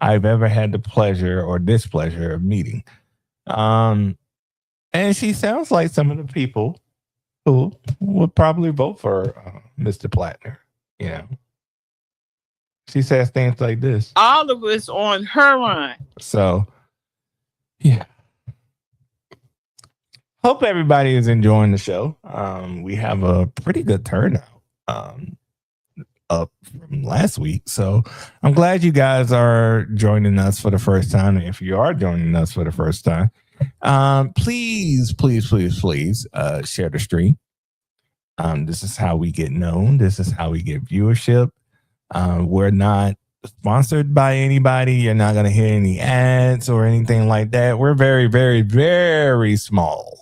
ever had the pleasure or displeasure of meeting. And she sounds like some of the people who would probably vote for Mr. Plattner. You know, she says things like this. All of us on her line. So, yeah. Hope everybody is enjoying the show. We have a pretty good turnout up from last week. So I'm glad you guys are joining us for the first time. If you are joining us for the first time, please share the stream. This is how we get known. This is how we get viewership. We're not sponsored by anybody. You're not going to hear any ads or anything like that. We're very, very, very small.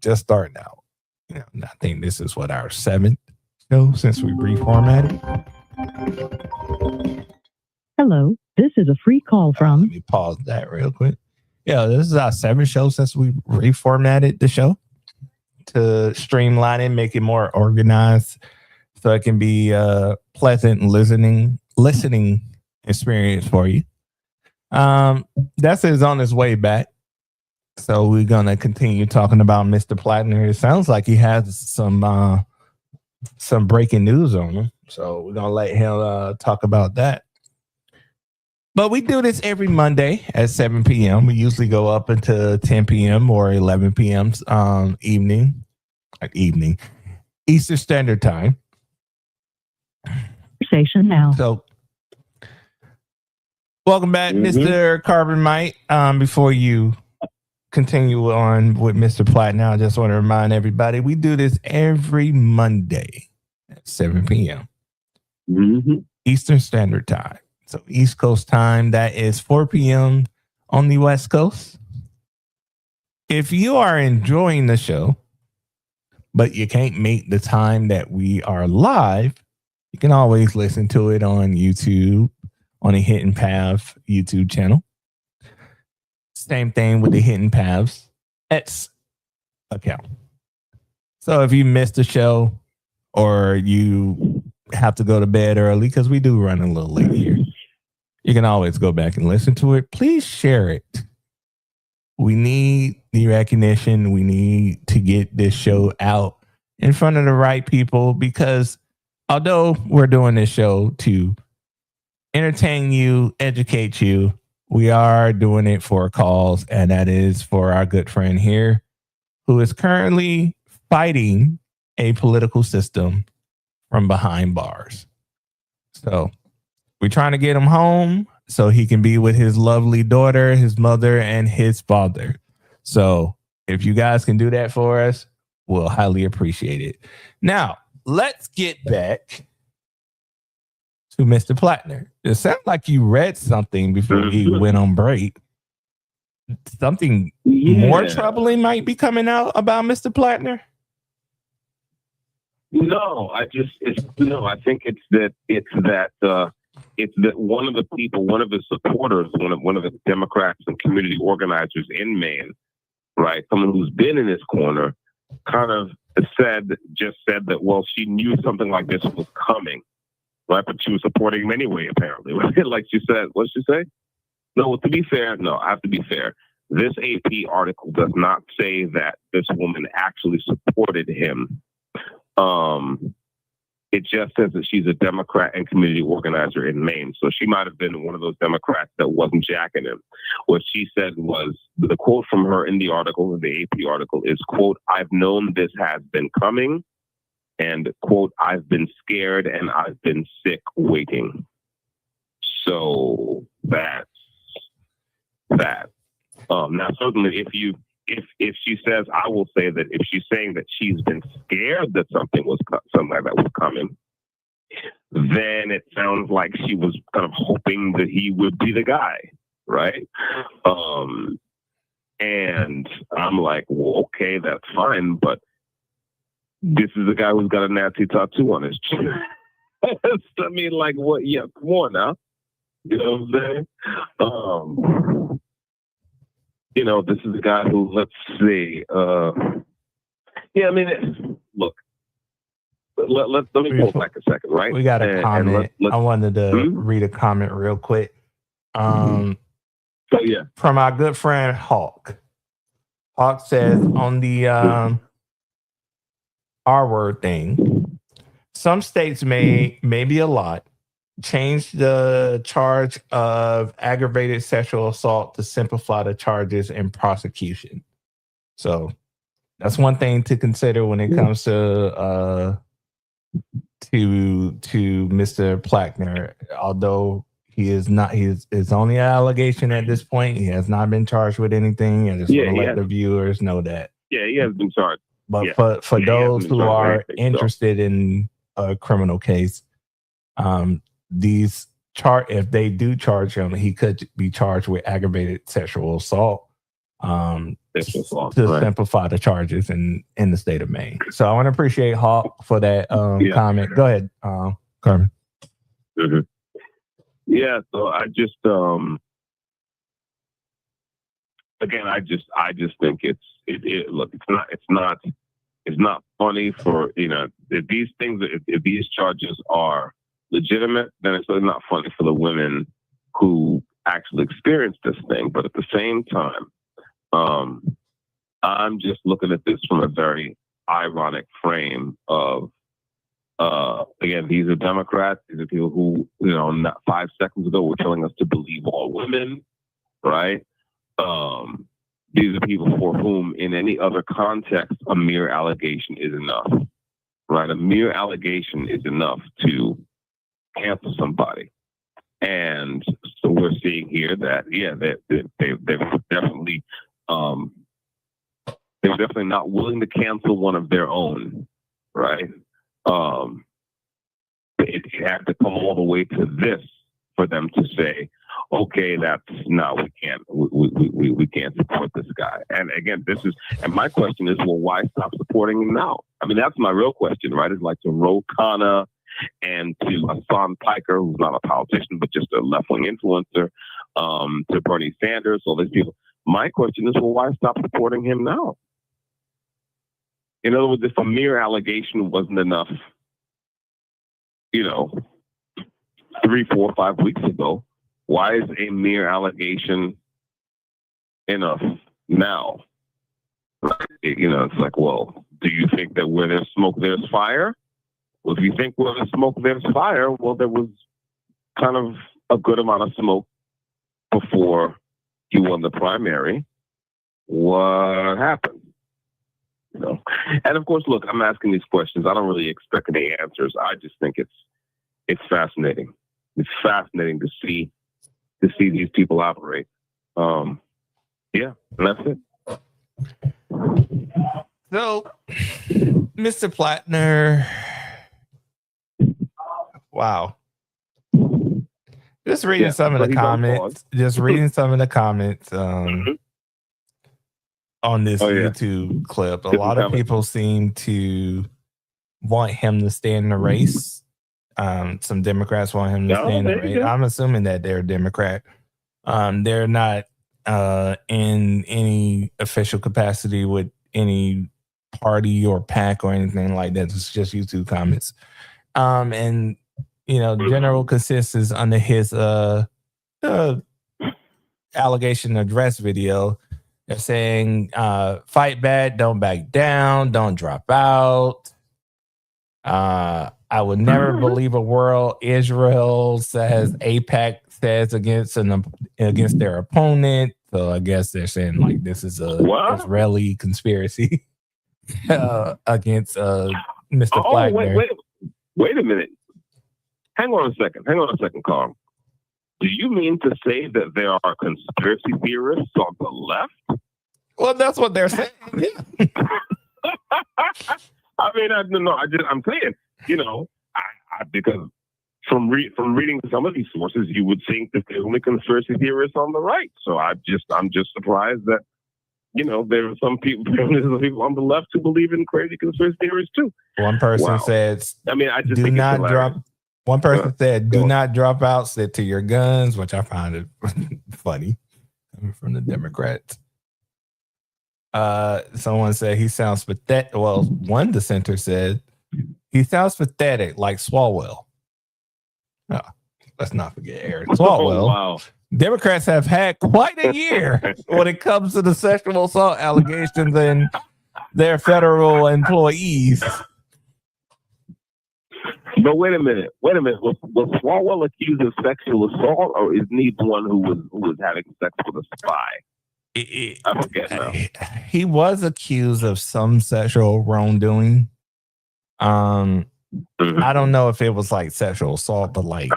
Just starting out. You know, I think this is our 7th show since we reformatted. Hello, this is a free call from. Let me pause that real quick. Yeah, this is our 7th show since we reformatted the show to streamline it, make it more organized, so it can be a pleasant listening experience for you. That's on his way back. So we're gonna continue talking about Mr. Plattner. It sounds like he has some breaking news on him. So we're gonna let him talk about that. But we do this every Monday at 7 p.m. We usually go up until 10 p.m. or 11 p.m. Eastern Standard Time. Conversation now. So, welcome back, Mm-hmm. Mr. Carbon Mike. Before you continue on with Mr. Platinum, I just want to remind everybody we do this every Monday at 7 p.m. Eastern Standard Time. So East Coast time, that is 4 p.m. on the West Coast. If you are enjoying the show, but you can't make the time that we are live, you can always listen to it on YouTube, on the Hidden Path YouTube channel. Same thing with the Hidden Paths X account. So if you missed the show or you have to go to bed early, because we do run a little late here, you can always go back and listen to it. Please share it. We need the recognition. We need to get this show out in front of the right people, because although we're doing this show to entertain you, educate you, we are doing it for a cause, and that is for our good friend here who is currently fighting a political system from behind bars. So we're trying to get him home so he can be with his lovely daughter, his mother, and his father. So if you guys can do that for us, we'll highly appreciate it. Now, let's get back to Mr. Plattner. It sounds like you read something before you went on break. Something more troubling might be coming out about Mr. Plattner. No, I think it's that one of the people, one of his supporters, one of the Democrats and community organizers in Maine, right, someone who's been in his corner, kind of said that, well, she knew something like this was coming, right? But she was supporting him anyway, apparently. Like she said, what did she say? No, to be fair, I have to be fair. This AP article does not say that this woman actually supported him. It just says that she's a Democrat and community organizer in Maine. So she might have been one of those Democrats that wasn't jacking him. What she said was, the quote from her in the article, in the AP article, is, quote, "I've known this has been coming," and, quote, "I've been scared and I've been sick waiting." So that's that. Now, certainly, if she says, I will say that if she's saying that she's been scared that something like that was coming, then it sounds like she was kind of hoping that he would be the guy, right? And I'm like, well, okay, that's fine, but this is the guy who's got a Nazi tattoo on his chin. I mean, like, what? Yeah, come on now. You know what I'm saying? This is a guy who, let's see. Look, let me pull back a second, right? We got a comment. I wanted to read a comment real quick. From our good friend Hawk. Hawk says on the R-word thing, some states maybe a lot, change the charge of aggravated sexual assault to simplify the charges in prosecution. So that's one thing to consider when it comes to Mr. Plattner. Although he is not, it's only an allegation at this point. He has not been charged with anything. I just want to let the viewers know that. Yeah, he has been charged. But for those who are interested in a criminal case, if they do charge him, he could be charged with aggravated sexual assault to simplify the charges in the state of Maine. So I want to appreciate Hawk for that comment. Go ahead, Carmen. Mm-hmm. Yeah, so I just again, I just think look, it's not funny for, if these things, if these charges are legitimate, then it's really not funny for the women who actually experienced this thing. But at the same time, I'm just looking at this from a very ironic frame of, again, these are Democrats. These are people who, not 5 seconds ago were telling us to believe all women, right? These are people for whom, in any other context, a mere allegation is enough, right? A mere allegation is enough to cancel somebody. And so we're seeing here that, they're definitely not willing to cancel one of their own, right? It had to come all the way to this for them to say, okay, we can't support this guy. And again, and my question is, well, why stop supporting him now? I mean, that's my real question, right? It's like to Ro Khanna and to Hassan Piker, who's not a politician, but just a left-wing influencer, to Bernie Sanders, all these people. My question is, well, why stop supporting him now? In other words, if a mere allegation wasn't enough, 3, 4, 5 weeks ago, why is a mere allegation enough now? It's like, well, do you think that where there's smoke, there's fire? Well, if you think where there's smoke, there's fire, well, there was kind of a good amount of smoke before he won the primary. What happened? And of course, look, I'm asking these questions. I don't really expect any answers. I just think it's fascinating. It's fascinating to see these people operate. And that's it. So, Mr. Plattner, wow. Just reading some of the comments. On this YouTube clip. A lot of people seem to want him to stay in the race. Some Democrats want him to stay in the race. I'm assuming that they're Democrat. They're not in any official capacity with any party or PAC or anything like that. It's just YouTube comments. And general consensus under his allegation address video. They're saying, fight back, don't back down, don't drop out. I would never believe a world Israel says AIPAC says against their opponent. So I guess they're saying like this is a Israeli conspiracy against Mr. Flagner. Wait a minute. Hang on a second, Carl. Do you mean to say that there are conspiracy theorists on the left? Well, that's what they're saying. I mean, I'm saying, because from reading some of these sources, you would think that there's only conspiracy theorists on the right. So I'm just surprised that, there are some people on the left who believe in crazy conspiracy theories too. One person said, I just think it's hilarious. One person said, do not drop out, stick to your guns, which I find it funny coming from the Democrats. Someone said he sounds pathetic. Well, one dissenter said he sounds pathetic like Swalwell. Oh, let's not forget Eric Swalwell. Wow. Democrats have had quite a year when it comes to the sexual assault allegations and their federal employees. But wait a minute. Was Swalwell accused of sexual assault, or is he the one who was having sex with a spy? I forget now. He was accused of some sexual wrongdoing. I don't know if it was like sexual assault, but like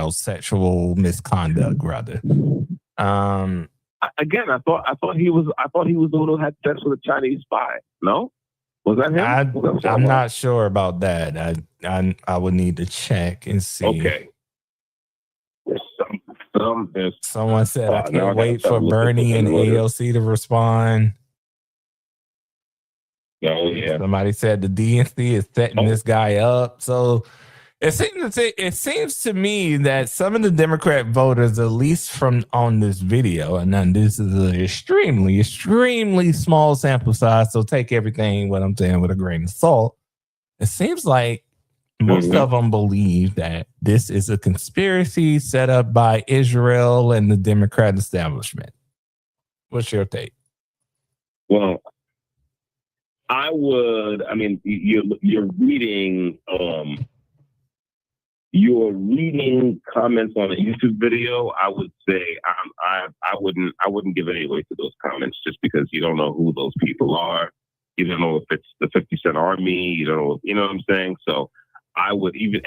sexual misconduct rather. Again, I thought he was the one who had sex with a Chinese spy. No. Was that him? I'm not sure about that. I would need to check and see. Okay. Someone said I can't wait for Bernie and AOC to respond. Oh yeah. Somebody said the DNC is setting this guy up. So it seems to me that some of the Democrat voters, at least from on this video, and then this is an extremely, extremely small sample size, so take everything what I'm saying with a grain of salt. It seems like most of them believe that this is a conspiracy set up by Israel and the Democrat establishment. What's your take? Well, you're reading comments on a YouTube video. I would say I wouldn't give any weight to those comments just because you don't know who those people are. You don't know if it's the 50 Cent Army. You don't know, you know what I'm saying? So I would even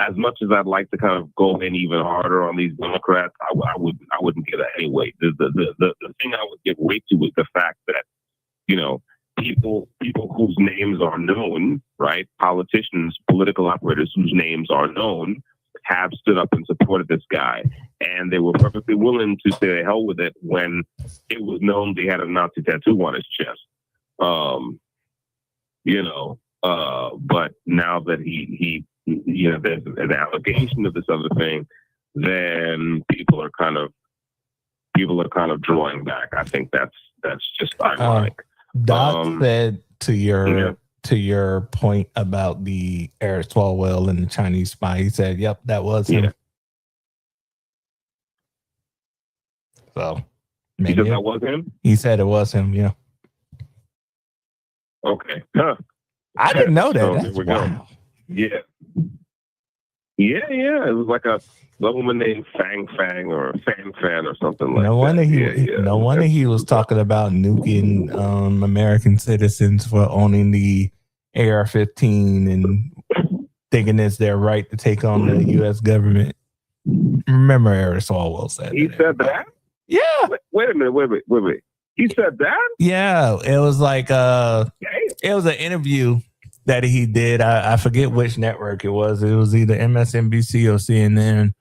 as much as I'd like to kind of go in even harder on these Democrats, I wouldn't give that any weight. The thing I would give weight to is the fact that, you know, people whose names are known, right? Politicians, political operators whose names are known, have stood up and supported this guy, and they were perfectly willing to say the hell with it when it was known they had a Nazi tattoo on his chest. You know, but now that he you know, there's an allegation of this other thing, then people are kind of drawing back. I think that's just ironic. Doc said to your point about the Eric Swalwell and the Chinese spy, he said, "Yep, that was him." Yeah. So Because that was him? He said it was him. Yeah. Okay. Huh. I didn't know that. So, That's there we go. wild. Yeah. Yeah. It was like a woman named Fang or Fan Fan or something like No wonder that. no wonder he was talking about nuking American citizens for owning the AR-15 and thinking it's their right to take on the U.S. government. Remember, Eric Swalwell said He said that? Yeah. Wait a minute. Wait. He said that? Yeah, it was like it was an interview that he did. I forget which network it was. It was either MSNBC or CNN,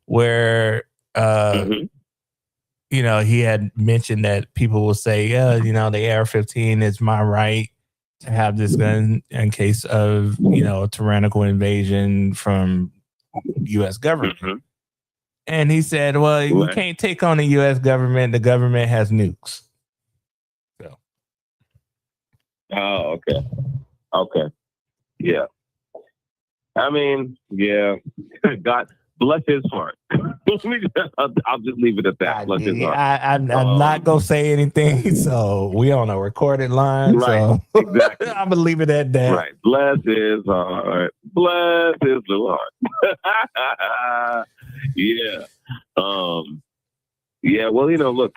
where you know, he had mentioned that people will say, yeah, you know, the AR-15 is my right to have this gun in case of, you know, a tyrannical invasion from U.S. government. And he said, well, you can't take on the U.S. government. The government has nukes. So. Oh, okay. Yeah. I mean, yeah. God bless his heart. I'll just leave it at that. Bless his heart. I'm not going to say anything. So we on a recorded line. Right. So Exactly. I'm going to leave it at that. Right. Bless his heart. Bless his little heart. Yeah. Yeah. Well, you know, look,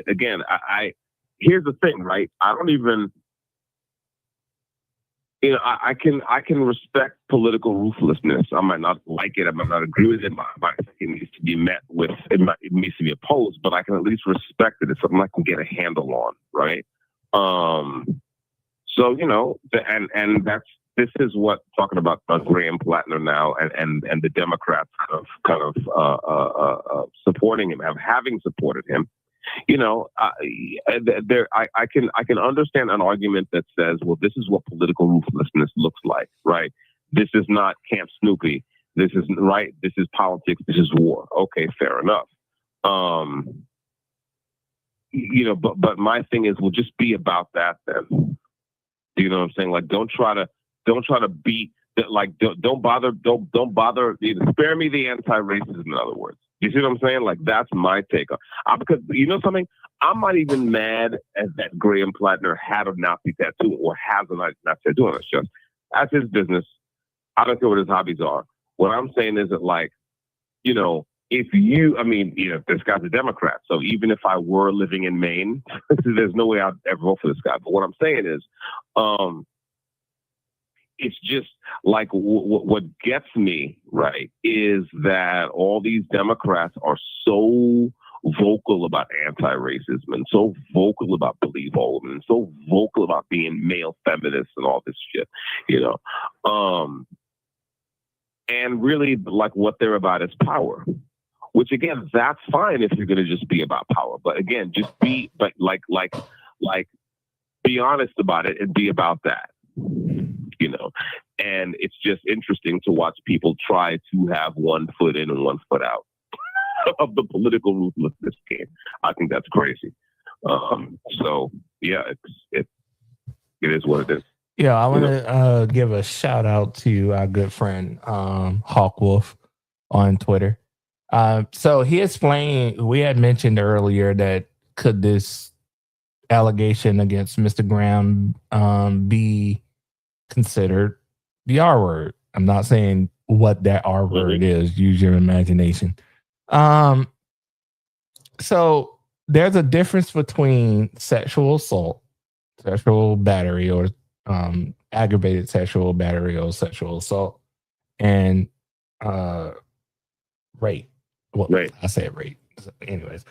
again, I here's the thing, right? I don't even, you know, I can respect political ruthlessness. I might not like it. I might not agree with it. It needs to be met with, it needs to be opposed, but I can at least respect it. It's something I can get a handle on, right? So, you know, and this is what talking about Graham Plattner now and the Democrats kind of supporting him, having supported him. You know, I can understand an argument that says, well, this is what political ruthlessness looks like, right? This is not Camp Snoopy. This is right. This is politics. This is war. Okay, fair enough. You know, but my thing is, well, just be about that then. You know what I'm saying? Like, don't try to beat that. Like, don't bother. Spare me the anti-racism. In other words, you see what I'm saying? Like, that's my take on. Because you know something, I'm not even mad at that Graham Plattner had a Nazi tattoo or has a Nazi tattoo on his chest. That's his business. I don't care what his hobbies are. What I'm saying is that, like, you know, if you, I mean, you know, this guy's a Democrat, so even if I were living in Maine, there's no way I'd ever vote for this guy. But what I'm saying is, it's just like what gets me, right, is that all these Democrats are so vocal about anti-racism and so vocal about believe all women and so vocal about being male feminists and all this shit, you know. And really, like, what they're about is power. Which, again, that's fine if you're going to just be about power. But again, just be, but like, be honest about it and be about that, you know. And it's just interesting to watch people try to have one foot in and one foot out of the political ruthlessness game. I think that's crazy. So yeah, it is what it is. Yeah, I want to give a shout out to our good friend Hawk Wolf on Twitter. So he explained, we had mentioned earlier that could this allegation against Mr. Graham be considered the R word? I'm not saying what that R word is. Use your imagination. So there's a difference between sexual assault, sexual battery, or aggravated sexual battery or sexual assault, and rape. Well, Right. I said rape. Anyways,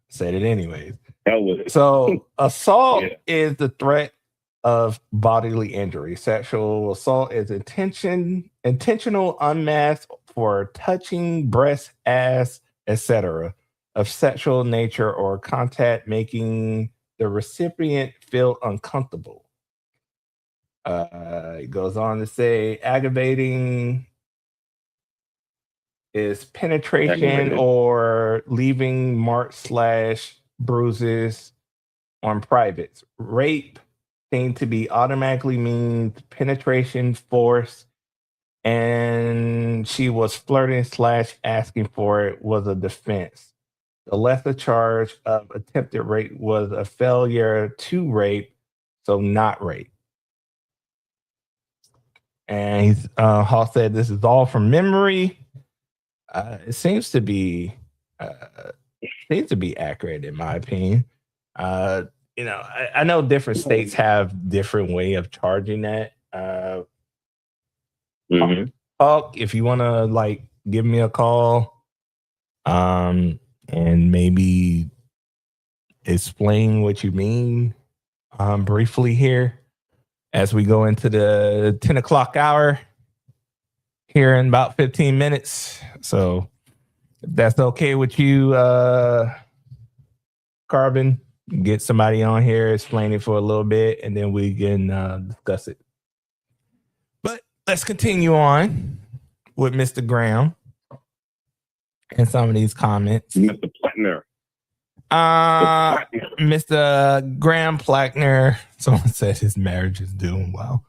said it anyways. Hell with it. So assault Yeah. is the threat of bodily injury. Sexual assault is intentional unmasked for touching, breast, ass, etc. of sexual nature or contact making the recipient feel uncomfortable. It goes on to say aggravating is penetration Aggravated. or leaving marks / bruises on privates. Rape seemed to be automatically means penetration, force, and she was flirting / asking for it was a defense. The lesser charge of attempted rape was a failure to rape, so not rape. And Hall said this is all from memory. It seems to be accurate in my opinion. I know different states have different way of charging that. Hulk, if you want to give me a call, and maybe explain what you mean briefly here as we go into the 10 o'clock hour here in about 15 minutes. So if that's okay with you, Carbon, get somebody on here, explain it for a little bit, and then we can discuss it. But let's continue on with Mr. Graham and some of these comments. Mr. Plattner. Mr. Graham Plattner. Someone said his marriage is doing well.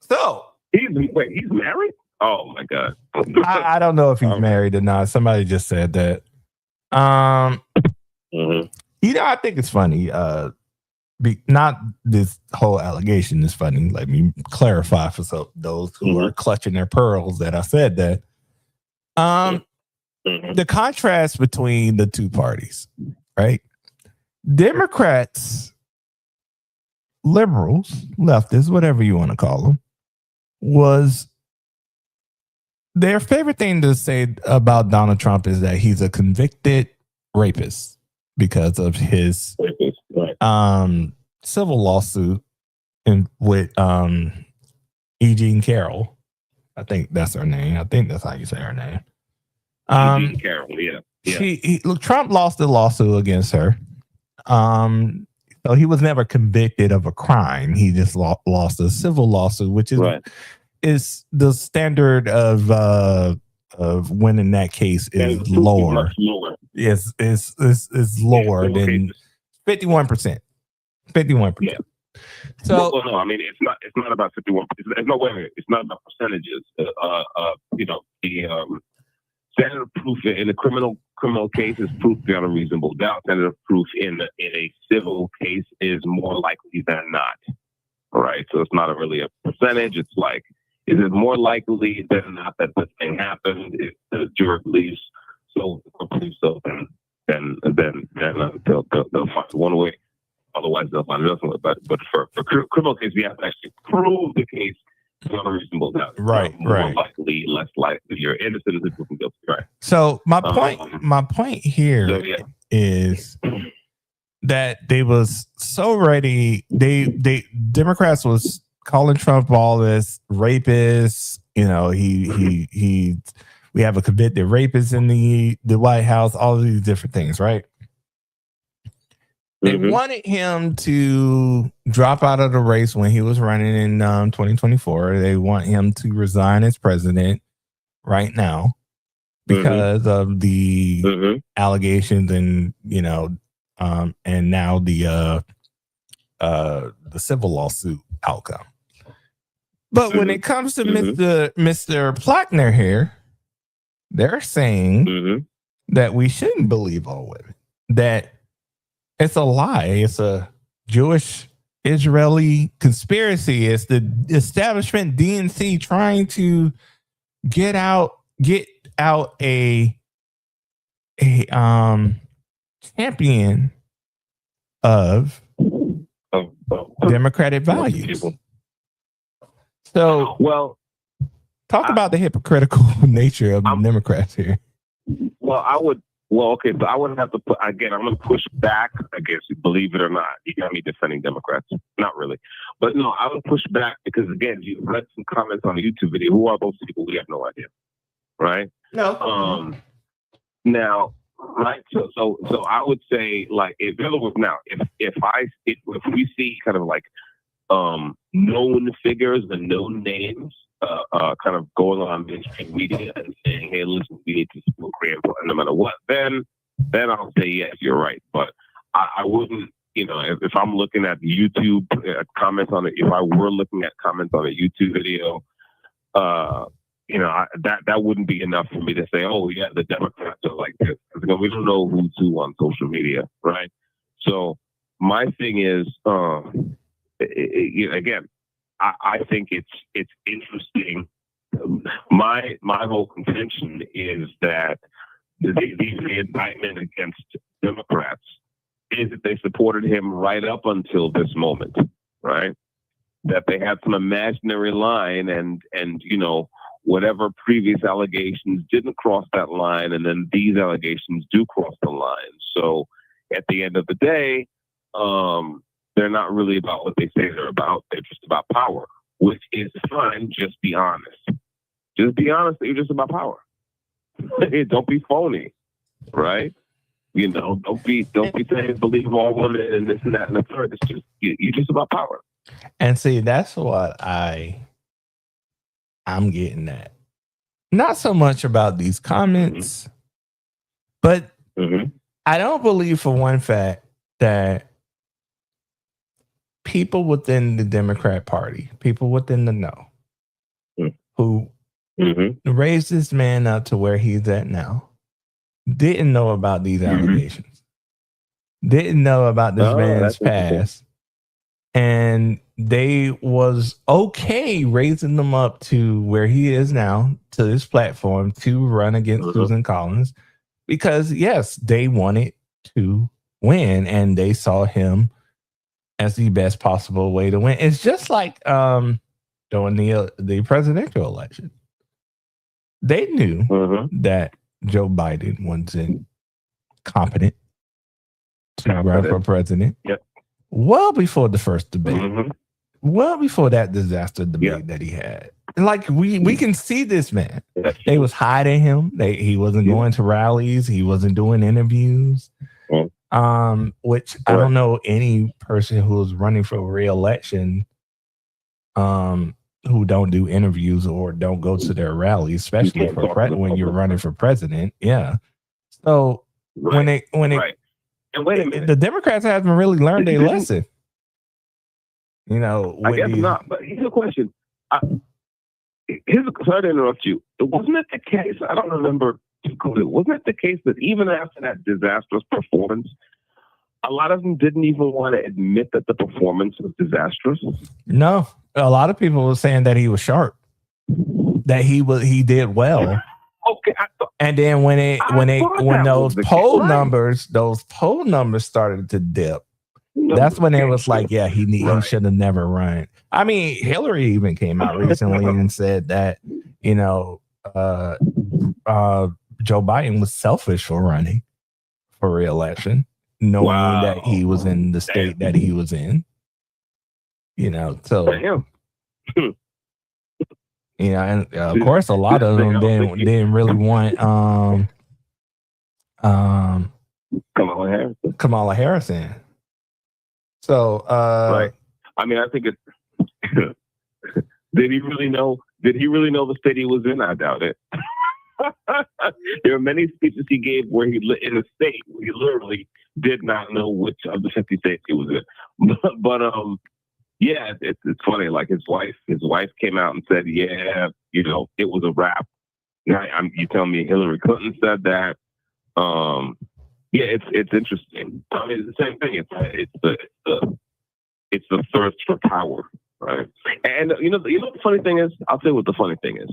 So he's married? Oh my God. I don't know if he's married or not. Somebody just said that. I think it's funny. Not this whole allegation is funny. Let me clarify for those who are clutching their pearls that I said that. The contrast between the two parties, right? Democrats, liberals, leftists, whatever you want to call them, was their favorite thing to say about Donald Trump is that he's a convicted rapist because of his civil lawsuit with E. Jean Carroll. I think that's her name. I think that's how you say her name. Jean Carroll, yeah. Trump lost the lawsuit against her. So he was never convicted of a crime. He just lost a civil lawsuit, which is the standard of winning that case is lower. Yes, is lower than 51%. 51%. Yeah. So no, I mean it's not about 51. It's no way. It's not about percentages. The standard of proof in a criminal case is proof beyond a reasonable doubt. Standard of proof in a civil case is more likely than not. All right, so it's not really a percentage. It's like, is it more likely than not that this thing happened? If the jury believes so, or believes so, then they'll find one way. Otherwise, they'll find another way. But for criminal case, we have to actually prove the case beyond a reasonable doubt. Right. More likely, less likely. You're innocent until proven guilty. Right. So my point here is that they was so ready. They Democrats was calling Trump all this rapist. We have a convicted rapist in the White House. All of these different things, right? They wanted him to drop out of the race when he was running in 2024. They want him to resign as president right now because of the allegations and and now the civil lawsuit outcome. But when it comes to Mr. Plattner here, they're saying that we shouldn't believe all women. That it's a lie. It's a Jewish Israeli conspiracy. It's the establishment DNC trying to get out a champion of democratic values. So, well, talk about the hypocritical nature of the Democrats here. Well, okay, so I would have to put, again, I'm going to push back against you, believe it or not. You got me defending Democrats. Not really. But no, I would push back because, again, you read some comments on a YouTube video. Who are those people? We have no idea. Right? No. Now, right. So I would say, like, if in other words, now, if we see kind of like known figures and known names kind of going on mainstream media and saying, "Hey, listen, we need to support Graham no matter what," then I'll say yes, you're right. But I wouldn't, if I'm looking at YouTube comments on it, if I were looking at comments on a YouTube video, that wouldn't be enough for me to say, "Oh, yeah, the Democrats are like this." Because we don't know who's who on social media, right? So my thing is, again, I think it's interesting. My whole contention is that the indictment against Democrats is that they supported him right up until this moment, right? That they had some imaginary line and whatever previous allegations didn't cross that line, and then these allegations do cross the line. So at the end of the day, they're not really about what they say they're about. They're just about power, which is fine. Just be honest. Just be honest that you're just about power. Don't be phony, right? Don't be saying believe all women and this and that and the third. It's just you're just about power. And see, that's what I'm getting at. Not so much about these comments, but I don't believe for one fact that people within the Democrat Party, people within the know, who raised this man up to where he's at now, didn't know about these allegations, didn't know about this man's past, and they was okay raising them up to where he is now, to this platform, to run against Susan Collins, because yes, they wanted to win and they saw him as the best possible way to win. It's just like during the presidential election. They knew that Joe Biden wasn't competent to run for president. Well before the first debate. Well before that disaster debate that he had. Like we can see this man. They was hiding him. He wasn't going to rallies. He wasn't doing interviews. Which I don't know any person who's running for re-election who don't do interviews or don't go to their rallies, especially when you're running for president. Yeah. So when it and wait a minute, the Democrats haven't really learned their lesson. I guess not. But here's a question. Sorry to interrupt you. Wasn't it the case? I don't remember. Wasn't it the case that even after that disastrous performance, a lot of them didn't even want to admit that the performance was disastrous? No, a lot of people were saying that he was sharp, that he did well. Okay, and then when those poll numbers started to dip, that's when it was like, yeah, he should have never run. I mean, Hillary even came out recently and said that Joe Biden was selfish for running for re-election, knowing that he was in the state that he was in. So and of course, a lot of them didn't really want Kamala Harris in. So right. I mean, I think it. Did he really know the state he was in? I doubt it. There are many speeches he gave where he in a state where he literally did not know which of the 50 states he was in. But yeah, it's funny. Like his wife came out and said, yeah, it was a wrap. Now you tell me Hillary Clinton said that. Yeah, it's interesting. I mean, it's the same thing. It's the thirst for power, right? And the funny thing is, I'll tell you what the funny thing is.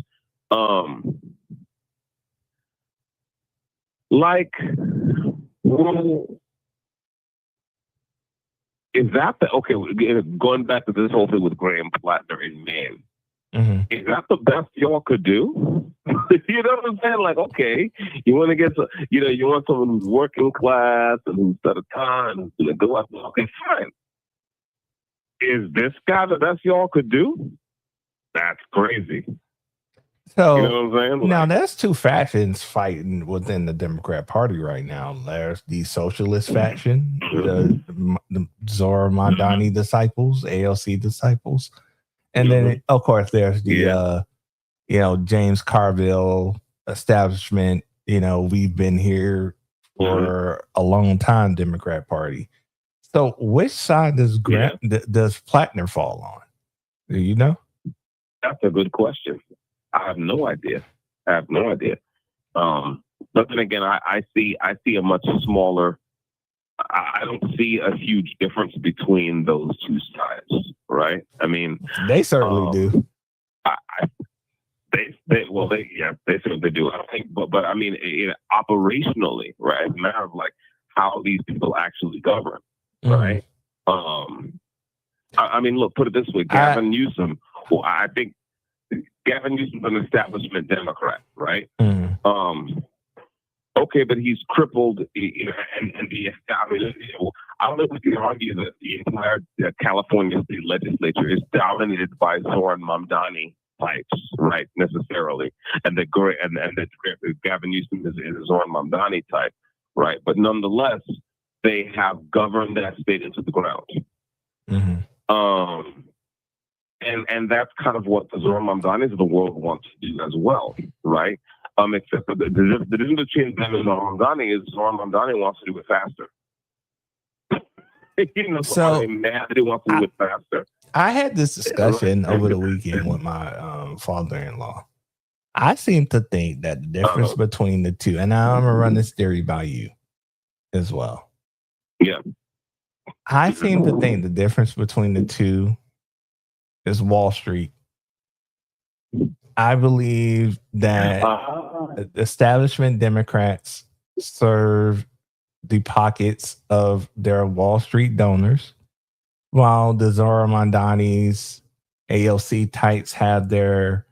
Is that okay? Going back to this whole thing with Graham Plattner and Maine, Is that the best y'all could do? You know what I'm saying? Like, okay, you want to get some, you want someone who's working class and who's got a ton, who's going to go up. Okay, fine. Is this guy the best y'all could do? That's crazy. So you know what I'm saying? Now there's two factions fighting within the Democrat Party right now. There's the socialist faction, the Zora Mandani disciples, ALC disciples, and then of course there's the James Carville establishment. We've been here for a long time, Democrat Party. So which side does Plattner fall on? Do you know? That's a good question. I have no idea. But then again, I see a much smaller. I don't see a huge difference between those two sides, right? I mean, they certainly do. They certainly do. I don't think, but I mean, operationally, right? It's a matter of like how these people actually govern, right? I mean, look, put it this way: Gavin Newsom. Well, I think Gavin Newsom's an establishment Democrat, right? Okay, but he's crippled, and I don't know if we can argue that the entire California state legislature is dominated by Zoran Mamdani types, right? Necessarily, and that Gavin Newsom is a Zoran Mamdani type, right? But nonetheless, they have governed that state into the ground. And that's kind of what the Zoran Mamdanis of the world want to do as well, right? Except for the difference between them and Zoran Mamdani is Zoran Mamdani wants to do it faster. So mad that he wants to do it faster. I had this discussion over the weekend with my father-in-law. I seem to think that the difference between the two, and now I'm gonna run this theory by you as well. Yeah. I seem to think the difference between the two is Wall Street. I believe that establishment Democrats serve the pockets of their Wall Street donors, while the Zora Mandani's AOC types have their,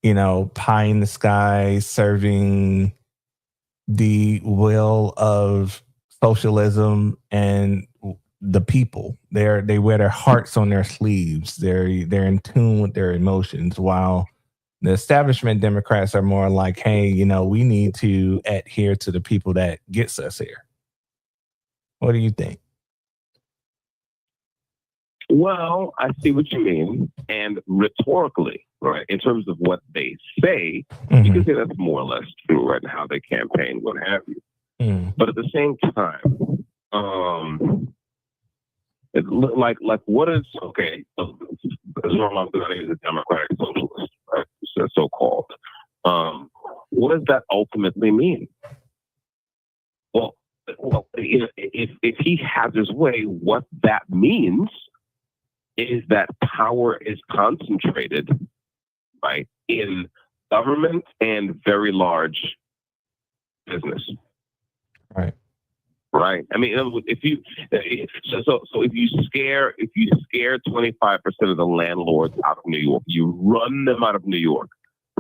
pie in the sky serving the will of socialism and the people. They wear their hearts on their sleeves. They're in tune with their emotions, while the establishment Democrats are more like, hey, we need to adhere to the people that gets us here. What do you think? Well, I see what you mean. And rhetorically, right, in terms of what they say, you can say that's more or less true, right, and how they campaign, what have you. But at the same time, it looked like what is okay? Zoran Mamdani is a Democratic socialist, right? So called. What does that ultimately mean? Well, if he has his way, what that means is that power is concentrated, right, in government and very large business. Right. Right. I mean, if you scare 25% of the landlords out of New York, you run them out of New York,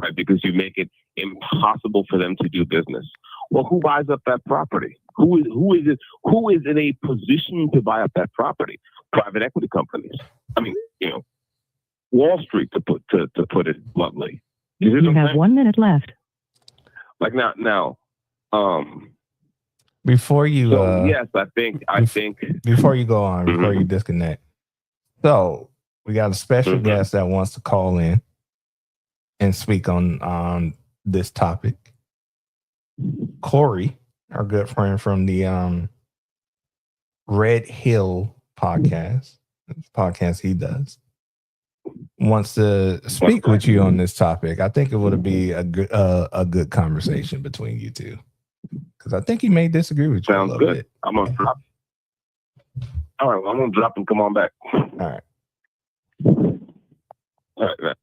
right? Because you make it impossible for them to do business. Well, who buys up that property? Who is in a position to buy up that property? Private equity companies. I mean, Wall Street, to put it bluntly. You have 1 minute left. Like now. Before you, yes, I think before you go on, before you disconnect. So we got a special guest that wants to call in and speak on this topic. Corey, our good friend from the Red Hill podcast he does, wants to speak with you on this topic. I think it would be a good conversation between you two. Because I think he may disagree with you. Sounds a little good. bit. I'm gonna drop. All right, well, I'm gonna drop and come on back. All right. All right.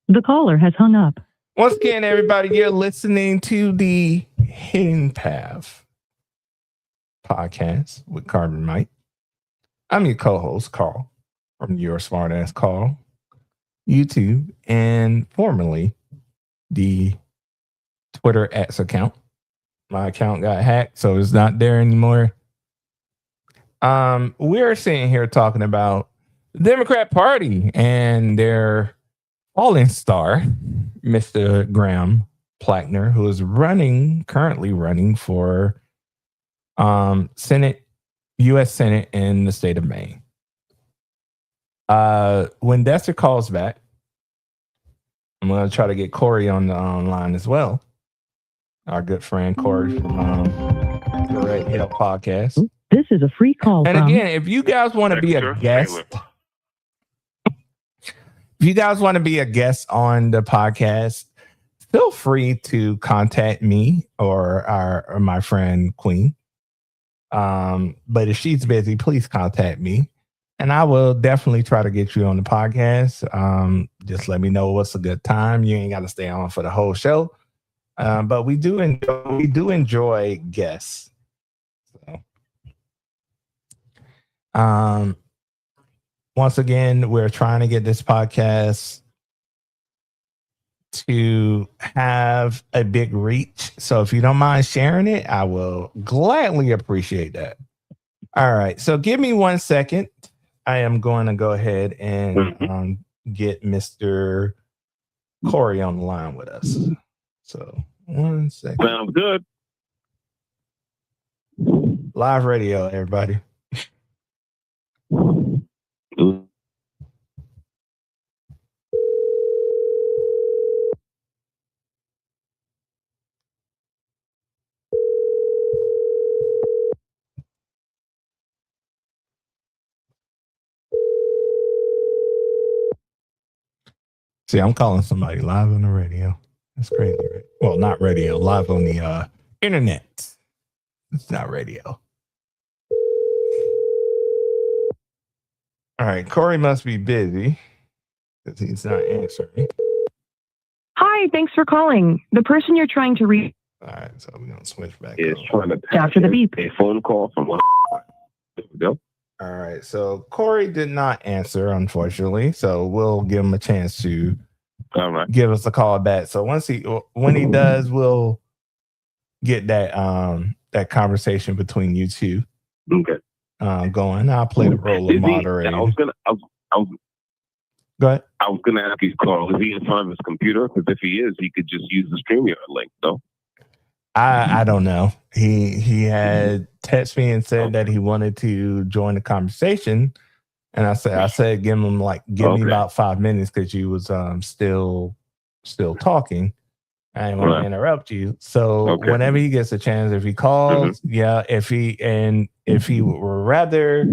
The caller has hung up. Once again, everybody, you're listening to the Hidden Path podcast with Carbon Mike. I'm your co-host, Carl. from Your Smart Ass Call, YouTube, and formerly the Twitter X account. My account got hacked, so it's not there anymore. We're sitting here talking about the Democrat Party and their falling star, Mr. Graham Plattner, who is currently running for U.S. Senate in the state of Maine. When Dexter calls back, I'm going to try to get Corey on the online as well. Our good friend Corey from the Red Hill Podcast. This is a free call. And again, if you guys want to be a guest, on the podcast, feel free to contact me or my friend Queen. But if she's busy, please contact me, and I will definitely try to get you on the podcast. Just let me know what's a good time. You ain't got to stay on for the whole show, but we do enjoy guests. So, once again, we're trying to get this podcast to have a big reach. So if you don't mind sharing it, I will gladly appreciate that. All right. So give me 1 second. I am going to go ahead and get Mr. Corey on the line with us. So 1 second. Sounds good. Live radio, everybody. See, I'm calling somebody live on the radio. That's crazy, right? Well, not radio, live on the internet. It's not radio. All right, Corey must be busy because he's not answering. Hi, thanks for calling. The person you're trying to reach. All right, so we're going to switch back. Is trying to after the beep. A phone call from one. There we go. All right, so Corey did not answer, unfortunately. So we'll give him a chance to give us a call back. So when he does, we'll get that conversation between you two. Okay. Going. I'll play the role of moderator. Go ahead. I was gonna ask you, Carl, is he in front of his computer? Because if he is, he could just use the StreamYard link, though. I don't know. He had texted me and said that he wanted to join the conversation, and I said give him me about 5 minutes because you was still talking. I didn't want to interrupt you. So whenever he gets a chance, if he calls, if he would rather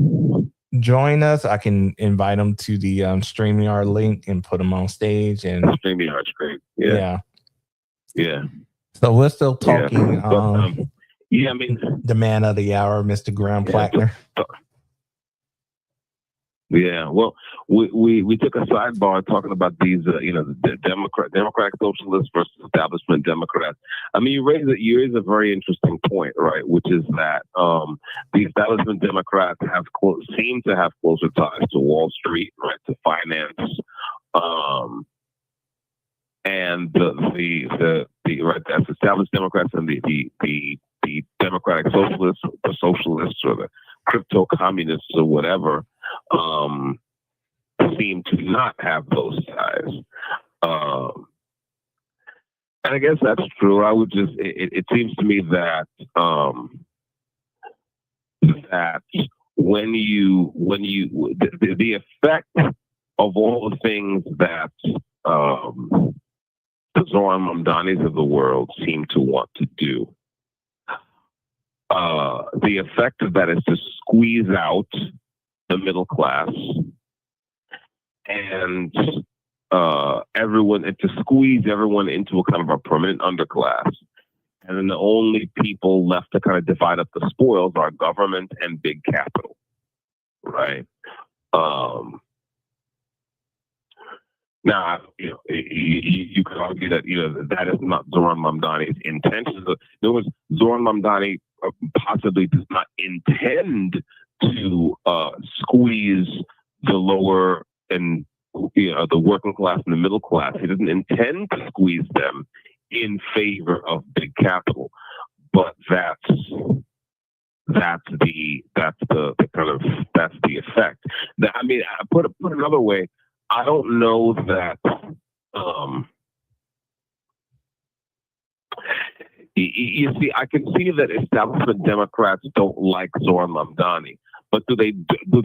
join us, I can invite him to the StreamYard link and put him on stage. And StreamYard's great. Yeah. So we're still talking. I mean, the man of the hour, Mr. Graham Plattner. Yeah, well, we took a sidebar talking about these, the Democratic socialists versus establishment Democrats. I mean, you raise a very interesting point, right? Which is that the establishment Democrats seem to have closer ties to Wall Street, right, to finance, and the that's established Democrats and the Democratic socialists, the socialists or the crypto communists or whatever, seem to not have those ties. And I guess that's true. I would just, it seems to me that, that when you, the effect of all the things that, the Zoran Mamdanis of the world seem to want to do, the effect of that is to squeeze out the middle class and to squeeze everyone into a kind of a permanent underclass. And then the only people left to kind of divide up the spoils are government and big capital, right? Now, you could argue that, that is not Zoran Mamdani's intention. In other words, Zoran Mamdani possibly does not intend to squeeze the lower and the working class and the middle class. He doesn't intend to squeeze them in favor of big capital, but that's the effect. I mean, put another way, I don't know that. You see, I can see that establishment Democrats don't like Zohran Mamdani, but do they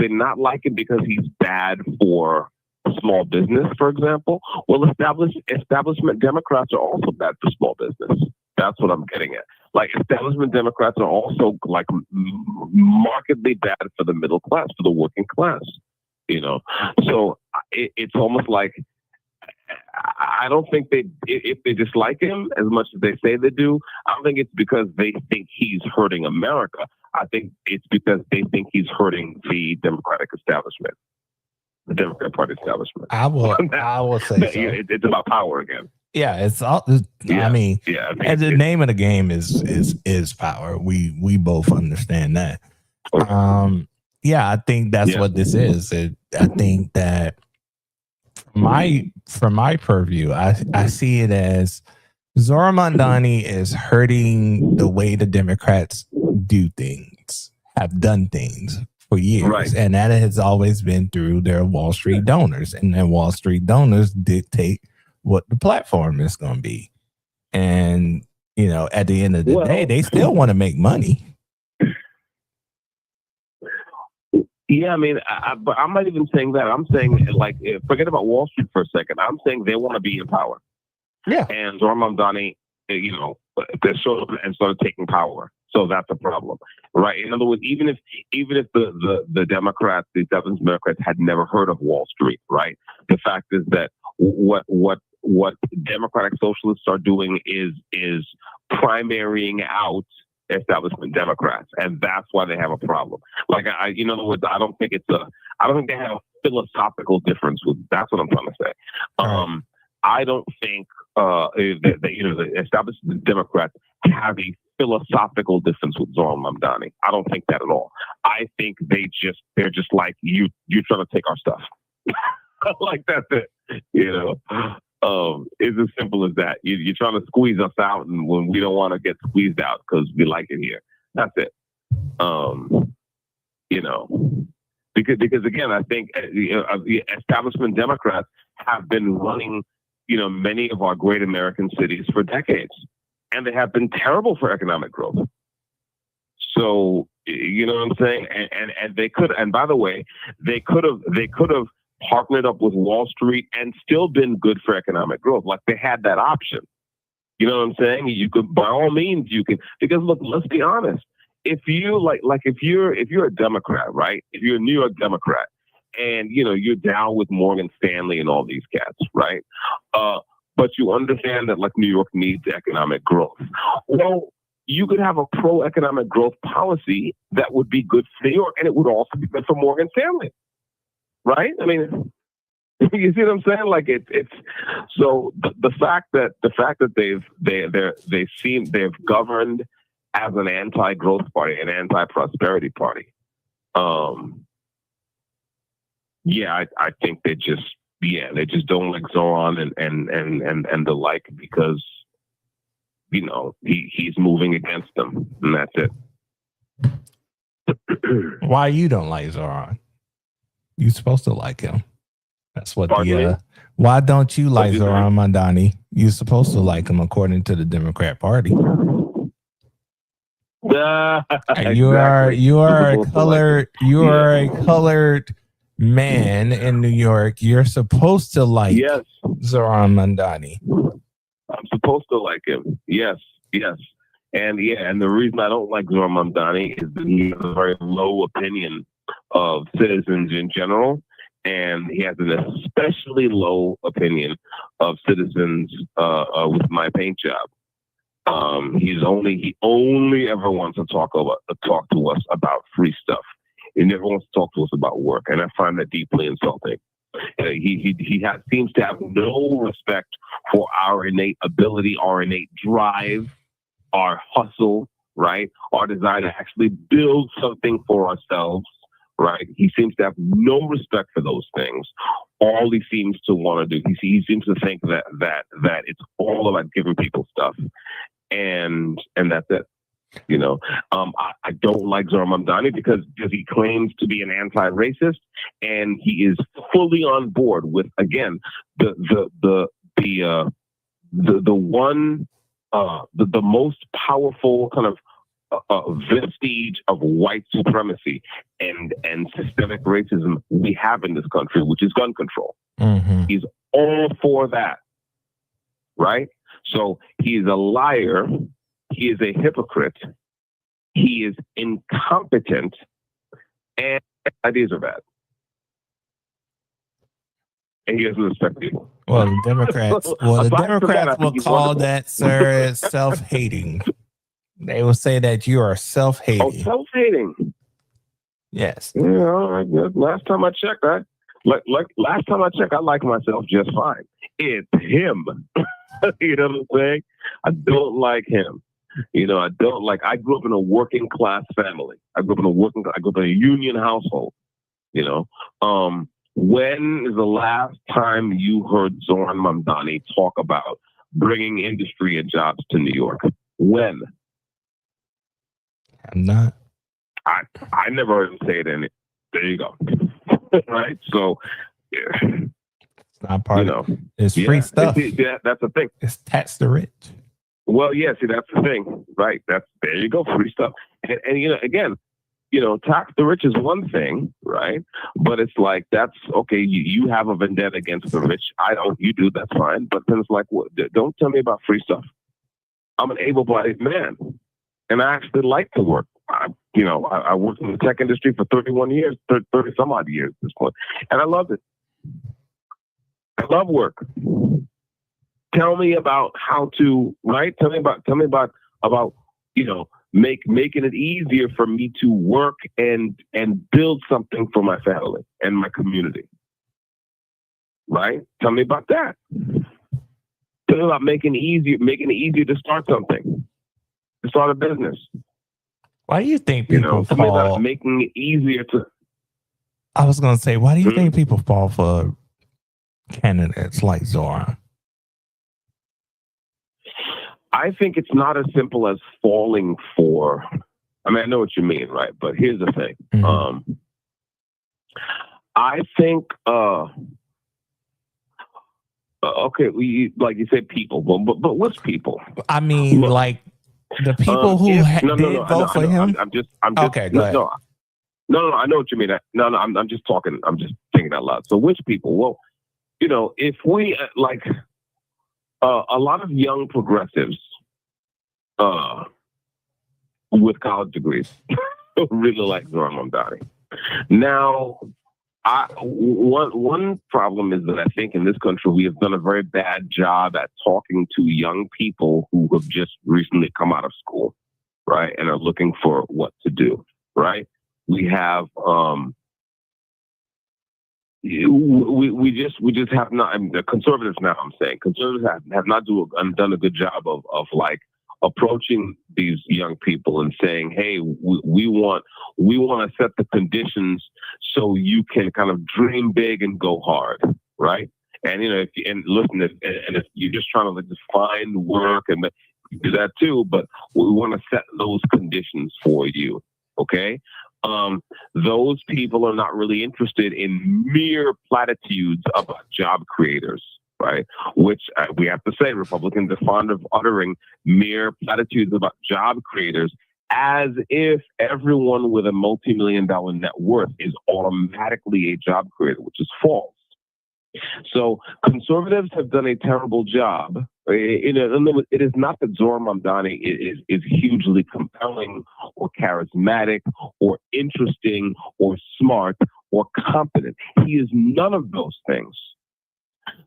not like him because he's bad for small business, for example? Well, establishment Democrats are also bad for small business. That's what I'm getting at. Like, establishment Democrats are also like markedly bad for the middle class, for the working class. So it's almost like, I don't think if they dislike him as much as they say they do, I don't think it's because they think he's hurting America. I think it's because they think he's hurting the Democratic establishment, the Democratic Party establishment. I will say so. It's about power again. Yeah, it's all. I mean, and the name of the game is power. We both understand that. Yeah, I think that's what this is. I think that from my purview, I see it as Zohran Mamdani is hurting the way the Democrats do things, have done things for years. Right. And that has always been through their Wall Street donors. And then Wall Street donors dictate what the platform is going to be. And, at the end of the day, they still want to make money. Yeah, I mean, but I'm not even saying that. I'm saying, like, forget about Wall Street for a second. I'm saying they want to be in power. Yeah. And Zohran Mamdani, they're sort of started taking power. So that's a problem, right? In other words, even if the Democrats, the establishment Democrats, had never heard of Wall Street, right? The fact is that what Democratic socialists are doing is primarying out establishment Democrats, and that's why they have a problem. Like, in other words, I don't think they have a philosophical difference with. That's what I'm trying to say. I don't think the establishment Democrats have a philosophical difference with Zohran Mamdani. I don't think that at all. I think they're just like you're trying to take our stuff. Like, that's it. It's as simple as that. You're trying to squeeze us out, and when we don't want to get squeezed out because we like it here. That's it. Because again, I think the establishment Democrats have been running, many of our great American cities for decades, and they have been terrible for economic growth. So, you know what I'm saying? And they could, and by the way, they could have partnered up with Wall Street and still been good for economic growth. Like, they had that option. You know what I'm saying? You could, by all means, you can, because look, let's be honest. If you if you're a Democrat, right? If you're a New York Democrat and, you're down with Morgan Stanley and all these cats, right? But you understand that, like, New York needs economic growth. Well, you could have a pro-economic growth policy that would be good for New York, and it would also be good for Morgan Stanley. Right? I mean, you see what I'm saying? Like, it's so the fact that they've governed as an anti-growth party, an anti-prosperity party. I think they just don't like Zohran and the like, because he's moving against them, and that's it. Why you don't like Zohran? You're supposed to like him. That's what why don't you like Zohran Mamdani? You're supposed to like him according to the Democrat Party. You are a colored man in New York. You're supposed to like Zohran Mamdani. I'm supposed to like him. Yes. And the reason I don't like Zohran Mamdani is that he has a very low opinion of citizens in general, and he has an especially low opinion of citizens with my paint job. He only ever wants to talk to us about free stuff. He never wants to talk to us about work, and I find that deeply insulting. He seems to have no respect for our innate ability, our innate drive, our hustle, right? Our desire to actually build something for ourselves, right? He seems to have no respect for those things. All he seems to want to do, he seems to think that it's all about giving people stuff, and that's it. You know, I don't like Zohran Mamdani because he claims to be an anti-racist, and he is fully on board with, again, the most powerful kind of vestige of white supremacy and systemic racism we have in this country, which is gun control. Mm-hmm. He's all for that, right? So he is a liar. He is a hypocrite. He is incompetent, and ideas are bad. And he doesn't respect people. Well, the Democrats will call that, sir, self-hating. They will say that you are self-hating. Oh, self-hating. Yes. Yeah, all right. Last time I checked, I like myself just fine. It's him. You know what I'm saying? I don't like him. You know, I grew up in a working class family. I grew up in a union household. You know, when is the last time you heard Zohran Mamdani talk about bringing industry and jobs to New York? When? I'm not. I never heard him say it. There you go. Right? So, yeah. It's not part of it. It's free stuff. That's the thing. It's tax the rich. Well, yeah, see, that's the thing, right? There you go, free stuff. And you know, again, you know, tax the rich is one thing, right? But it's like, that's okay. You have a vendetta against the rich. I don't. You do. That's fine. But then it's like, don't tell me about free stuff. I'm an able-bodied man, and I actually like to work. I worked in the tech industry for 31 years, 30 some odd years at this point, and I loved it. I love work. Tell me about how to, right? Tell me about you know, making it easier for me to work and build something for my family and my community. Right? Tell me about that. Tell me about making it easier to start something, to start a business. Why do you think people tell me about making it easier to? I was going to say, why do you think people fall for candidates like Zohran? I think it's not as simple as falling for. I mean, I know what you mean, right? But here's the thing. Mm-hmm. I think, okay, like you said, people, but what's people? I mean, like the people who did vote for him. I'm just okay. Go ahead. No, I know what you mean. No, I'm just talking. I'm just thinking out loud. So, which people? Well, you know, if we like. A lot of young progressives with college degrees really like Zohran Mamdani. Now, one problem is that I think in this country we have done a very bad job at talking to young people who have just recently come out of school, right, and are looking for what to do, right? We have we just have not. I mean, the conservatives now. I'm saying conservatives have not done a good job of like approaching these young people and saying, "Hey, we want to set the conditions so you can kind of dream big and go hard, right?" And you know, if you're just trying to like just find work and you do that too, but we want to set those conditions for you, okay? Those people are not really interested in mere platitudes about job creators, right? Which we have to say, Republicans are fond of uttering mere platitudes about job creators as if everyone with a multi-million-dollar net worth is automatically a job creator, which is false. So conservatives have done a terrible job. It is not that Zohran Mamdani is hugely compelling or charismatic or interesting or smart or competent. He is none of those things.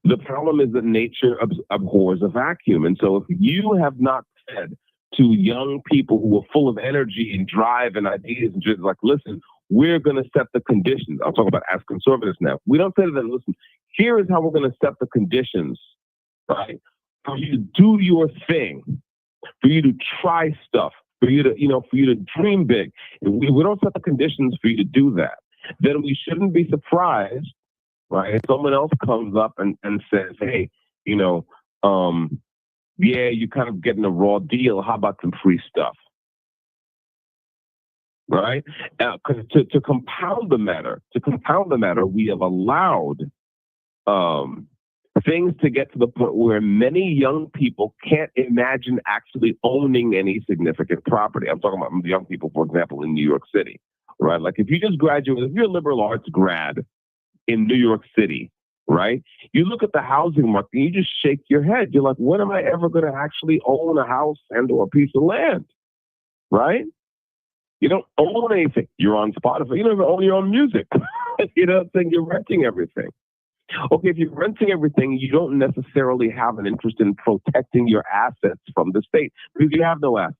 The problem is that nature abhors a vacuum. And so if you have not said to young people who are full of energy and drive and ideas and just like, listen, we're going to set the conditions. I'll talk about as conservatives now. We don't say to them, listen, here is how we're going to set the conditions, right? For you to do your thing, for you to try stuff, for you to dream big. We don't set the conditions for you to do that. then we shouldn't be surprised, right? If someone else comes up and says, hey, yeah, you're kind of getting a raw deal. How about some free stuff? Right? Because to compound the matter, we have allowed things to get to the point where many young people can't imagine actually owning any significant property. I'm talking about young people, for example, in New York City, right? Like if you just graduate, if you're a liberal arts grad in New York City, right? You look at the housing market and you just shake your head. You're like, when am I ever going to actually own a house and or a piece of land, right? You don't own anything. You're on Spotify. You don't even own your own music. You know what I'm saying? You're renting everything. Okay, if you're renting everything, you don't necessarily have an interest in protecting your assets from the state because you have no assets.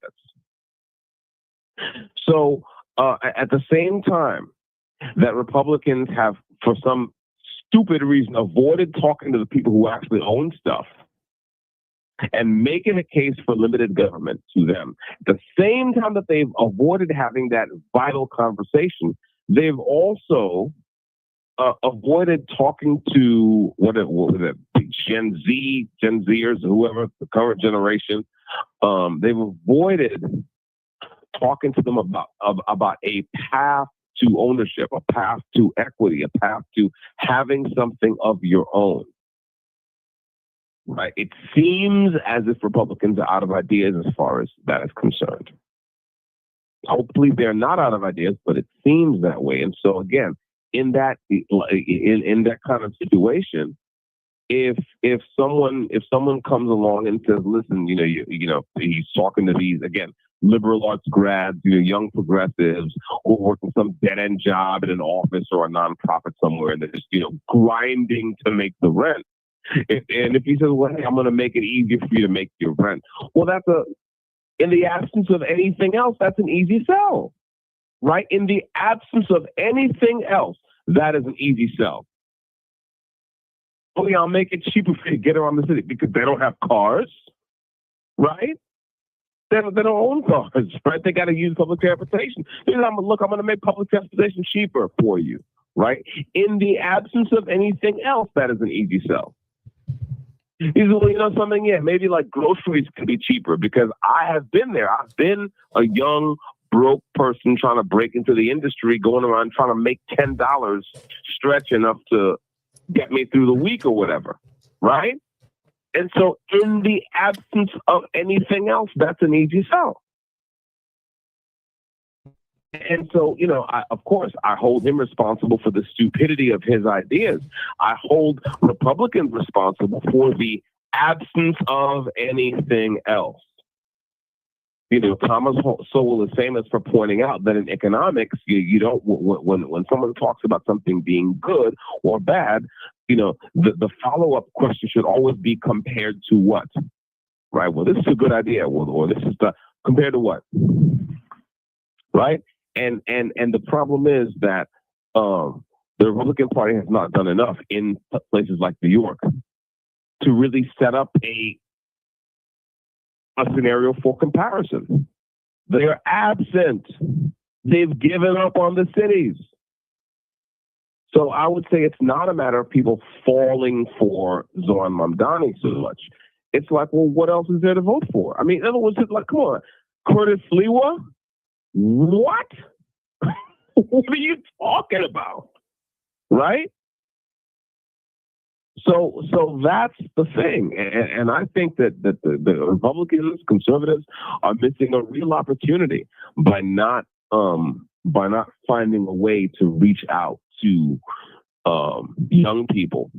So at the same time that Republicans have, for some stupid reason, avoided talking to the people who actually own stuff and making a case for limited government to them, at the same time that they've avoided having that vital conversation, they've also avoided talking to what was it, Gen Zers, whoever, the current generation. They've avoided talking to them about a path to ownership, a path to equity, a path to having something of your own. Right? It seems as if Republicans are out of ideas as far as that is concerned. Hopefully, they're not out of ideas, but it seems that way. And so, again, in that kind of situation, if someone comes along and says, listen, he's talking to these, again, liberal arts grads, young progressives who are working some dead end job in an office or a nonprofit somewhere, and they're just grinding to make the rent. And if he says, well, hey, I'm going to make it easier for you to make your rent, well, in the absence of anything else, that's an easy sell. Right? In the absence of anything else, that is an easy sell. Oh, yeah, I'll make it cheaper for you to get around the city because they don't have cars, right? They don't own cars, right? They got to use public transportation. I'm going to make public transportation cheaper for you, right? In the absence of anything else, that is an easy sell. He said, well, something, yeah, maybe like groceries can be cheaper because I have been there. I've been a young broke person trying to break into the industry, going around trying to make $10 stretch enough to get me through the week or whatever, right? And so in the absence of anything else, that's an easy sell. And so, of course, I hold him responsible for the stupidity of his ideas. I hold Republicans responsible for the absence of anything else. Thomas Sowell is famous for pointing out that in economics, you don't, when someone talks about something being good or bad, the follow-up question should always be compared to what, right? Well, this is a good idea, or this is compared to what, right? And the problem is that the Republican Party has not done enough in places like New York to really set up a scenario for comparison. They are absent. They've given up on the cities. So I would say it's not a matter of people falling for Zohran Mamdani so much. It's like, well, what else is there to vote for? I mean, in other words, it's like, come on, Curtis Sliwa? What? What are you talking about? Right? So that's the thing. And I think that the Republicans, conservatives are missing a real opportunity by not finding a way to reach out to young people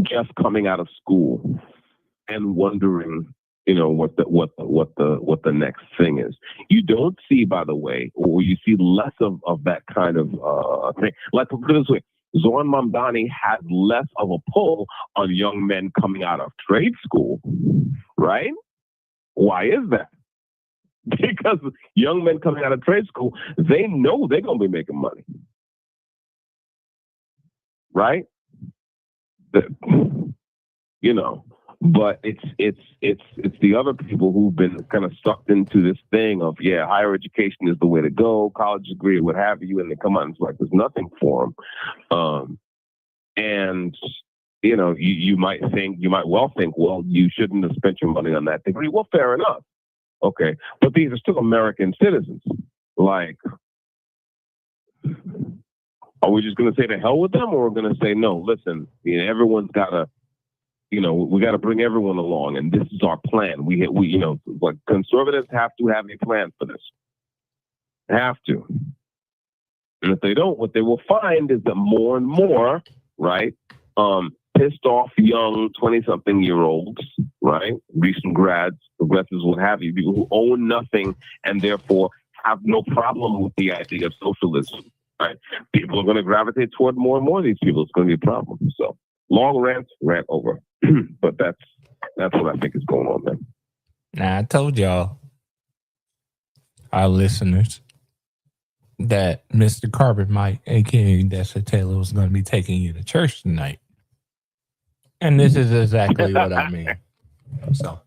just coming out of school and wondering, what the next thing is. You don't see, by the way, or you see less of that kind of thing. Like, put it this way, Zohran Mamdani has less of a pull on young men coming out of trade school, right? Why is that? Because young men coming out of trade school, they know they're going to be making money, right? But it's the other people who've been kind of sucked into this thing of, yeah, higher education is the way to go, college degree, what have you, and they come out and it's like there's nothing for them. And you know, you might well think, well, you shouldn't have spent your money on that degree. Well, fair enough. Okay. But these are still American citizens. Like, are we just going to say to hell with them, or we're going to say, no, listen, you know, everyone's got to, you know, we got to bring everyone along, and this is our plan. We, you know, like conservatives have to have a plan for this. Have to. And if they don't, what they will find is that more and more, right, pissed off young 20-something-year-olds, right, recent grads, progressives, what have you, people who own nothing and therefore have no problem with the idea of socialism, right? People are going to gravitate toward more and more of these people. It's going to be a problem. So long rant over. But that's what I think is going on there. Now, I told y'all, our listeners, that Mr. Carbon Mike, a.k.a. Desha Taylor, was going to be taking you to church tonight. And this is exactly what I mean. So,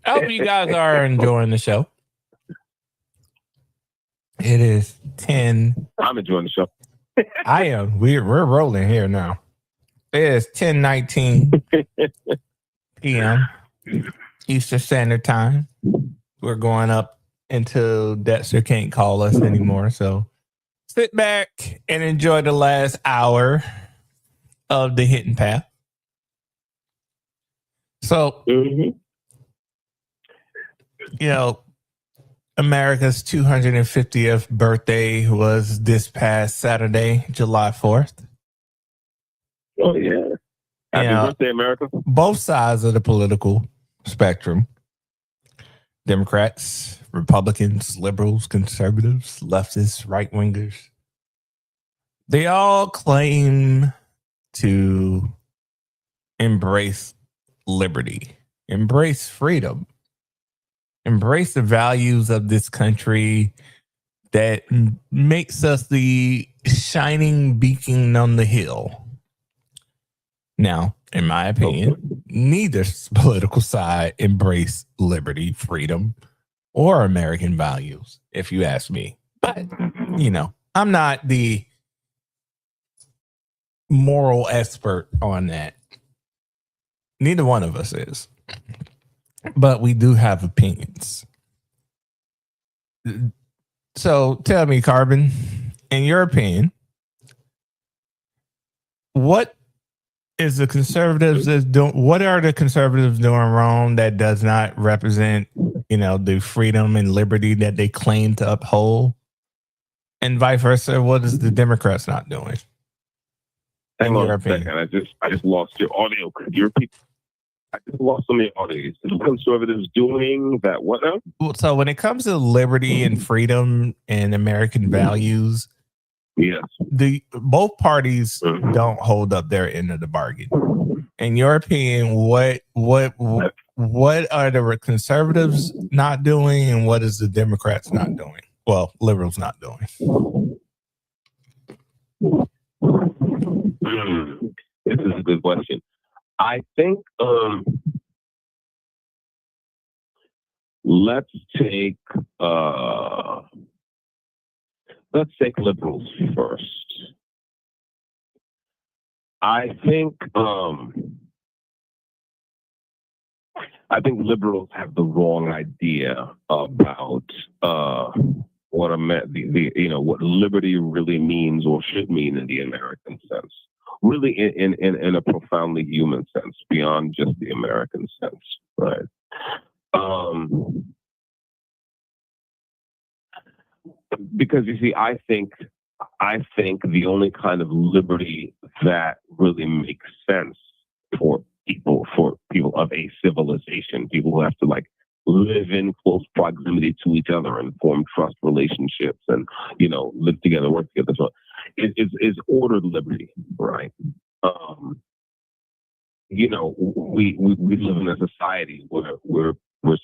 I hope you guys are enjoying the show. It is 10. I'm enjoying the show. I am. We're rolling here now. It is 10:19 p.m. Eastern Standard Time. We're going up until Dexter can't call us anymore. So sit back and enjoy the last hour of the Hitting Path. So, you know, America's 250th birthday was this past Saturday, July 4th. Oh, yeah. Happy birthday, America. Both sides of the political spectrum, Democrats, Republicans, liberals, conservatives, leftists, right-wingers, they all claim to embrace liberty, embrace freedom, embrace the values of this country that makes us the shining beacon on the hill. Now, in my opinion, neither political side embrace liberty, freedom, or American values, if you ask me. But, you know, I'm not the moral expert on that. Neither one of us is. But we do have opinions. So tell me, Carbon, in your opinion, what is the conservatives what are the conservatives doing wrong that does not represent, you know, the freedom and liberty that they claim to uphold? And vice versa, what is the Democrats not doing? Hang on a second. I just lost your audio. Could you repeat? I just lost some of your audio. Is the conservatives doing that? What now? Well, so when it comes to liberty and freedom and American values, yes, both parties don't hold up their end of the bargain. In your opinion, what are the conservatives not doing, and what is the Democrats not doing? Well, liberals not doing. This is a good question. I think let's take liberals first. I think liberals have the wrong idea about what what liberty really means or should mean in the American sense. Really, in a profoundly human sense, beyond just the American sense, right? Because you see, I think the only kind of liberty that really makes sense for people of a civilization, people who have to like live in close proximity to each other and form trust relationships and, you know, live together, work together. So is ordered liberty, right? You know, we live in a society where we're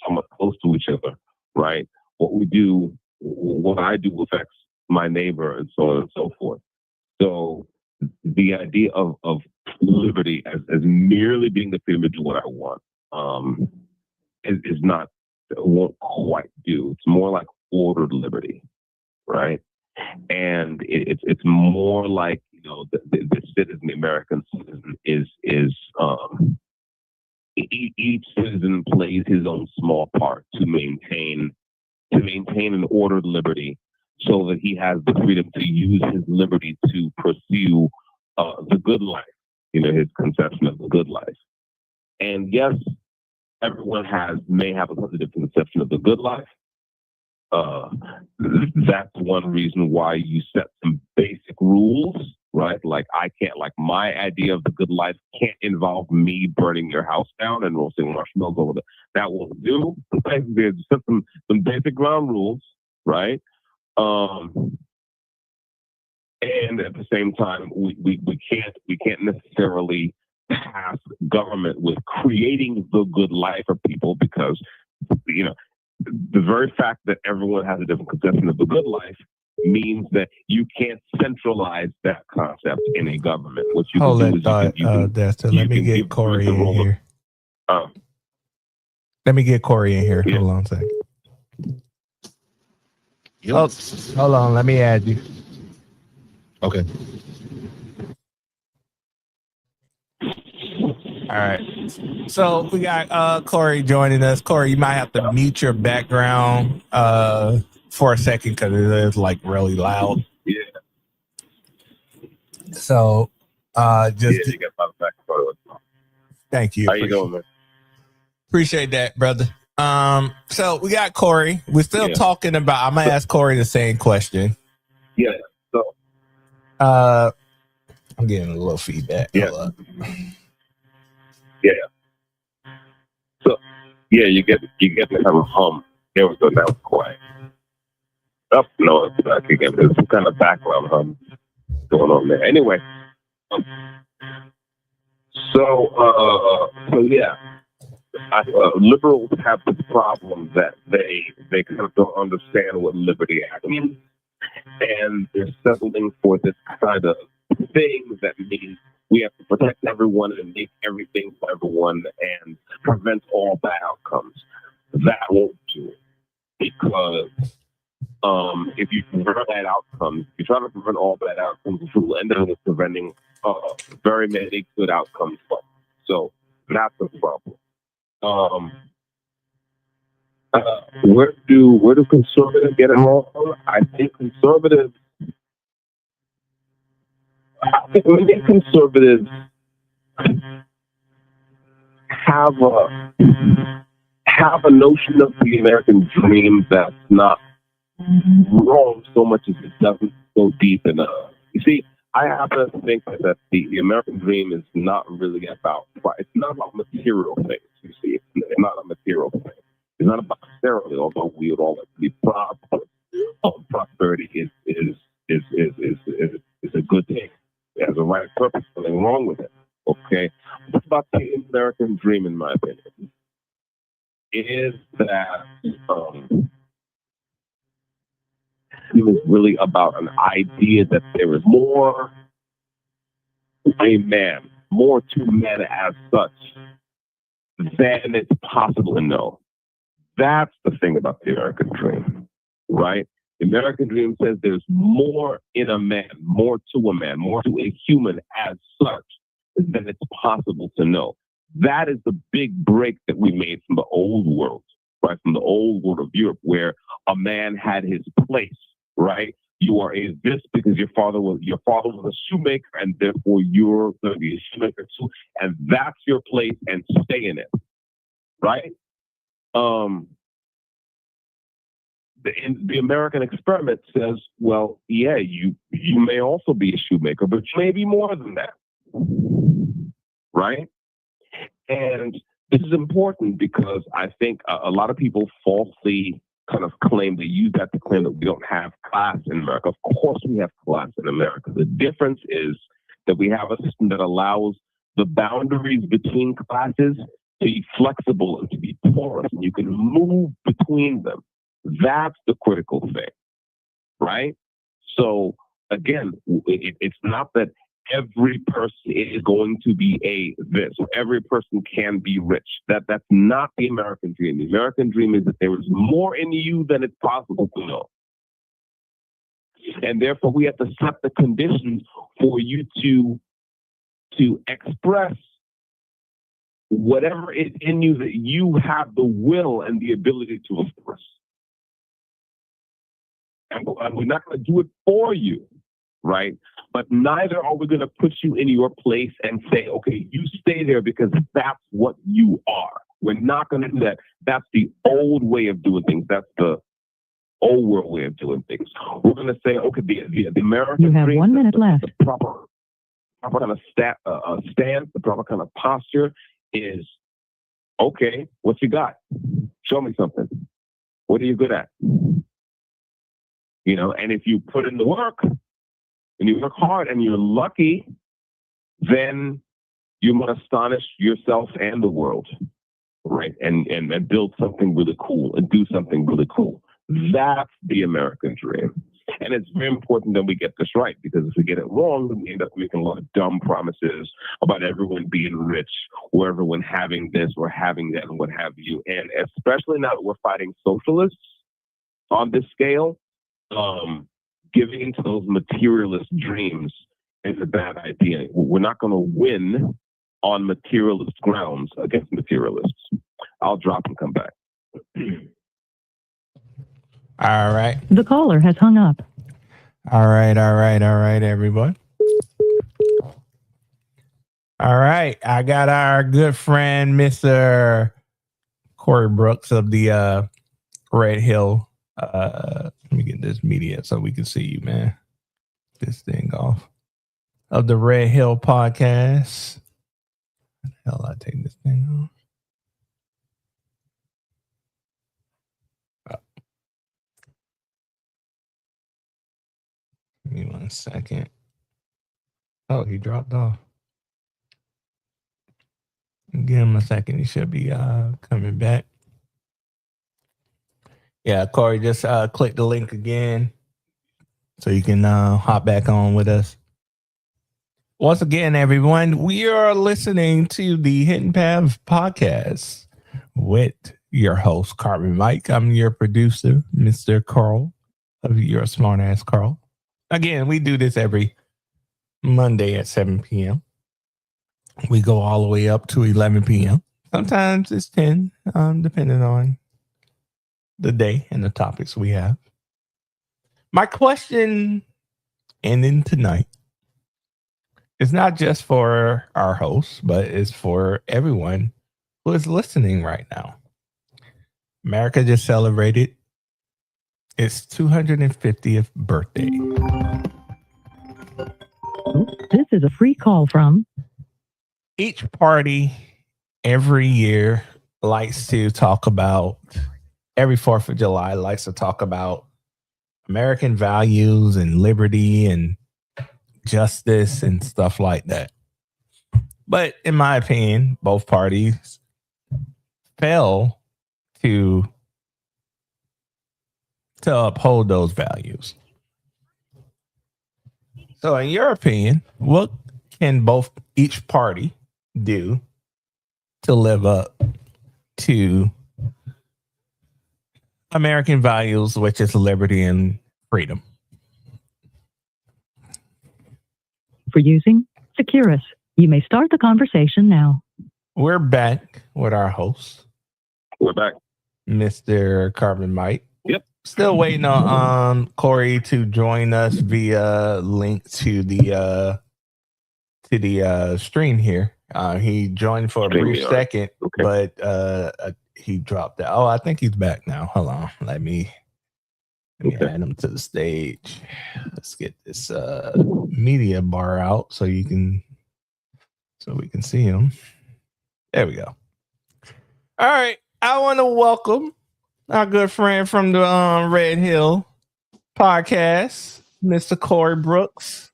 somewhat close to each other, right? What I do affects my neighbor and so on and so forth. So the idea of liberty as merely being the freedom to do what I want is not, won't quite do. It's more like ordered liberty, right? And it's more like, you know, the citizen, the American citizen is each citizen plays his own small part to maintain an ordered liberty, so that he has the freedom to use his liberty to pursue the good life, you know, his conception of the good life. And yes, everyone may have a different conception of the good life. That's one reason why you set some basic rules, right? Like my idea of the good life can't involve me burning your house down and roasting marshmallows over there. That won't do. There's just some basic ground rules, right? And at the same time, we can't necessarily task government with creating the good life for people, because, you know, the very fact that everyone has a different conception of the good life means that you can't centralize that concept in a government. What you Hold can that do thought, is Dexter. Let me get Corey in here. Let me get Corey in here. Hold on a second. Oh, hold on. Let me add you. Okay. All right. So we got Corey joining us. Corey, you might have to mute your background for a second because it is like really loud. Yeah. So just you get back. Thank you. How you doing, man? Appreciate that, brother. So we got Corey. We're still talking about, I'm gonna ask Corey the same question. Yeah. So I'm getting a little feedback. Yeah. Hold up. Yeah. So you get to have a hum. There we go. That was quiet. Oh no, it's back again. There's some kind of background hum going on there. Anyway. So yeah. Liberals have this problem that they kind of don't understand what liberty actually means, and they're settling for this kind of thing that means we have to protect everyone and make everything for everyone and prevent all bad outcomes. That won't do, because if you prevent bad outcomes, if you try to prevent all bad outcomes, you will end up with preventing very many good outcomes. So that's the problem. Where do conservatives get it wrong? I think conservatives have a notion of the American dream that's not wrong so much as it doesn't go deep enough. You see, I happen to think that the American dream is not really about, it's not about material things. You see, it's not a material thing. It's not about necessarily, although we would all like to be proud of prosperity is a good thing. It has a right purpose, nothing wrong with it. Okay? What's about the American dream, in my opinion, is that it is really about an idea that there is more to man as such than it's possible to know. That's the thing about the American dream, right? The American dream says there's more in a man, more to a human as such than it's possible to know. That is the big break that we made from the old world, right? From the old world of Europe, where a man had his place, right? You are this because your father was a shoemaker, and therefore you're going to be a shoemaker too, and that's your place, and stay in it, right? The American experiment says, well, yeah, you may also be a shoemaker, but you may be more than that, right? And this is important because I think a lot of people falsely kind of they use that to claim that we don't have class in America. Of course we have class in America. The difference is that we have a system that allows the boundaries between classes to be flexible and to be porous, and you can move between them. That's the critical thing, right? So again, it's not that every person is going to be a this. Every person can be rich. That's not the American dream. The American dream is that there is more in you than it's possible to know. And therefore, we have to set the conditions for you to express whatever is in you that you have the will and the ability to express. And we're not going to do it for you, right? But neither are we going to put you in your place and say, okay, you stay there because that's what you are. We're not going to do that. That's the old way of doing things. That's the old world way of doing things. We're going to say, okay, the American You have dream, 1 minute left. The proper kind of stance, the proper kind of posture is, okay, what you got? Show me something. What are you good at? You know, and if you put in the work and you work hard and you're lucky, then you might astonish yourself and the world, right? And build something really cool and do something really cool. That's the American dream. And it's very important that we get this right, because if we get it wrong, then we end up making a lot of dumb promises about everyone being rich or everyone having this or having that and what have you. And especially now that we're fighting socialists on this scale, giving into those materialist dreams is a bad idea. We're not going to win on materialist grounds against materialists. I'll drop and come back. All right. The caller has hung up. All right, everyone. All right. I got our good friend, Mr. Corey Brooks of the Red Hill. Let me get this media so we can see you, man. This thing off. Of the Red Hill podcast. How the hell I take this thing off? Give me 1 second. Oh, he dropped off. Give him a second. He should be coming back. Yeah, Corey, just click the link again so you can hop back on with us. Once again, everyone, we are listening to the Hidden Paths podcast with your host, Carbon Mike. I'm your producer, Mr. Carl, of Your Smart Ass Carl. Again, we do this every Monday at 7 p.m. We go all the way up to 11 p.m. Sometimes it's 10, depending on the day and the topics we have. My question ending tonight is not just for our hosts, but it's for everyone who is listening right now. America just celebrated its 250th birthday. This is a free call from... Each party every year likes to talk about, every 4th of July likes to talk about American values and liberty and justice and stuff like that. But in my opinion, both parties fail to uphold those values. So in your opinion, what can each party do to live up to American values, which is liberty and freedom? For using Securus, you may start the conversation now. We're back with our host. We're back. Mr. Carbon Mike. Yep. Still waiting on Corey to join us via link to the stream here. He joined for a brief second, but he dropped out. Oh, I think he's back now. Hold on. Let me add him to the stage. Let's get this media bar out so we can see him. There we go. All right. I want to welcome our good friend from the Red Hill podcast, Mr. Corey Brooks.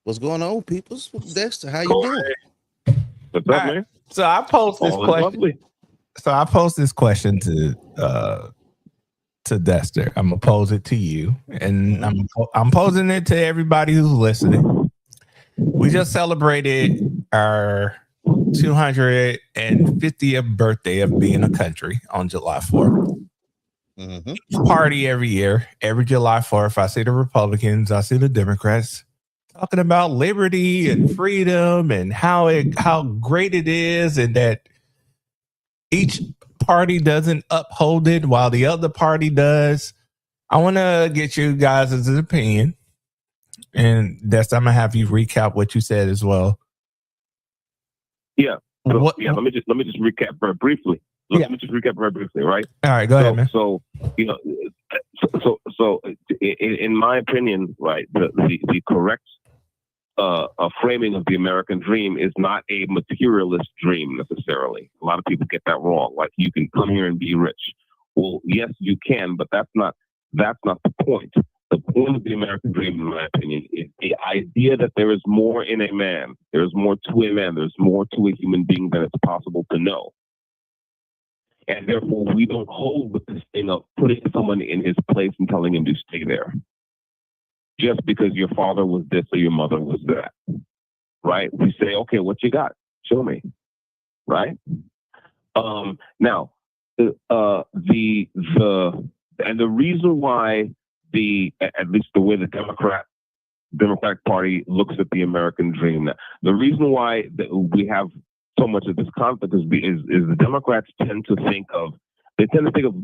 What's going on, peoples? Dexter, how you doing? What's up, man? So I posed this question. So I posed this question to Dexter. I'm gonna pose it to you, and I'm posing it to everybody who's listening. We just celebrated our 250th birthday of being a country on July 4th. Party every year, every July 4th. I see the Republicans, I see the Democrats talking about liberty and freedom and how great it is, and that each party doesn't uphold it while the other party does. I want to get you guys' opinion, and that's I'm gonna have you recap what you said as well. Yeah. So, let me just recap very briefly. Let me just recap very briefly, right? All right, go ahead, man. So in my opinion, right, the correct framing of the American dream is not a materialist dream necessarily. A lot of people get that wrong. Like, you can come here and be rich. Well, yes, you can, but that's not the point. The point of the American dream, in my opinion, is the idea that there is more in a man. There's more to a man. There's more to a human being than it's possible to know. And therefore, we don't hold with this thing of putting someone in his place and telling him to stay there, just because your father was this or your mother was that, right? We say, okay, what you got? Show me, right? Now, the reason why at least the way the Democratic Party looks at the American dream, now, the reason why we have so much of this conflict is the Democrats tend to think of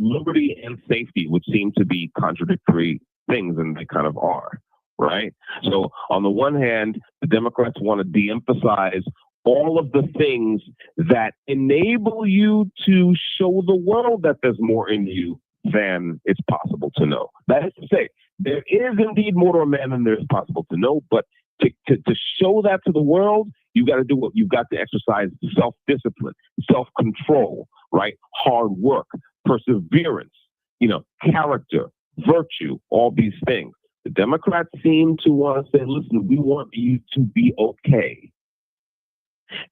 liberty and safety, which seem to be contradictory things, and they kind of are, right? So on the one hand, the Democrats want to de-emphasize all of the things that enable you to show the world that there's more in you than it's possible to know. That is to say, there is indeed more to a man than there is possible to know, but to show that to the world, you got to do what you've got to exercise: self-discipline, self-control, right? Hard work, perseverance, character, virtue, all these things. The Democrats seem to want to say, listen, we want you to be okay.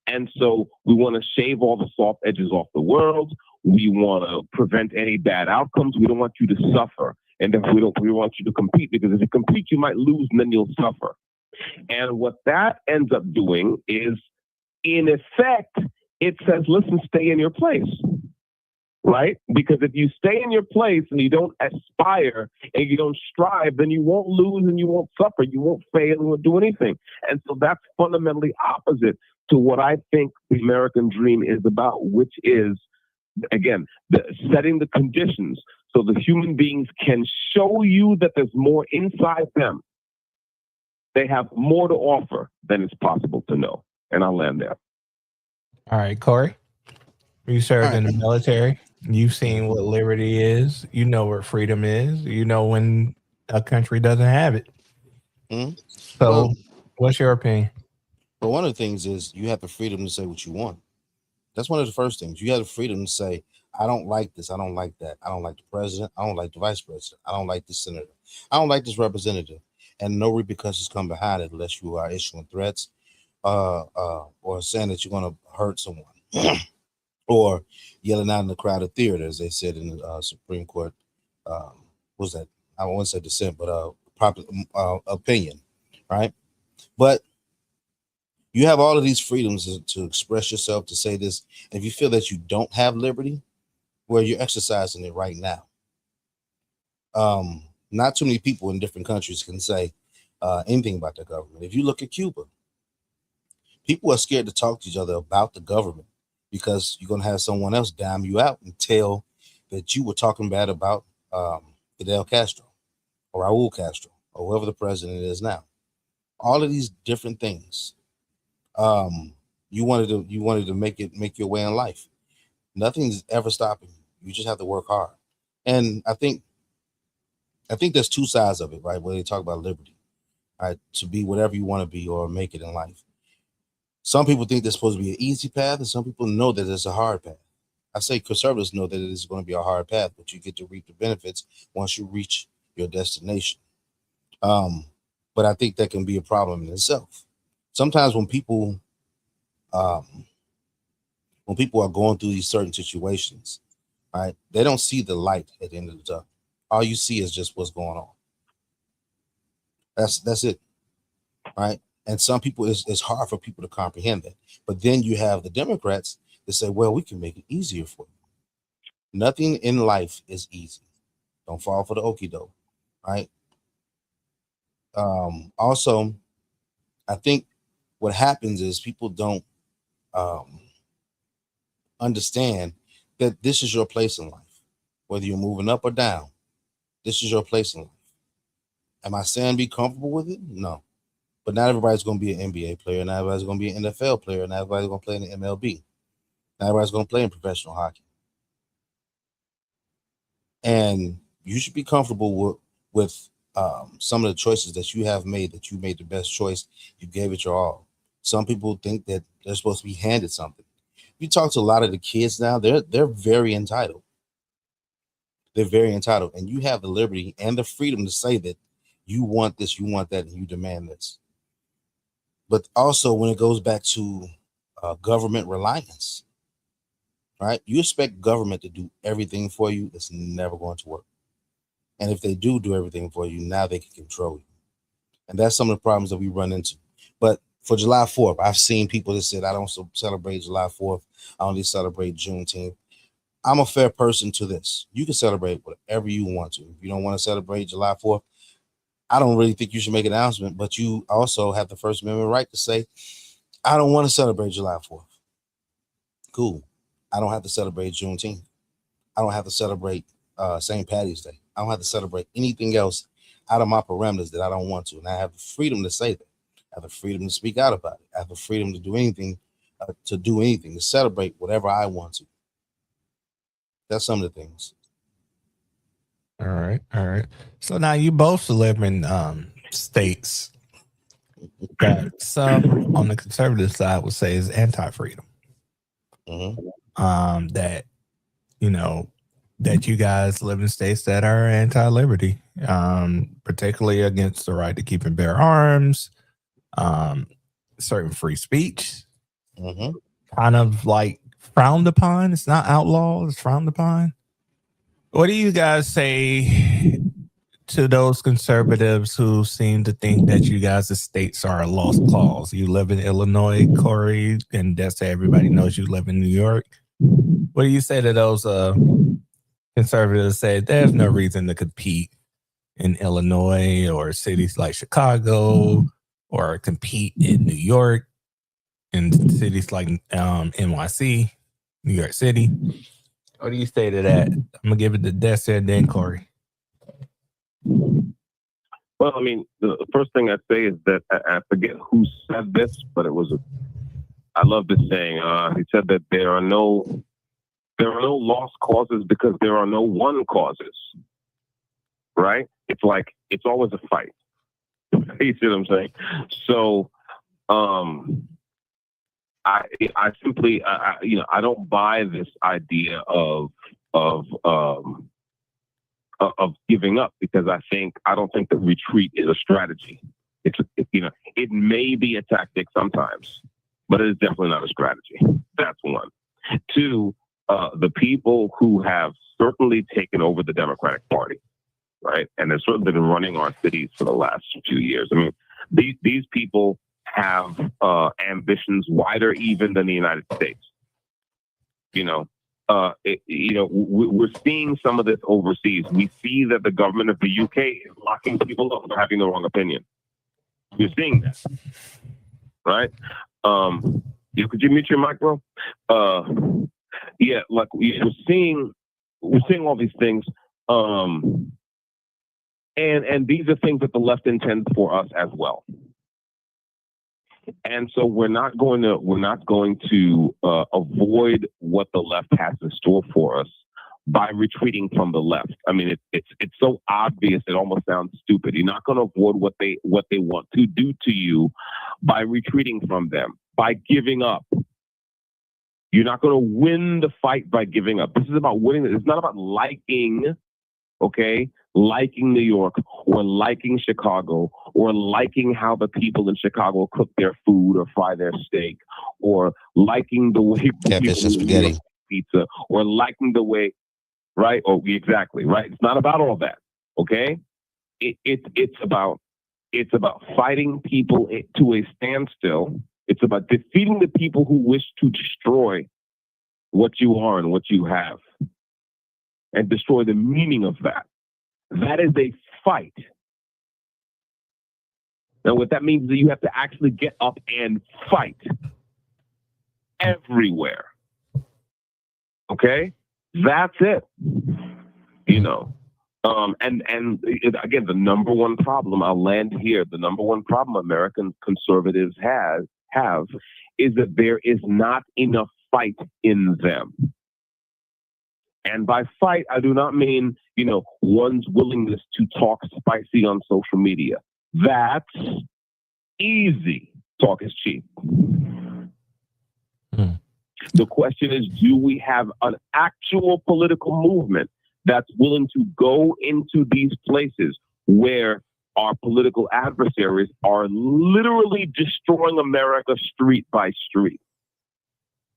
And so we want to shave all the soft edges off the world. We want to prevent any bad outcomes. We don't want you to suffer. And if we want you to compete, because if you compete, you might lose and then you'll suffer. And what that ends up doing is, in effect, it says, listen, stay in your place, right? Because if you stay in your place and you don't aspire and you don't strive, then you won't lose and you won't suffer. You won't fail and won't do anything. And so that's fundamentally opposite to what I think the American dream is about, which is, again, setting the conditions so the human beings can show you that there's more inside them. They have more to offer than it's possible to know. And I'll land there. All right, Corey. You served in the military. You've seen what liberty is. You know what freedom is. You know when a country doesn't have it. So what's your opinion? But one of the things is you have the freedom to say what you want. That's one of the first things. You have the freedom to say, I don't like this. I don't like that. I don't like the president. I don't like the vice president. I don't like this senator. I don't like this representative. And no repercussions come behind it unless you are issuing threats or saying that you're going to hurt someone or yelling out in the crowded theater, as they said in the Supreme Court. What was that? I won't say dissent, but opinion, right? But you have all of these freedoms to express yourself, to say this. And if you feel that you don't have liberty, well, you're exercising it right now. Not too many people in different countries can say anything about the government. If you look at Cuba, people are scared to talk to each other about the government because you're going to have someone else dime you out and tell that you were talking bad about Fidel Castro or Raul Castro or whoever the president is now. All of these different things. You wanted to make your way in life. Nothing's ever stopping you. You just have to work hard. And I think there's two sides of it, right? Where they talk about liberty, right? To be whatever you want to be or make it in life. Some people think there's supposed to be an easy path, and some people know that there's a hard path. I say conservatives know that it is going to be a hard path, but you get to reap the benefits once you reach your destination. But I think that can be a problem in itself. Sometimes when people are going through these certain situations, right, they don't see the light at the end of the tunnel. All you see is just what's going on. That's it, right? And some people, it's hard for people to comprehend that. But then you have the Democrats that say, well, we can make it easier for you. Nothing in life is easy. Don't fall for the okie doke, right? Also, I think what happens is people don't understand that this is your place in life. Whether you're moving up or down, this is your place in life. Am I saying be comfortable with it? No. But not everybody's going to be an NBA player. Not everybody's going to be an NFL player. Not everybody's going to play in the MLB. Not everybody's going to play in professional hockey. And you should be comfortable with some of the choices that you have made, that you made the best choice. You gave it your all. Some people think that they're supposed to be handed something. You talk to a lot of the kids now, they're very entitled. They're very entitled. And you have the liberty and the freedom to say that you want this, you want that, and you demand this. But also when it goes back to government reliance, right? You expect government to do everything for you. It's never going to work. And if they do everything for you, now they can control you. And that's some of the problems that we run into. But for July 4th, I've seen people that said, I don't celebrate July 4th. I only celebrate Juneteenth. I'm a fair person to this. You can celebrate whatever you want to. If you don't want to celebrate July 4th, I don't really think you should make an announcement, but you also have the First Amendment right to say, I don't want to celebrate July 4th. Cool. I don't have to celebrate Juneteenth. I don't have to celebrate St. Patty's Day. I don't have to celebrate anything else out of my parameters that I don't want to. And I have the freedom to say that. I have the freedom to speak out about it. I have the freedom to do anything, to celebrate whatever I want to. That's some of the things. All right. So now you both live in states that some on the conservative side would say is anti-freedom. Mm-hmm. That, that you guys live in states that are anti-liberty, particularly against the right to keep and bear arms, certain free speech, kind of like frowned upon. It's not outlawed, it's frowned upon. What do you guys say to those conservatives who seem to think that you guys' states are a lost cause? You live in Illinois, Corey, and that's everybody knows you live in New York. What do you say to those conservatives say there's no reason to compete in Illinois or cities like Chicago or compete in New York and cities like NYC, New York City? What do you say to that? I'm gonna give it to Dexter and then Corey. Well, I mean, the first thing I'd say is that I forget who said this, but I love this saying. He said that there are no lost causes because there are no won causes. Right? It's like it's always a fight. You see what I'm saying? So, I simply, I don't buy this idea of giving up, because I don't think that retreat is a strategy. It may be a tactic sometimes, but it is definitely not a strategy. That's one. Two, the people who have certainly taken over the Democratic Party, right, and have certainly been running our cities for the last few years. I mean, these people have ambitions wider even than the United States. We're seeing some of this overseas. We see that the government of the UK is locking people up for having the wrong opinion. We're seeing that, right? Could you mute your mic, bro? Like we're seeing all these things, and these are things that the left intends for us as well. And so we're not going to avoid what the left has in store for us by retreating from the left. I mean, it's so obvious it almost sounds stupid. You're not going to avoid what they want to do to you by retreating from them, by giving up. You're not going to win the fight by giving up. This is about winning. It's not about liking New York or liking Chicago or liking how the people in Chicago cook their food or fry their steak or liking the way people spaghetti pizza or liking the way, right? Oh, exactly, right. It's not about all that, okay? It's about It's about fighting people to a standstill. It's about defeating the people who wish to destroy what you are and what you have and destroy the meaning of that. That is a fight. Now, what that means is that you have to actually get up and fight everywhere. Okay? That's it. You know. And again, the number one problem, I'll land here, the number one problem American conservatives have is that there is not enough fight in them. And by fight, I do not mean, you know, one's willingness to talk spicy on social media. That's easy. Talk is cheap. The question is, do we have an actual political movement that's willing to go into these places where our political adversaries are literally destroying America street by street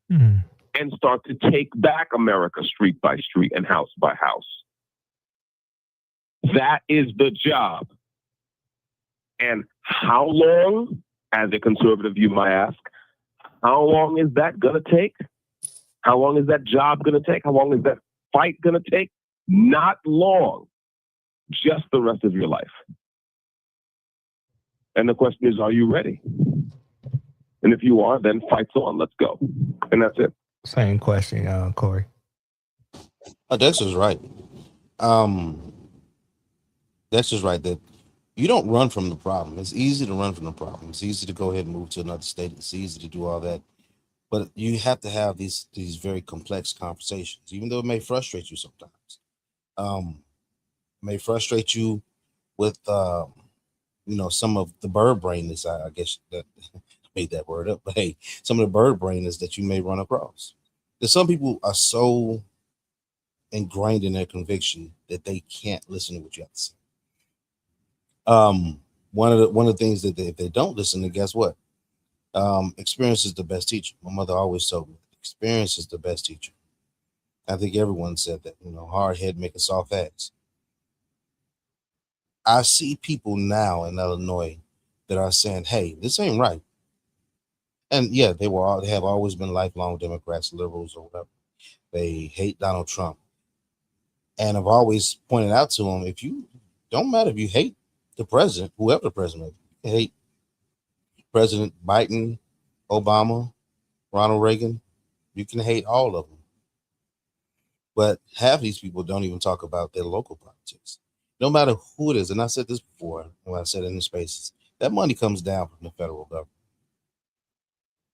and start to take back America street by street and house by house? That is the job. And how long, as a conservative, you might ask, how long is that going to take? How long is that job going to take? How long is that fight going to take? Not long, just the rest of your life. And the question is, are you ready? And if you are, then fight's on. Let's go. And that's it. Same question, Corey. Dexter's right. Dexter's right that you don't run from the problem. It's easy to run from the problem. It's easy to go ahead and move to another state. It's easy to do all that. But you have to have these very complex conversations, even though it may frustrate you sometimes. May frustrate you with you know, some of the bird brainness, I guess that made that word up, but hey, some of the bird brainness that you may run across. There's some people are so ingrained in their conviction that they can't listen to what you have to say. One of the things that if they don't listen, then guess what? Experience is the best teacher. My mother always told me, experience is the best teacher. I think everyone said that, you know, hard head make a soft ass. I see people now in Illinois that are saying, hey, this ain't right. And yeah, they have always been lifelong Democrats, liberals, or whatever. They hate Donald Trump. And I've always pointed out to them, don't matter if you hate the president, whoever the president is, you hate President Biden, Obama, Ronald Reagan, you can hate all of them. But half of these people don't even talk about their local politics. No matter who it is, and I said this before when I said it in the spaces, that money comes down from the federal government.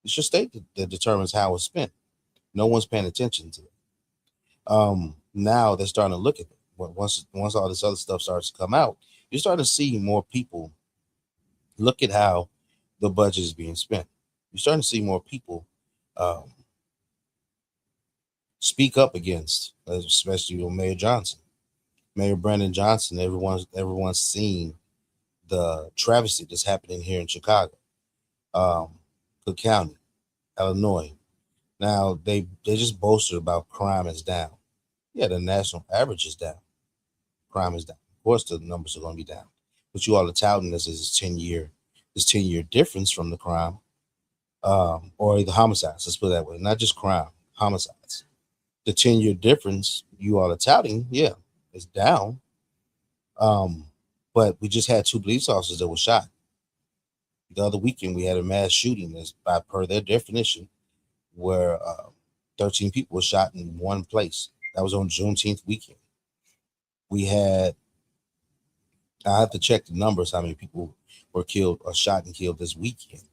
It's your state that determines how it's spent. No one's paying attention to it. Now they're starting to look at it. Once all this other stuff starts to come out, you're starting to see more people look at how the budget is being spent. You're starting to see more people speak up against, especially Mayor Johnson. Mayor Brandon Johnson, everyone's seen the travesty that's happening here in Chicago, Cook County, Illinois. Now they just boasted about crime is down. Yeah, the national average is down. Crime is down. Of course, the numbers are going to be down. But you all are touting this as a 10-year difference from the crime, or the homicides. Let's put it that way. Not just crime, homicides. The 10-year difference you all are touting, yeah, is down. But we just had 2 police officers that were shot. The other weekend, we had a mass shooting, as per their definition, where 13 people were shot in one place. That was on Juneteenth weekend. We had, I have to check the numbers, how many people were killed or shot and killed this weekend.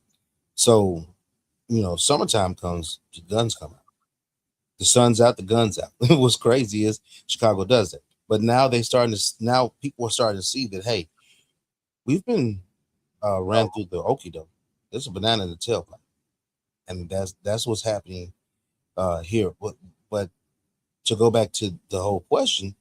So, you know, summertime comes, the guns come out. The sun's out, the guns out. What's crazy is Chicago does that. But now now people are starting to see that, hey, we've been ran through the okie doke. There's a banana in the tailpipe. And that's what's happening here. But to go back to the whole question,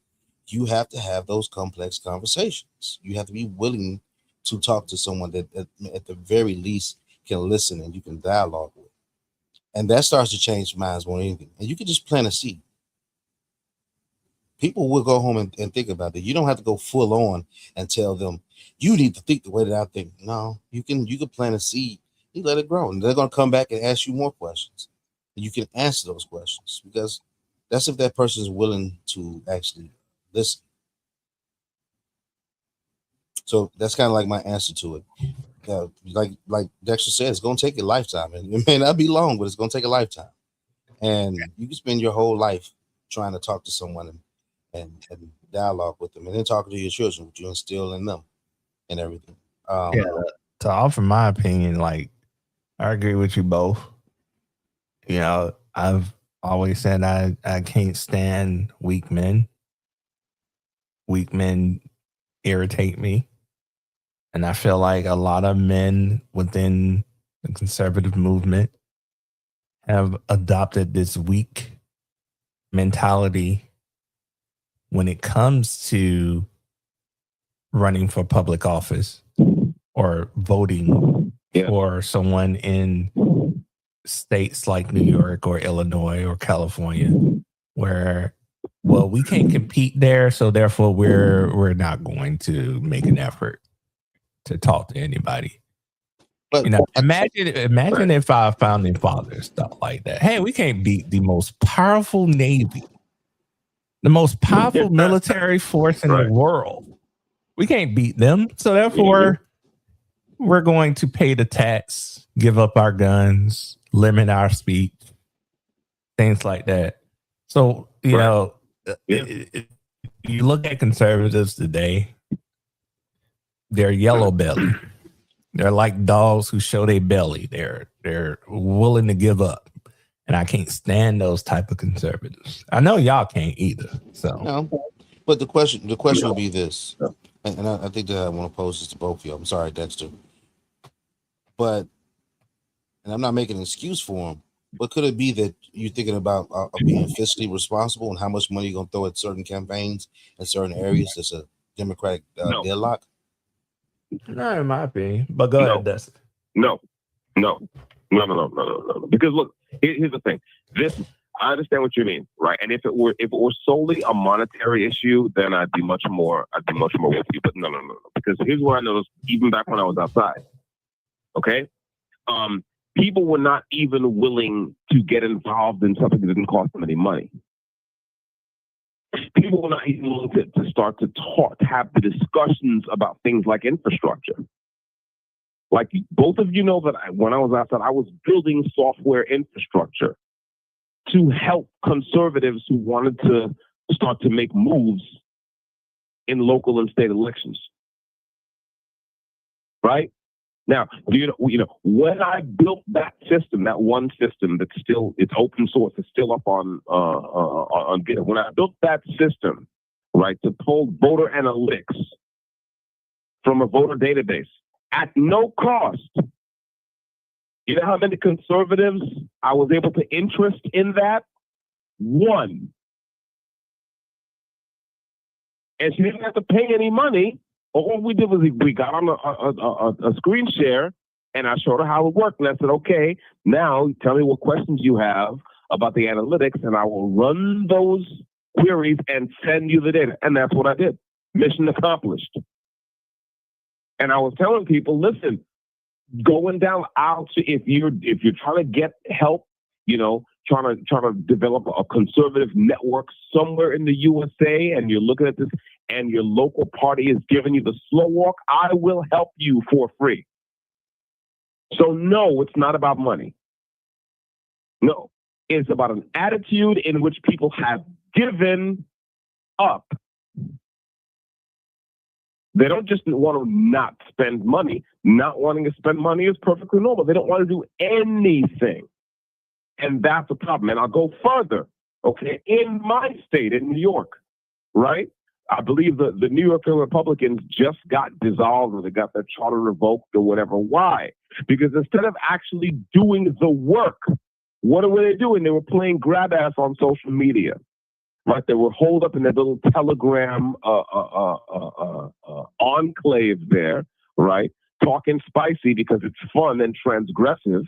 you have to have those complex conversations. You have to be willing to talk to someone that at the very least can listen and you can dialogue with. And that starts to change minds more than anything. And you can just plant a seed. People will go home and think about it. You don't have to go full on and tell them, you need to think the way that I think. No, you can plant a seed, you let it grow, and they're gonna come back and ask you more questions. And you can answer those questions because that's if that person is willing to actually listen. So that's kind of like my answer to it. Like Dexter said, it's gonna take a lifetime, and it may not be long, but it's gonna take a lifetime. And you can spend your whole life trying to talk to someone and dialogue with them, and then talking to your children, what you instill in them, and everything. To offer my opinion, like I agree with you both. You know, I've always said I can't stand weak men. Weak men irritate me. And I feel like a lot of men within the conservative movement have adopted this weak mentality when it comes to running for public office or voting for someone in states like New York or Illinois or California, where, well, we can't compete there, so therefore we're not going to make an effort to talk to anybody. But you know, imagine if our founding fathers thought like that. Hey, we can't beat the most powerful Navy, the most powerful military force in the world. We can't beat them, so therefore we're going to pay the tax, give up our guns, limit our speech, things like that. So, you know, you look at conservatives today, they're yellow belly. They're like dogs who show their belly. They're willing to give up. And I can't stand those type of conservatives. I know y'all can't either. So no. But the question would be this. And I think that I want to pose this to both of you. I'm sorry, Dexter. But, and I'm not making an excuse for him, but could it be that you're thinking about being fiscally responsible and how much money you're going to throw at certain campaigns in certain areas? That's a Democratic deadlock? No, it might be. But go ahead, Dustin. No. Because look, here's the thing. I understand what you mean, right? And if it were solely a monetary issue, then I'd be much more with you. But no. Because here's what I noticed, even back when I was outside. Okay, people were not even willing to get involved in something that didn't cost them any money. People were not even willing to start to talk, to have the discussions about things like infrastructure. Like both of you know that when I was outside, I was building software infrastructure to help conservatives who wanted to start to make moves in local and state elections. Right? Now, you know, when I built that system, that one system that's still, it's open source, it's still up on GitHub. When I built that system, right, to pull voter analytics from a voter database at no cost, you know how many conservatives I was able to interest in that? One. And she didn't have to pay any money. All we did was we got on a screen share, and I showed her how it worked. And I said, okay, now tell me what questions you have about the analytics, and I will run those queries and send you the data. And that's what I did. Mission accomplished. And I was telling people, listen, going down out, if you're trying to get help, you know, trying to develop a conservative network somewhere in the USA, and you're looking at this, and your local party is giving you the slow walk, I will help you for free. So no, it's not about money. No, it's about an attitude in which people have given up. They don't just want to not spend money. Not wanting to spend money is perfectly normal. They don't want to do anything. And that's a problem. And I'll go further. Okay, in my state, in New York, right? I believe the New York Republicans just got dissolved, or they got their charter revoked or whatever. Why? Because instead of actually doing the work, what were they doing? They were playing grab ass on social media, right? They were holed up in their little Telegram enclave there, right? Talking spicy because it's fun and transgressive,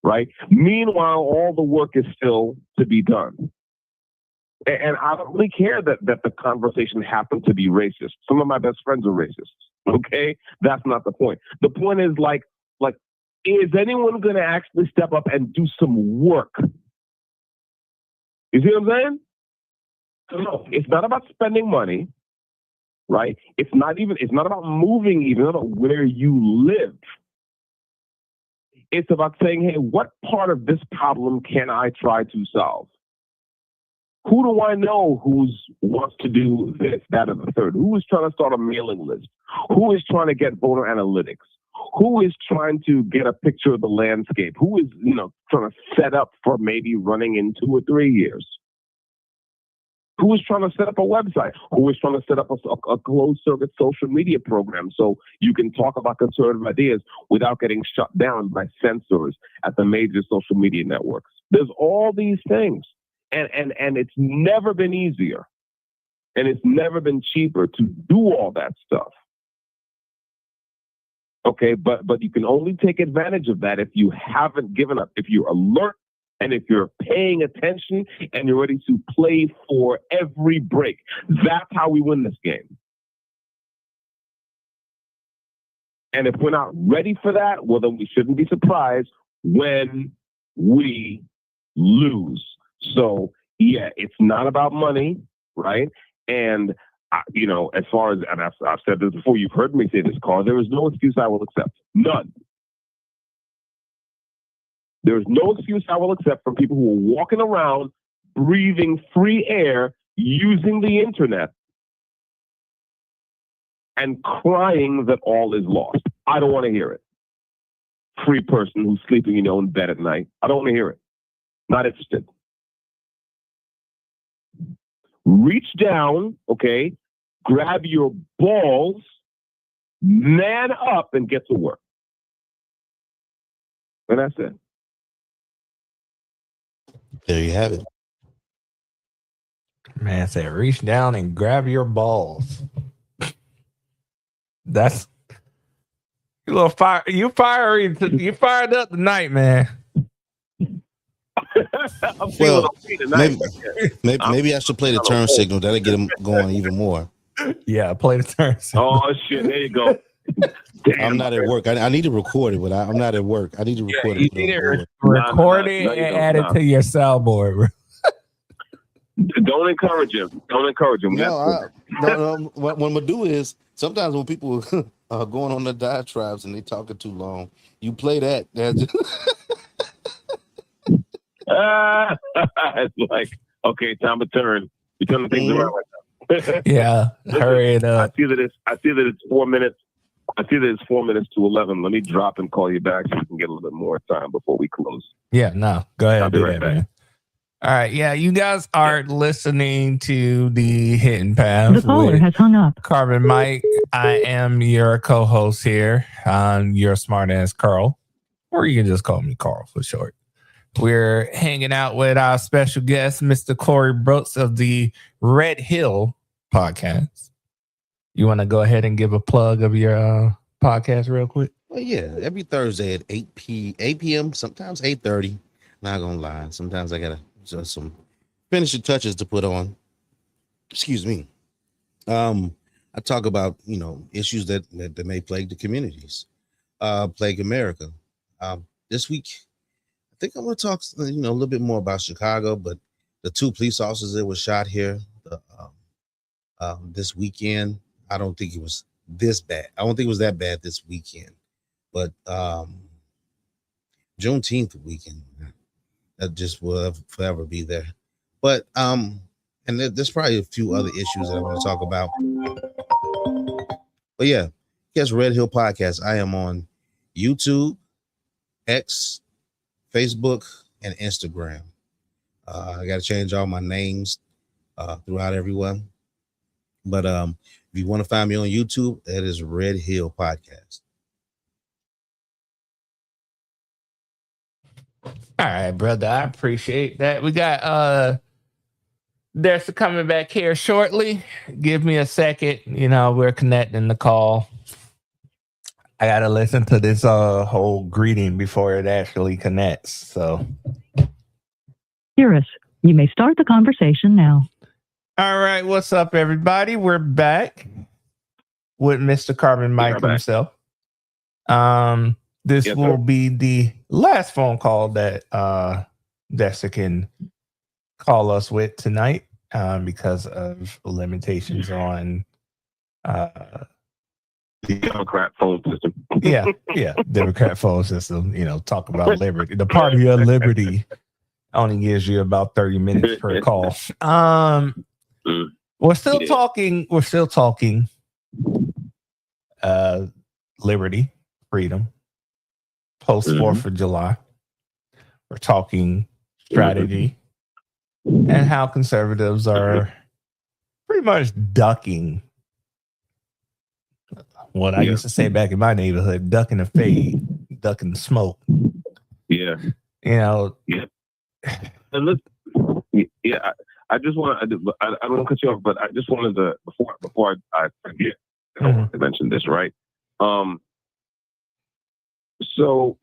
right? Meanwhile, all the work is still to be done. And I don't really care that the conversation happened to be racist. Some of my best friends are racists, Okay, that's not the point. The point is like, is anyone going to actually step up and do some work? You see what I'm saying? No, it's not about spending money, right? It's not about moving, even about where you live. It's about saying, hey, what part of this problem can I try to solve? Who do I know who wants to do this, that, or the third? Who is trying to start a mailing list? Who is trying to get voter analytics? Who is trying to get a picture of the landscape? Who is, trying to set up for maybe running in 2 or 3 years? Who is trying to set up a website? Who is trying to set up a closed-circuit social media program so you can talk about conservative ideas without getting shut down by censors at the major social media networks? There's all these things. And it's never been easier. And it's never been cheaper to do all that stuff. Okay, but you can only take advantage of that if you haven't given up, if you're alert, and if you're paying attention and you're ready to play for every break. That's how we win this game. And if we're not ready for that, well, then we shouldn't be surprised when we lose. So, yeah, it's not about money, right? And, as far as, and I've said this before, you've heard me say this, Carl, there is no excuse I will accept. None. There is no excuse I will accept from people who are walking around, breathing free air, using the internet, and crying that all is lost. I don't want to hear it. Free person who's sleeping in your own bed at night. I don't want to hear it. Not interested. Reach down, okay, grab your balls, man up, and get to work. And that's it. There you have it. Man said, reach down and grab your balls. That's you little fire. You fired up tonight, man. Well, maybe I should play the turn signal. That'll get him going even more. Yeah, play the turn signal. Oh shit! There you go. Damn, I'm not at work. I need to record it, but I'm not at work. I need to record it. You need to record it and add it to your soundboard, bro. Don't encourage him. Don't encourage him. No, what I'm gonna do is sometimes when people are going on the diatribes and they talking too long, you play that. It's like, okay, time to turn. You're turning things around right now. Yeah, hurry it up. I see that it's 4 minutes. I see that it's 4 minutes to 11. Let me drop and call you back so we can get a little bit more time before we close. Yeah, no, go ahead. I'll be right back. Man. All right, yeah, you guys are listening to the Hidden Path. The caller has hung up. Carbon Mike. I am your co-host here. Your smart ass Carl, or you can just call me Carl for short. We're hanging out with our special guest, Mr. Corey Brooks of the Red Hill podcast. You want to go ahead and give a plug of your podcast real quick? Well, yeah, every Thursday at 8 p.m., sometimes 8:30. Not gonna lie, sometimes I gotta just some finishing touches to put on. Excuse me. I talk about issues that may plague the communities, plague America. This week, I think I'm going to talk, a little bit more about Chicago, but the 2 police officers that were shot here this weekend, I don't think it was this bad. I don't think it was that bad this weekend, but Juneteenth weekend, that just will forever be there. But and there's probably a few other issues that I want to talk about. But yeah, guess Red Hill Podcast. I am on YouTube, X, Facebook, and Instagram. I got to change all my names throughout everyone. But if you want to find me on YouTube, that is Red Hill Podcast. All right, brother. I appreciate that. We got Dexter coming back here shortly. Give me a second. We're connecting the call. I gotta listen to this whole greeting before it actually connects. So, Cirrus, you may start the conversation now. All right, what's up, everybody? We're back. with Mr. Carbon Mike himself. This will be the last phone call that Dexter can call us with tonight because of limitations on the Democrat phone system. Democrat phone system. Talk about liberty. The party of liberty only gives you about 30 minutes per call. We're still talking. We're still talking liberty, freedom, post 4th of July. We're talking strategy and how conservatives are pretty much ducking what I used to say back in my neighborhood, ducking the fade, ducking the smoke. Yeah. And let's, I just want to, I don't want to cut you off, but I just wanted to, before I forget, I want to mention this, right? So,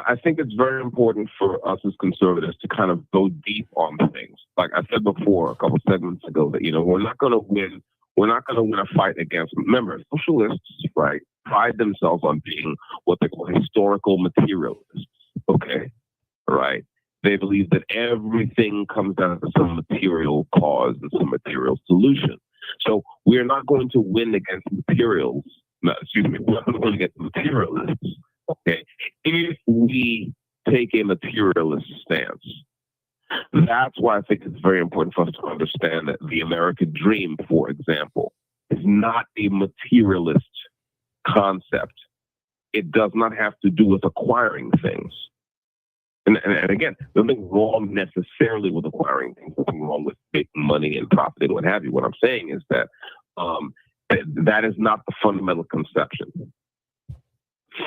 I think it's very important for us as conservatives to kind of go deep on things. Like I said before, a couple segments ago, that, we're not going to win. We're not going to win a fight against, remember, socialists, right, pride themselves on being what they call historical materialists, okay? Right? They believe that everything comes down to some material cause and some material solution. So we're not going to win against materials. We're not going to win against materialists, okay, if we take a materialist stance. That's why I think it's very important for us to understand that the American dream, for example, is not a materialist concept. It does not have to do with acquiring things. And again, there's nothing wrong necessarily with acquiring things. There's nothing wrong with making money and profiting, what have you. What I'm saying is that that is not the fundamental conception.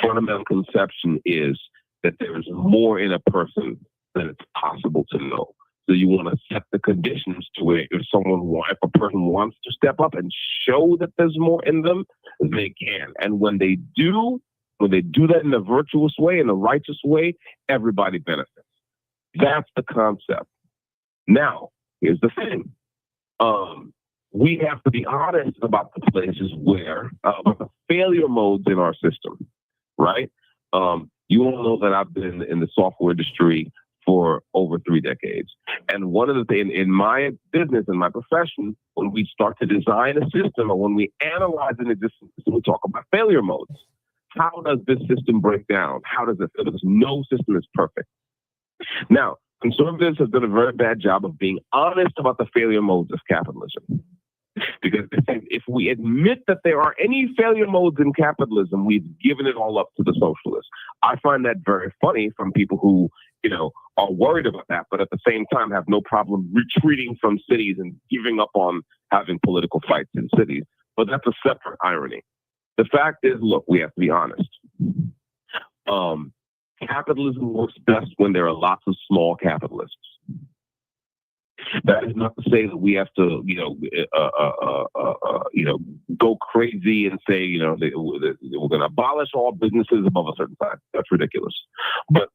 Fundamental conception is that there is more in a person than it's possible to know. So you want to set the conditions to where if a person wants to step up and show that there's more in them, they can. And when they do that in a virtuous way, in a righteous way, everybody benefits. That's the concept. Now, here's the thing. We have to be honest about the places where, about the failure modes in our system, right? You all know that I've been in the software industry for over 3 decades. And one of the things in my business, in my profession, when we start to design a system or when we analyze an existing system, we talk about failure modes. How does this system break down? How does it feel? Because no system is perfect. Now, conservatives have done a very bad job of being honest about the failure modes of capitalism. Because if we admit that there are any failure modes in capitalism, we've given it all up to the socialists. I find that very funny from people who, are worried about that, but at the same time have no problem retreating from cities and giving up on having political fights in cities. But that's a separate irony. The fact is, look, we have to be honest. Capitalism works best when there are lots of small capitalists. That is not to say that we have to, go crazy and say, we're going to abolish all businesses above a certain size. That's ridiculous. But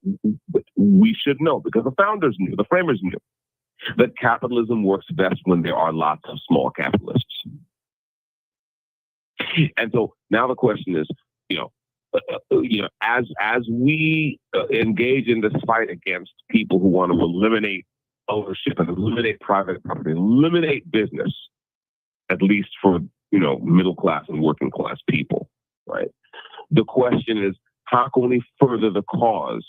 we should know, because the founders knew, the framers knew, that capitalism works best when there are lots of small capitalists. And so now the question is, as we engage in this fight against people who want to eliminate ownership and eliminate private property, eliminate business, at least for, middle class and working class people, right? The question is, how can we further the cause,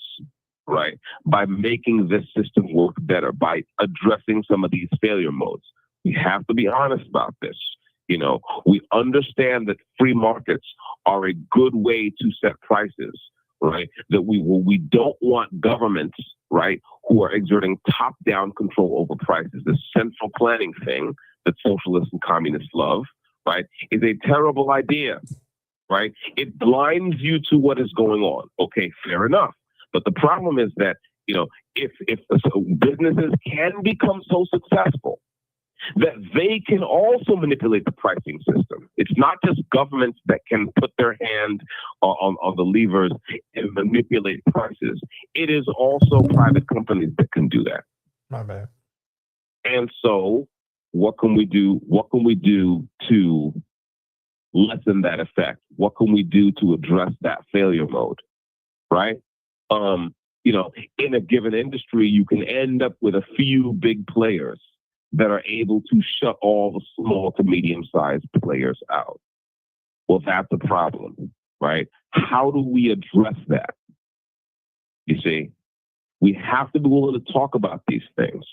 right? By making this system work better, by addressing some of these failure modes. We have to be honest about this. We understand that free markets are a good way to set prices, right? That we don't want governments, right, who are exerting top-down control over prices. The central planning thing that socialists and communists love, right, is a terrible idea, right? It blinds you to what is going on. Okay, fair enough. But the problem is that, if businesses can become so successful that they can also manipulate the pricing system. It's not just governments that can put their hand on the levers and manipulate prices. It is also private companies that can do that. My bad. And so what can we do? What can we do to lessen that effect? What can we do to address that failure mode? Right? You know, in a given industry, you can end up with a few big players that are able to shut all the small to medium-sized players out. Well, that's a problem, right? How do we address that? You see, we have to be willing to talk about these things,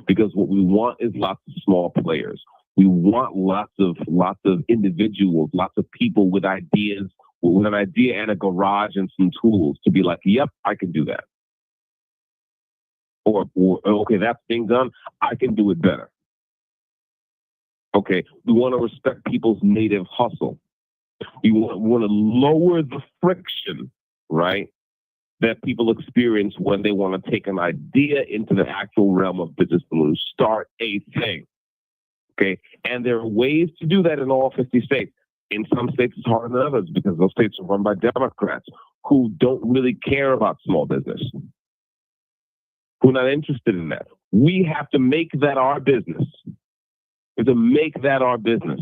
because what we want is lots of small players. We want lots of individuals, lots of people with ideas, with an idea and a garage and some tools to be like, yep, I can do that. Or okay, that's being done, I can do it better. Okay, we want to respect people's native hustle. We want to lower the friction, right, that people experience when they want to take an idea into the actual realm of business and start a thing. Okay, and there are ways to do that in all 50 states. In some states, it's harder than others because those states are run by Democrats who don't really care about small business, who are not interested in that. We have to make that our business. We have to make that our business.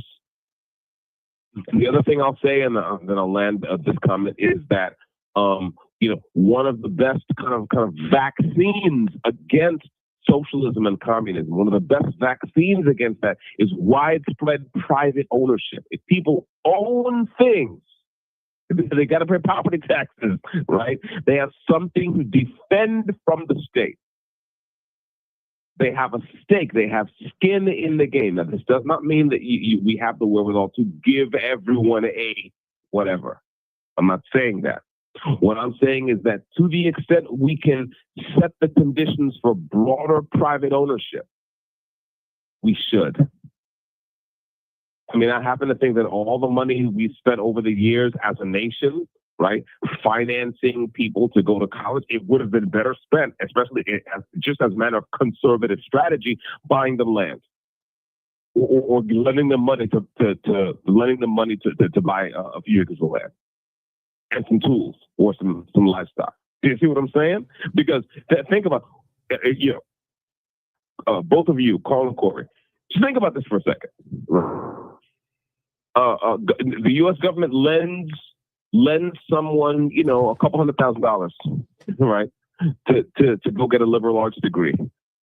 And the other thing I'll say, and then I'll land this comment, is that you know, one of the best kind of vaccines against socialism and communism, one of the best vaccines against that is widespread private ownership. If people own things, they got to pay property taxes, right? They have something to defend from the state. They have a stake. They have skin in the game. Now, this does not mean that we have the wherewithal to give everyone a whatever. I'm not saying that. What I'm saying is that to the extent we can set the conditions for broader private ownership, we should. I mean, I happen to think that all the money we spent over the years as a nation, right, financing people to go to college, it would have been better spent, especially just as a matter of conservative strategy, buying them land or lending them money to buy a few acres of land and some tools or some livestock. Do you see what I'm saying? Because think about, you know, both of you, Carl and Corey, just think about this for a second. The U.S. government lends someone, you know, a couple $100,000, right, to go get a liberal arts degree,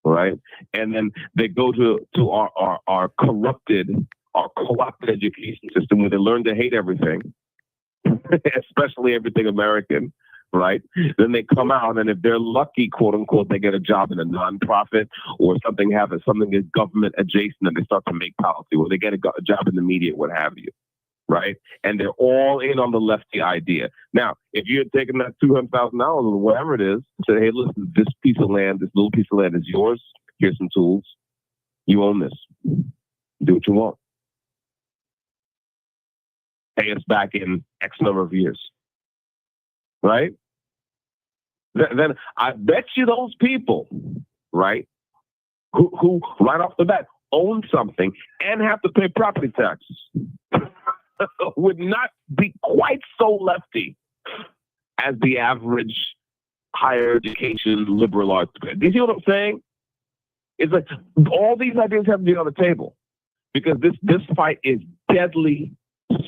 right, and then they go to our corrupted, our co-opted education system where they learn to hate everything, especially everything American, right? Then they come out, and if they're lucky, quote unquote, they get a job in a nonprofit or something is government adjacent, and they start to make policy, or they get a job in the media, what have you, right? And they're all in on the lefty idea. Now, if you're taking that $200,000 or whatever it is, say, hey, listen, this piece of land, this little piece of land is yours. Here's some tools. You own this. Do what you want. Pay us back in X number of years, right? Then I bet you those people, right, who right off the bat own something and have to pay property taxes would not be quite so lefty as the average higher education liberal arts. Do you see what I'm saying? It's like all these ideas have to be on the table because this fight is deadly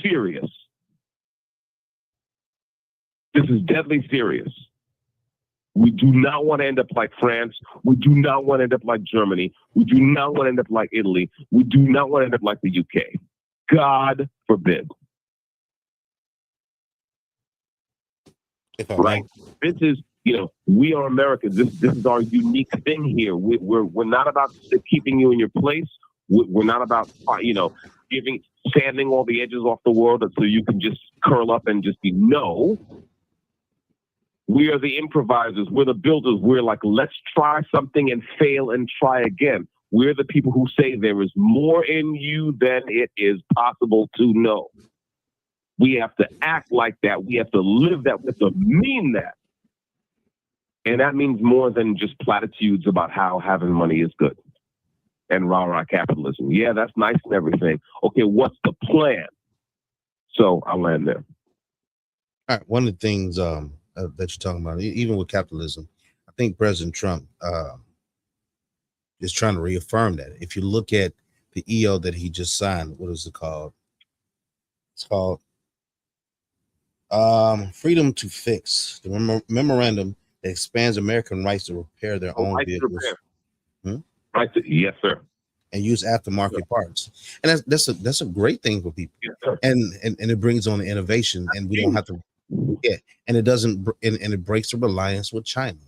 serious. This is deadly serious. We do not want to end up like France. We do not want to end up like Germany. We do not want to end up like Italy. We do not want to end up like the UK. God forbid. Right? This is, you know, we are Americans. This is our unique thing here. We're not about keeping you in your place. We're not about, you know, sanding all the edges off the world so you can just curl up and just be no. We are the improvisers. We're the builders. We're like, let's try something and fail and try again. We're the people who say there is more in you than it is possible to know. We have to act like that. We have to live that. We have to mean that. And that means more than just platitudes about how having money is good and rah-rah capitalism. Yeah, that's nice and everything. Okay, what's the plan? So I'll land there. All right. One of the things that you're talking about, even with capitalism, I think President Trump is trying to reaffirm that. If you look at the EO that he just signed, what is it called? It's called Freedom to Fix, the memorandum that expands American rights to repair their own vehicles. Right to, yes, sir. And use aftermarket parts, and that's a great thing for people. Yes, sir. And it brings on the innovation, and we don't have to. Yeah, and it doesn't, and it breaks the reliance with China.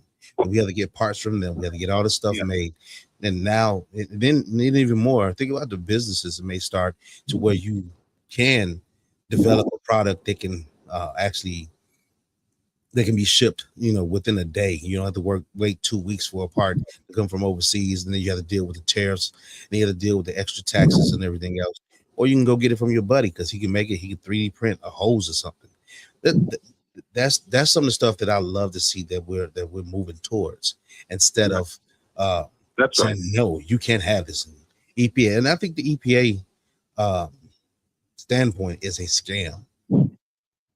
We have to get parts from them. We have to get all this stuff made, and now then even more. Think about the businesses that may start to where you can develop a product that can they can be shipped, within a day. You don't have to wait 2 weeks for a part to come from overseas, and then you have to deal with the tariffs, and you have to deal with the extra taxes and everything else. Or you can go get it from your buddy because he can make it. He can 3D print a hose or something. That's some of the stuff that I love to see that we're moving towards, instead of saying no, you can't have this in EPA. And I think the EPA standpoint is a scam.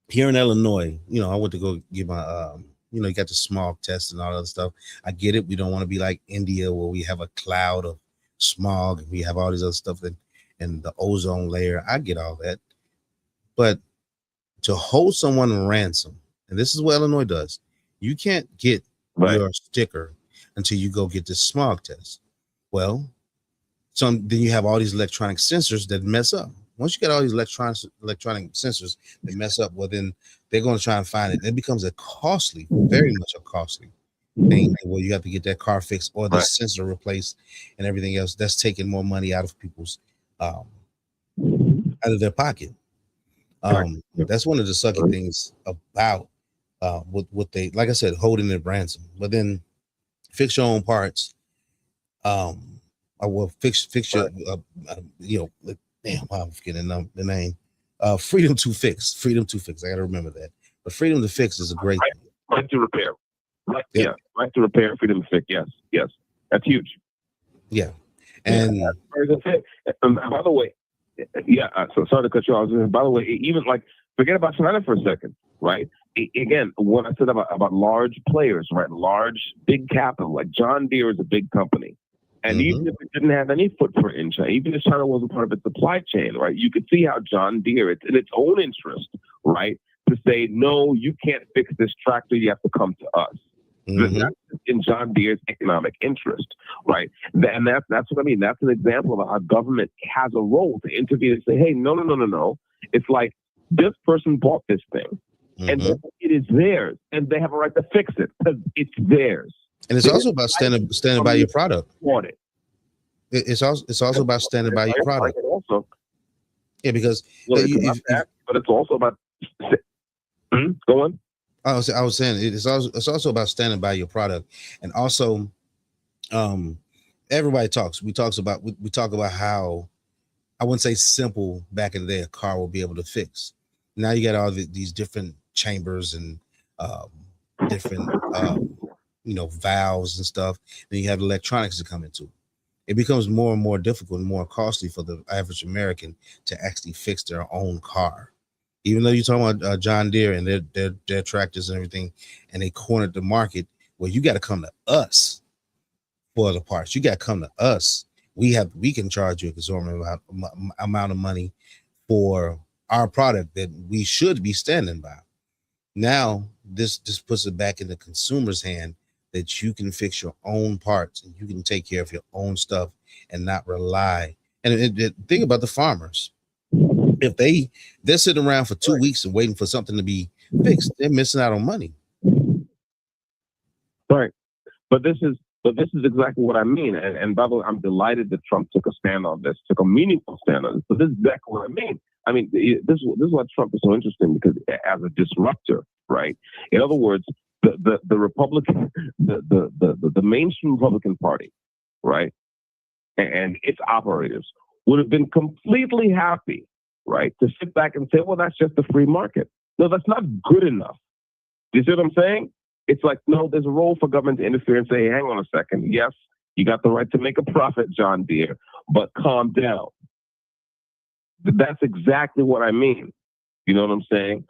Here in Illinois, I went to go get my, you got the smog test and all that other stuff. I get it. We don't want to be like India where we have a cloud of smog and we have all these other stuff and the ozone layer. I get all that. But to hold someone ransom, and this is what Illinois does, you can't get your sticker until you go get this smog test. Well, then you have all these electronic sensors that mess up. Once you get all these electronic sensors that mess up, well, then they're going to try and find it. It becomes very much a costly thing where you have to get that car fixed or the sensor replaced and everything else. That's taking more money out of people's, out of their pocket. That's one of the sucky things about what they, like I said, holding their ransom. But then fix your own parts. I will fix your, damn, I'm forgetting the name. Freedom to Fix. Freedom to Fix. I got to remember that. But Freedom to Fix is a great thing. Right to repair. Right to repair. Freedom to Fix. Yes. That's huge. Yeah. And by the way, so sorry to cut you off. By the way, even forget about China for a second, right? Again, what I said about large players, right? Large, big capital, like John Deere is a big company. And even if it didn't have any footprint in China, even if China wasn't part of its supply chain, right, you could see how John Deere, it's in its own interest, right, to say, no, you can't fix this tractor, you have to come to us. That's in John Deere's economic interest, right? And that's what I mean. That's an example of how government has a role to intervene and say, hey, no. It's like this person bought this thing, and it is theirs, and they have a right to fix it because it's theirs. And it's also about standing by your product. It's also about standing by your product. Also, because but it's also about go on. I was saying it's also about standing by your product, and also, everybody talks. We talk about how, I wouldn't say simple back in the day a car will be able to fix. Now you got all these different chambers and different valves and stuff. Then you have electronics to come into. It becomes more and more difficult and more costly for the average American to actually fix their own car. Even though you're talking about John Deere and their tractors and everything, and they cornered the market, well, you got to come to us for the parts. You got to come to us. We can charge you a exorbitant amount of money for our product that we should be standing by. Now, this puts it back in the consumer's hand that you can fix your own parts and you can take care of your own stuff and not rely. And think about the farmers. If they're sitting around for 2 weeks and waiting for something to be fixed, they're missing out on money. Right. But this is exactly what I mean. And by the way, I'm delighted that Trump took a stand on this, took a meaningful stand on this. But this is exactly what I mean. I mean, this is why Trump is so interesting, because as a disruptor, right? In other words, the Republican, the mainstream Republican Party, right, and its operators would have been completely happy, right, to sit back and say, well, that's just the free market. No, that's not good enough. Do you see what I'm saying? It's like, no, there's a role for government to interfere and say, hey, hang on a second. Yes, you got the right to make a profit, John Deere, but calm down. That's exactly what I mean. You know what I'm saying?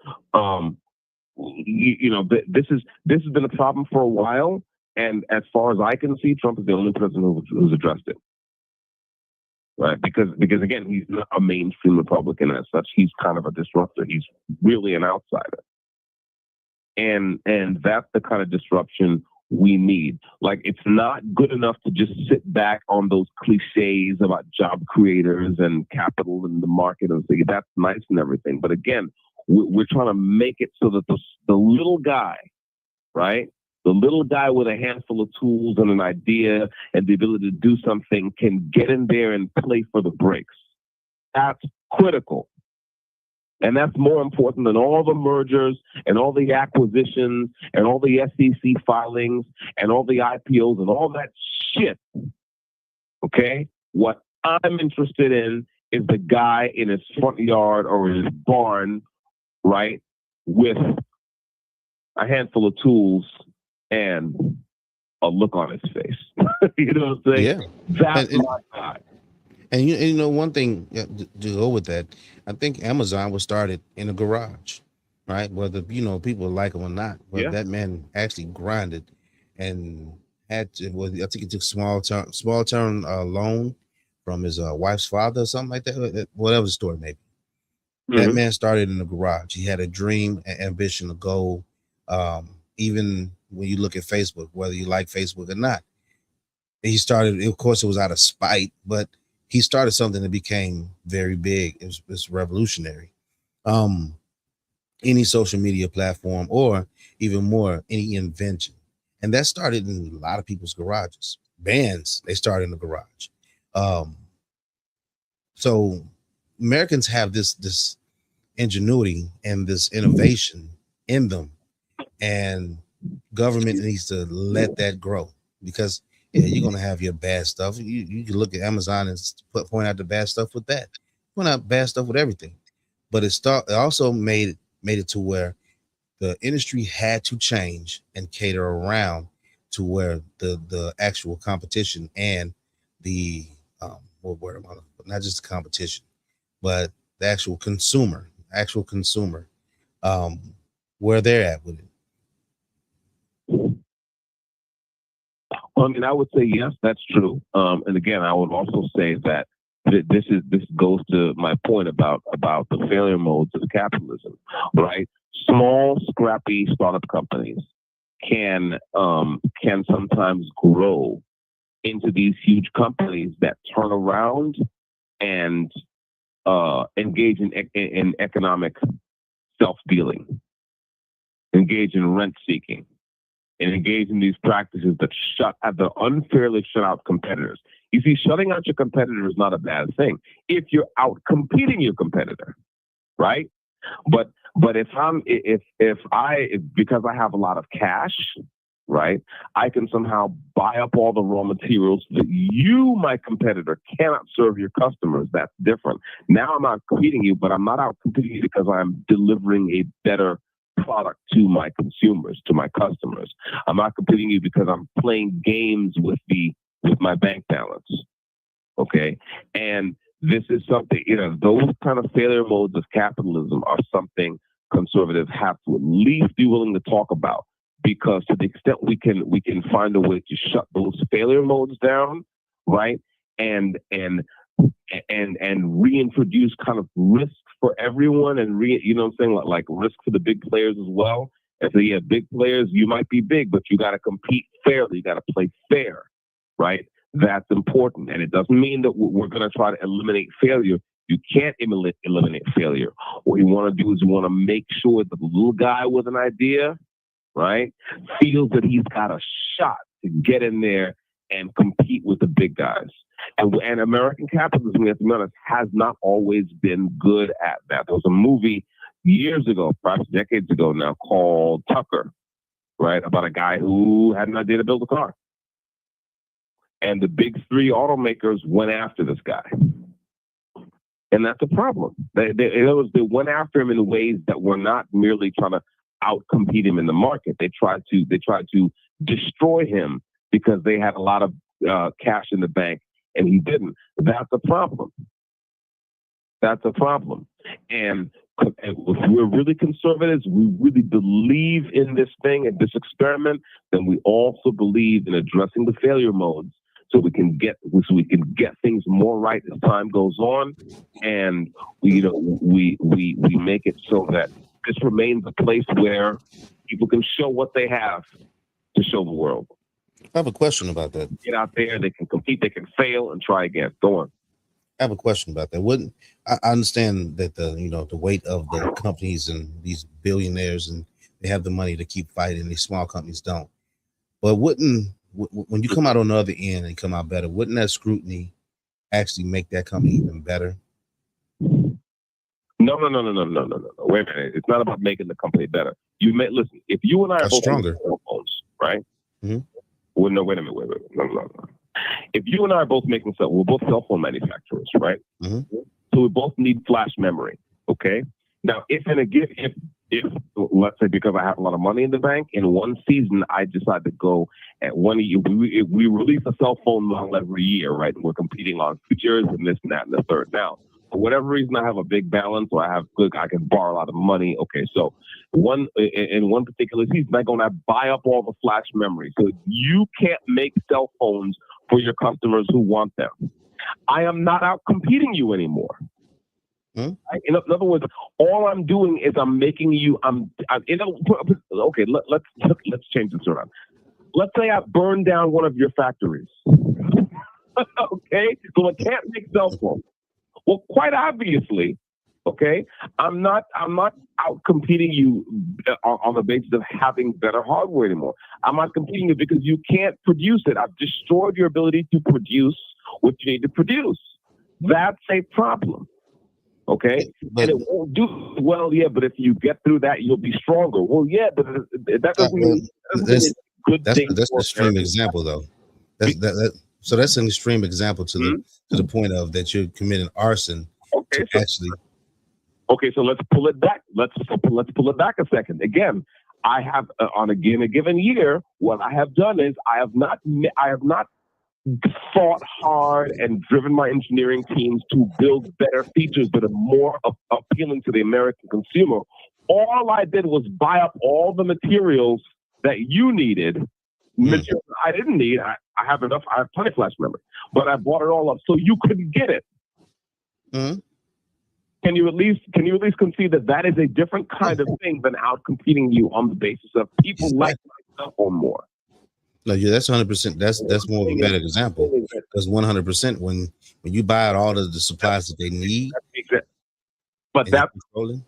This has been a problem for a while, and as far as I can see, Trump is the only president who's addressed it. right? Because again, he's not a mainstream Republican as such. He's kind of a disruptor. He's really an outsider. And that's the kind of disruption we need. Like, it's not good enough to just sit back on those cliches about job creators and capital in the market and say that's nice and everything. But again, we're trying to make it so that the little guy, right? The little guy with a handful of tools and an idea and the ability to do something can get in there and play for the breaks. That's critical. And that's more important than all the mergers and all the acquisitions and all the SEC filings and all the IPOs and all that shit. Okay? What I'm interested in is the guy in his front yard or in his barn, right, with a handful of tools and a look on his face. You know what I'm saying? Yeah. That's my guy. And you know, one thing to go with that, I think Amazon was started in a garage, right? Whether, you know, people like him or not, but that man actually grinded and had to, I think he took small term loan from his wife's father or something like that, whatever the story may be. That man started in the garage. He had a dream, an ambition, a goal. Even when you look at Facebook, whether you like Facebook or not, he started, of course, it was out of spite, but he started something that became very big. It was revolutionary. Any social media platform, or even more, any invention. And that started in a lot of people's garages. Bands, they started in the garage. So Americans have this ingenuity and this innovation in them, and government needs to let that grow, because you're going to have your bad stuff. You can look at Amazon and point out the bad stuff with that. Point out bad stuff with everything. But it also made it to where the industry had to change and cater around to where the actual competition and the not just the competition, but the actual consumer, where they're at with it. I mean, I would say yes, that's true. And again, I would also say that this goes to my point about the failure modes of capitalism, right? Small, scrappy startup companies can sometimes grow into these huge companies that turn around and engage in economic self-dealing, engage in rent seeking, and engage in these practices that unfairly shut out competitors. You see, shutting out your competitor is not a bad thing if you're out competing your competitor, right? But if because I have a lot of cash, right, I can somehow buy up all the raw materials that you, my competitor, cannot serve your customers. That's different. Now I'm out competing you, but I'm not out competing you because I'm delivering a better product to my consumers, to my customers. I'm not competing you because I'm playing games with my bank balance. Okay. And this is something, those kind of failure modes of capitalism are something conservatives have to at least be willing to talk about, because to the extent we can find a way to shut those failure modes down, right? And reintroduce kind of risk for everyone, and like risk for the big players as well. And so, big players, you might be big, but you got to compete fairly. You got to play fair, right? That's important. And it doesn't mean that we're going to try to eliminate failure. You can't eliminate failure. What you want to do is you want to make sure that the little guy with an idea, right, feels that he's got a shot to get in there and compete with the big guys. And American capitalism, we have to be honest, has not always been good at that. There was a movie years ago, perhaps decades ago now, called Tucker, right, about a guy who had an idea to build a car. And the big three automakers went after this guy. And that's a problem. They went after him in ways that were not merely trying to outcompete him in the market. They tried to destroy him because they had a lot of cash in the bank and he didn't. That's a problem. That's a problem. And if we're really conservatives, we really believe in this thing and this experiment, then we also believe in addressing the failure modes so we can get things more right as time goes on, and we make it so that this remains a place where people can show what they have to show the world. I have a question about that. Get out there, they can compete, they can fail, and try again. Go on. I have a question about that. I understand that the weight of the companies and these billionaires, and they have the money to keep fighting, these small companies don't. But when you come out on the other end and come out better, wouldn't that scrutiny actually make that company even better? No. Wait a minute. It's not about making the company better. Listen, if you and I are both stronger cell phones, right? Mm-hmm. Well, no, wait a minute. No. If you and I are both making stuff, we're both cell phone manufacturers, right? Mm-hmm. So we both need flash memory. Okay. Now, if let's say because I have a lot of money in the bank, in one season I decide to go at one year, we release a cell phone model every year, right? And we're competing on features and this and that and the third. Now, for whatever reason, I have a big balance, or I can borrow a lot of money. Okay, so in one particular season, I'm going to buy up all the flash memory, so you can't make cell phones for your customers who want them. I am not out competing you anymore. In other words, all I'm doing is I'm making you. Okay, let's change this around. Let's say I burn down one of your factories. Okay, so I can't make cell phones. Well, quite obviously, okay, I'm not out competing you on the basis of having better hardware anymore. I'm not competing you because you can't produce it. I've destroyed your ability to produce what you need to produce. That's a problem. Okay, and it won't do well. Yeah, but if you get through that, you'll be stronger. Well, yeah, but that doesn't mean good things. That's an extreme example, though. So that's an extreme example to the point of that you're committing arson. Okay, so let's pull it back. Let's pull it back a second. Again, I have on a given year, what I have done is I have not fought hard and driven my engineering teams to build better features that are more appealing to the American consumer. All I did was buy up all the materials that you needed. Materials I didn't need. I have enough. I have plenty of flash memory, but I bought it all up so you couldn't get it. Mm-hmm. Can you at least concede that is a different kind of thing than out competing you on the basis of people like myself or more? No, yeah, that's 100%. That's more of a better example, because 100% when you buy out all of the supplies that they need. But that's the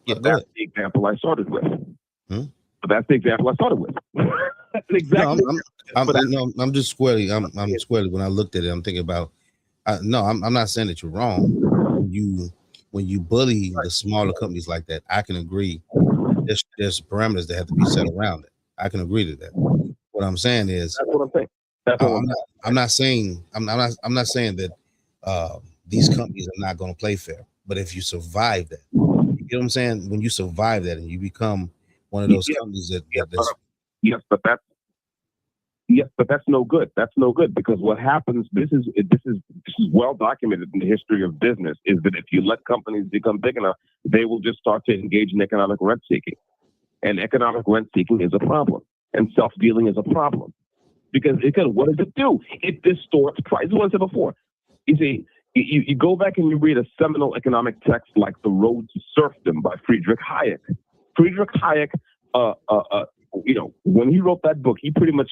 example I started with. But that's the example I started with. That's exactly. No, I'm just squarely. I'm squarely. When I looked at it, I'm thinking about. I'm not saying that you're wrong. When you bully the smaller companies like that, I can agree. There's parameters that have to be set around it. I can agree to that. What I'm saying is, that's what I'm saying. I'm not saying that these companies are not going to play fair. But if you survive that, you know what I'm saying? When you survive that and you become one of those companies yes, but that's no good. That's no good, because what happens, this is well documented in the history of business, is that if you let companies become big enough, they will just start to engage in economic rent seeking. And economic rent seeking is a problem. And self-dealing is a problem. Because again, what does it do? It distorts prices. What I said before. You see, you go back and you read a seminal economic text like The Road to Serfdom by Friedrich Hayek. Friedrich Hayek, when he wrote that book, he pretty much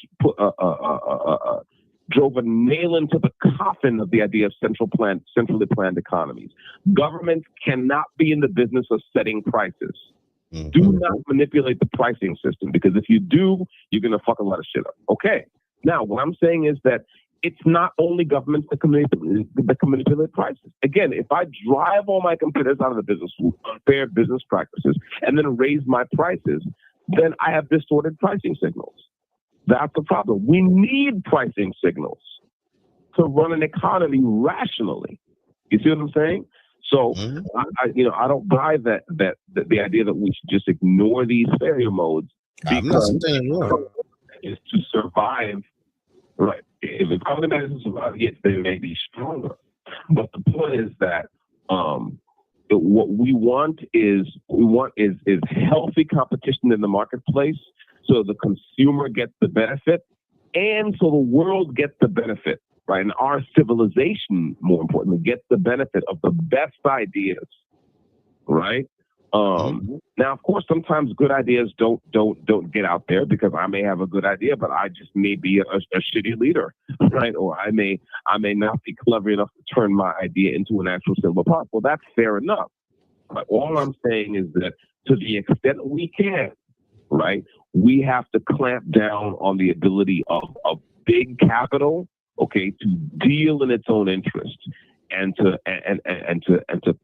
drove a nail into the coffin of the idea of centrally planned economies. Governments cannot be in the business of setting prices. Do not manipulate the pricing system, because if you do, you're going to fuck a lot of shit up. Okay. Now, what I'm saying is that it's not only governments that can manipulate prices. Again, if I drive all my competitors out of the business with unfair business practices and then raise my prices, then I have distorted pricing signals. That's the problem. We need pricing signals to run an economy rationally. You see what I'm saying? So I don't buy that the idea that we should just ignore these failure modes because is to survive. Right. If the company doesn't survive, yes, they may be stronger. But the point is that what we want is healthy competition in the marketplace, so the consumer gets the benefit and so the world gets the benefit. right? And our civilization, more importantly, gets the benefit of the best ideas, right? Now, of course, sometimes good ideas don't get out there because I may have a good idea, but I just may be a shitty leader, right? Or I may not be clever enough to turn my idea into an actual silver product. Well, that's fair enough. But all I'm saying is that to the extent we can, right, we have to clamp down on the ability of big capital, okay, to deal in its own interest. And to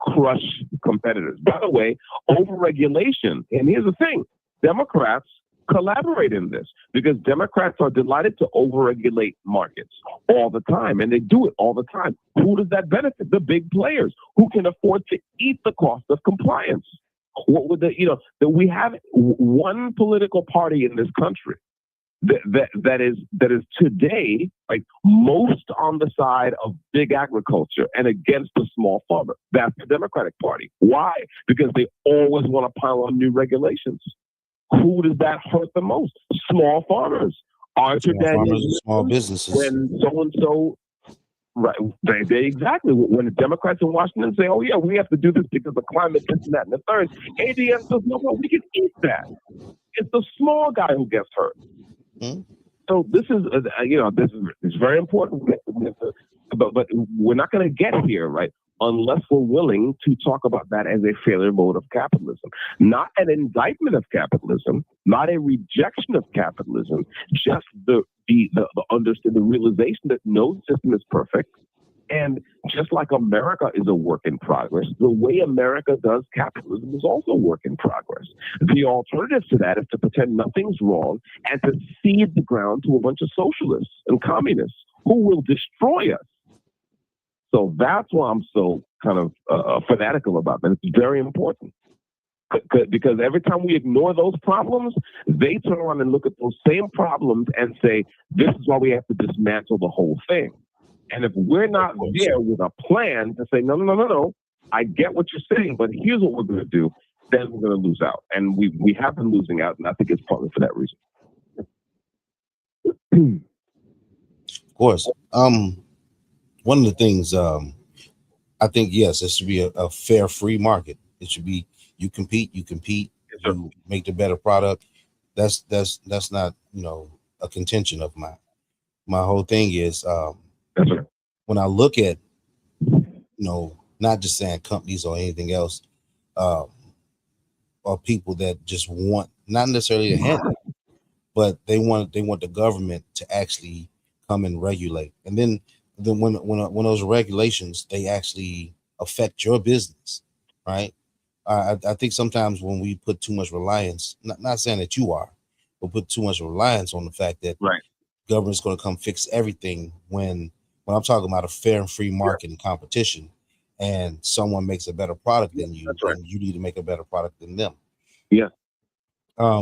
crush competitors. By the way, overregulation, and here's the thing, Democrats collaborate in this because Democrats are delighted to overregulate markets all the time, and they do it all the time. Who does that benefit? The big players who can afford to eat the cost of compliance. What would that we have one political party in this country that is today like most on the side of big agriculture and against the small farmer. That's the Democratic Party. Why? Because they always want to pile on new regulations. Who does that hurt the most? Small farmers. Arthur Daniels, small businesses. When so and so, right? They exactly. When the Democrats in Washington say, "Oh yeah, we have to do this because of climate, this and that and the third," ADS says, "No, we can eat that." It's the small guy who gets hurt. So this is, this is very important. But we're not going to get here, right, unless we're willing to talk about that as a failure mode of capitalism, not an indictment of capitalism, not a rejection of capitalism, just the realization that no system is perfect. And just like America is a work in progress, the way America does capitalism is also a work in progress. The alternative to that is to pretend nothing's wrong and to cede the ground to a bunch of socialists and communists who will destroy us. So that's why I'm so kind of fanatical about that. It's very important. Because every time we ignore those problems, they turn around and look at those same problems and say, this is why we have to dismantle the whole thing. And if we're not there with a plan to say, no, I get what you're saying, but here's what we're going to do, then we're going to lose out. And we have been losing out, and I think it's partly for that reason. Of course. One of the things, I think, yes, it should be a fair, free market. It should be, you compete, you make the better product. That's not, a contention of mine. My whole thing is, when I look at, not just saying companies or anything else, or people that just want, not necessarily to handle, but they want the government to actually come and regulate. And then when those regulations, they actually affect your business, right? I think sometimes when we put too much reliance, not saying that you are, but put too much reliance on the fact that government's going to come fix everything when I'm talking about a fair and free market and competition, and someone makes a better product than you, and you need to make a better product than them. Yeah. Or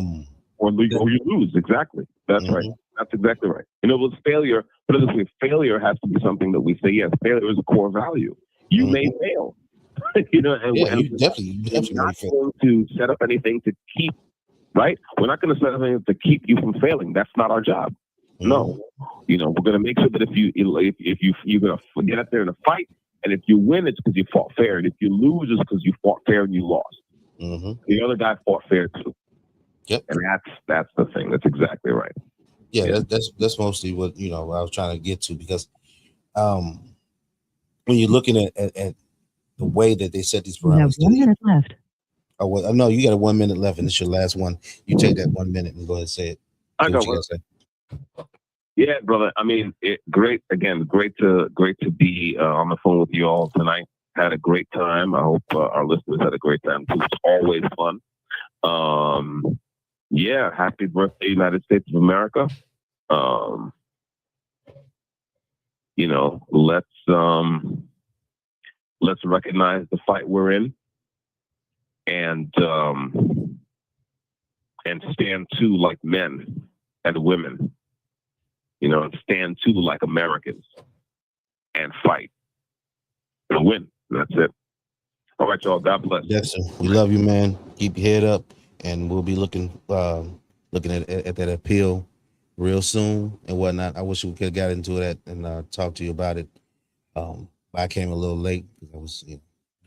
you lose. Exactly. That's right. That's exactly right. With failure, put it this way, failure has to be something that we say, yes, failure is a core value. You may fail. And you definitely we're not going to set up anything to keep, right? We're not going to set up anything to keep you from failing. That's not our job. No, we're going to make sure that if you're going to get up there in a fight, and if you win, it's because you fought fair, and if you lose, it's because you fought fair and you lost. The other guy fought fair too. Yep, and that's the thing. That's exactly right. Yeah. That's mostly what I was trying to get to, because when you're looking at the way that they set these parameters. 1 minute left. Oh, well, no, you got a 1 minute left, and it's your last one. You take that 1 minute and go ahead and say it. I know. Yeah, brother. I mean, great to be on the phone with you all tonight. Had a great time. I hope our listeners had a great time too. It's always fun. Happy birthday, United States of America. Let's recognize the fight we're in, and stand too like men and women. And stand too like Americans and fight and win. That's it. All right, y'all. God bless. Yes, sir. We love you, man. Keep your head up, and we'll be looking at that appeal real soon and whatnot. I wish we could have got into that and talk to you about it. But I came a little late because I was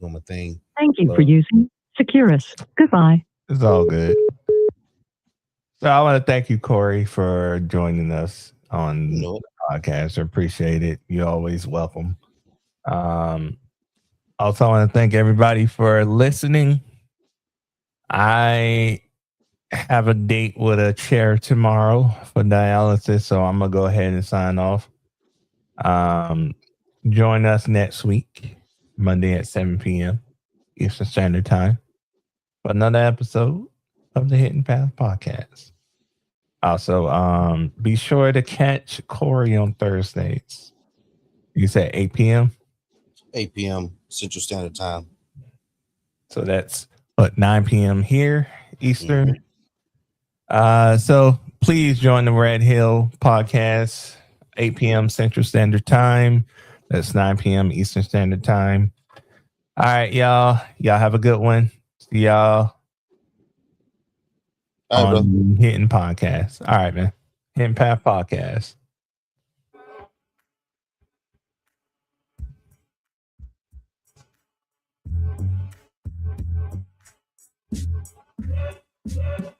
doing my thing. Thank you for using Securus. Goodbye. It's all good. So I want to thank you, Corey, for joining us on the podcast. I appreciate it. You're always welcome. Also, I want to thank everybody for listening. I have a date with a chair tomorrow for dialysis, so I'm going to go ahead and sign off. Join us next week, Monday at 7 p.m. Eastern Standard Time, for another episode of the Hidden Path Podcast. Also, be sure to catch Corey on Thursdays. You said 8 p.m.? 8 p.m. Central Standard Time. So that's 9 p.m. here, Eastern. So please join the Red Hill Podcast, 8 p.m. Central Standard Time. That's 9 p.m. Eastern Standard Time. All right, y'all. Y'all have a good one. See y'all on Hidden Podcast. All right, man. Hidden Path Podcast. Yeah.